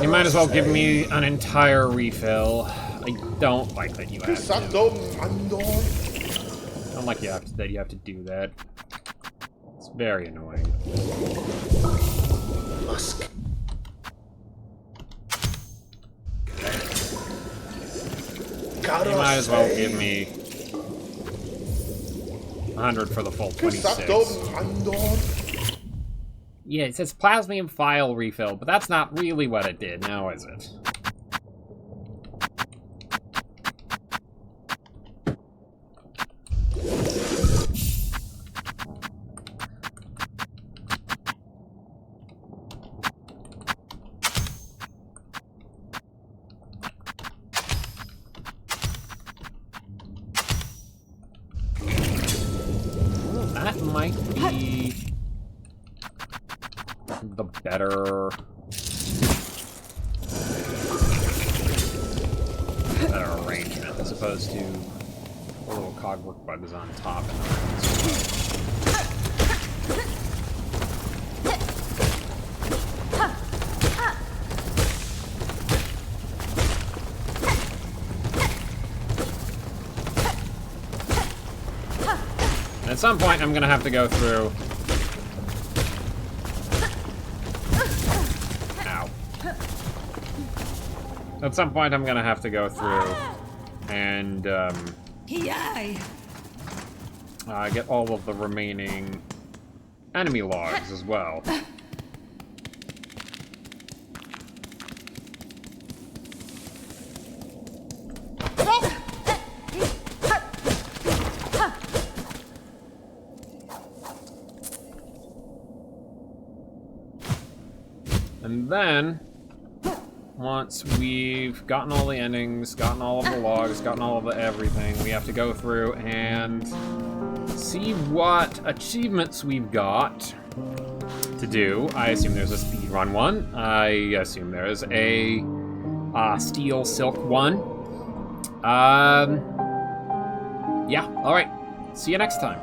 You might as well give me an entire refill. I don't like that you have to. I don't like that you have to do that. It's very annoying. Musk. You might as well give me 100 for the full 26. Yeah, it says Plasmium File Refill, but that's not really what it did, now is it? might be the better arrangement, as opposed to the little cogwork bugs on top. And at some point, I'm gonna have to go through. Ow. At some point, I'm gonna have to go through and get all of the remaining enemy logs as well. And then, once we've gotten all the endings, gotten all of the logs, gotten all of the everything, we have to go through and see what achievements we've got to do. I assume there's a speedrun one. I assume there's a steel silk one. Yeah, alright. See you next time.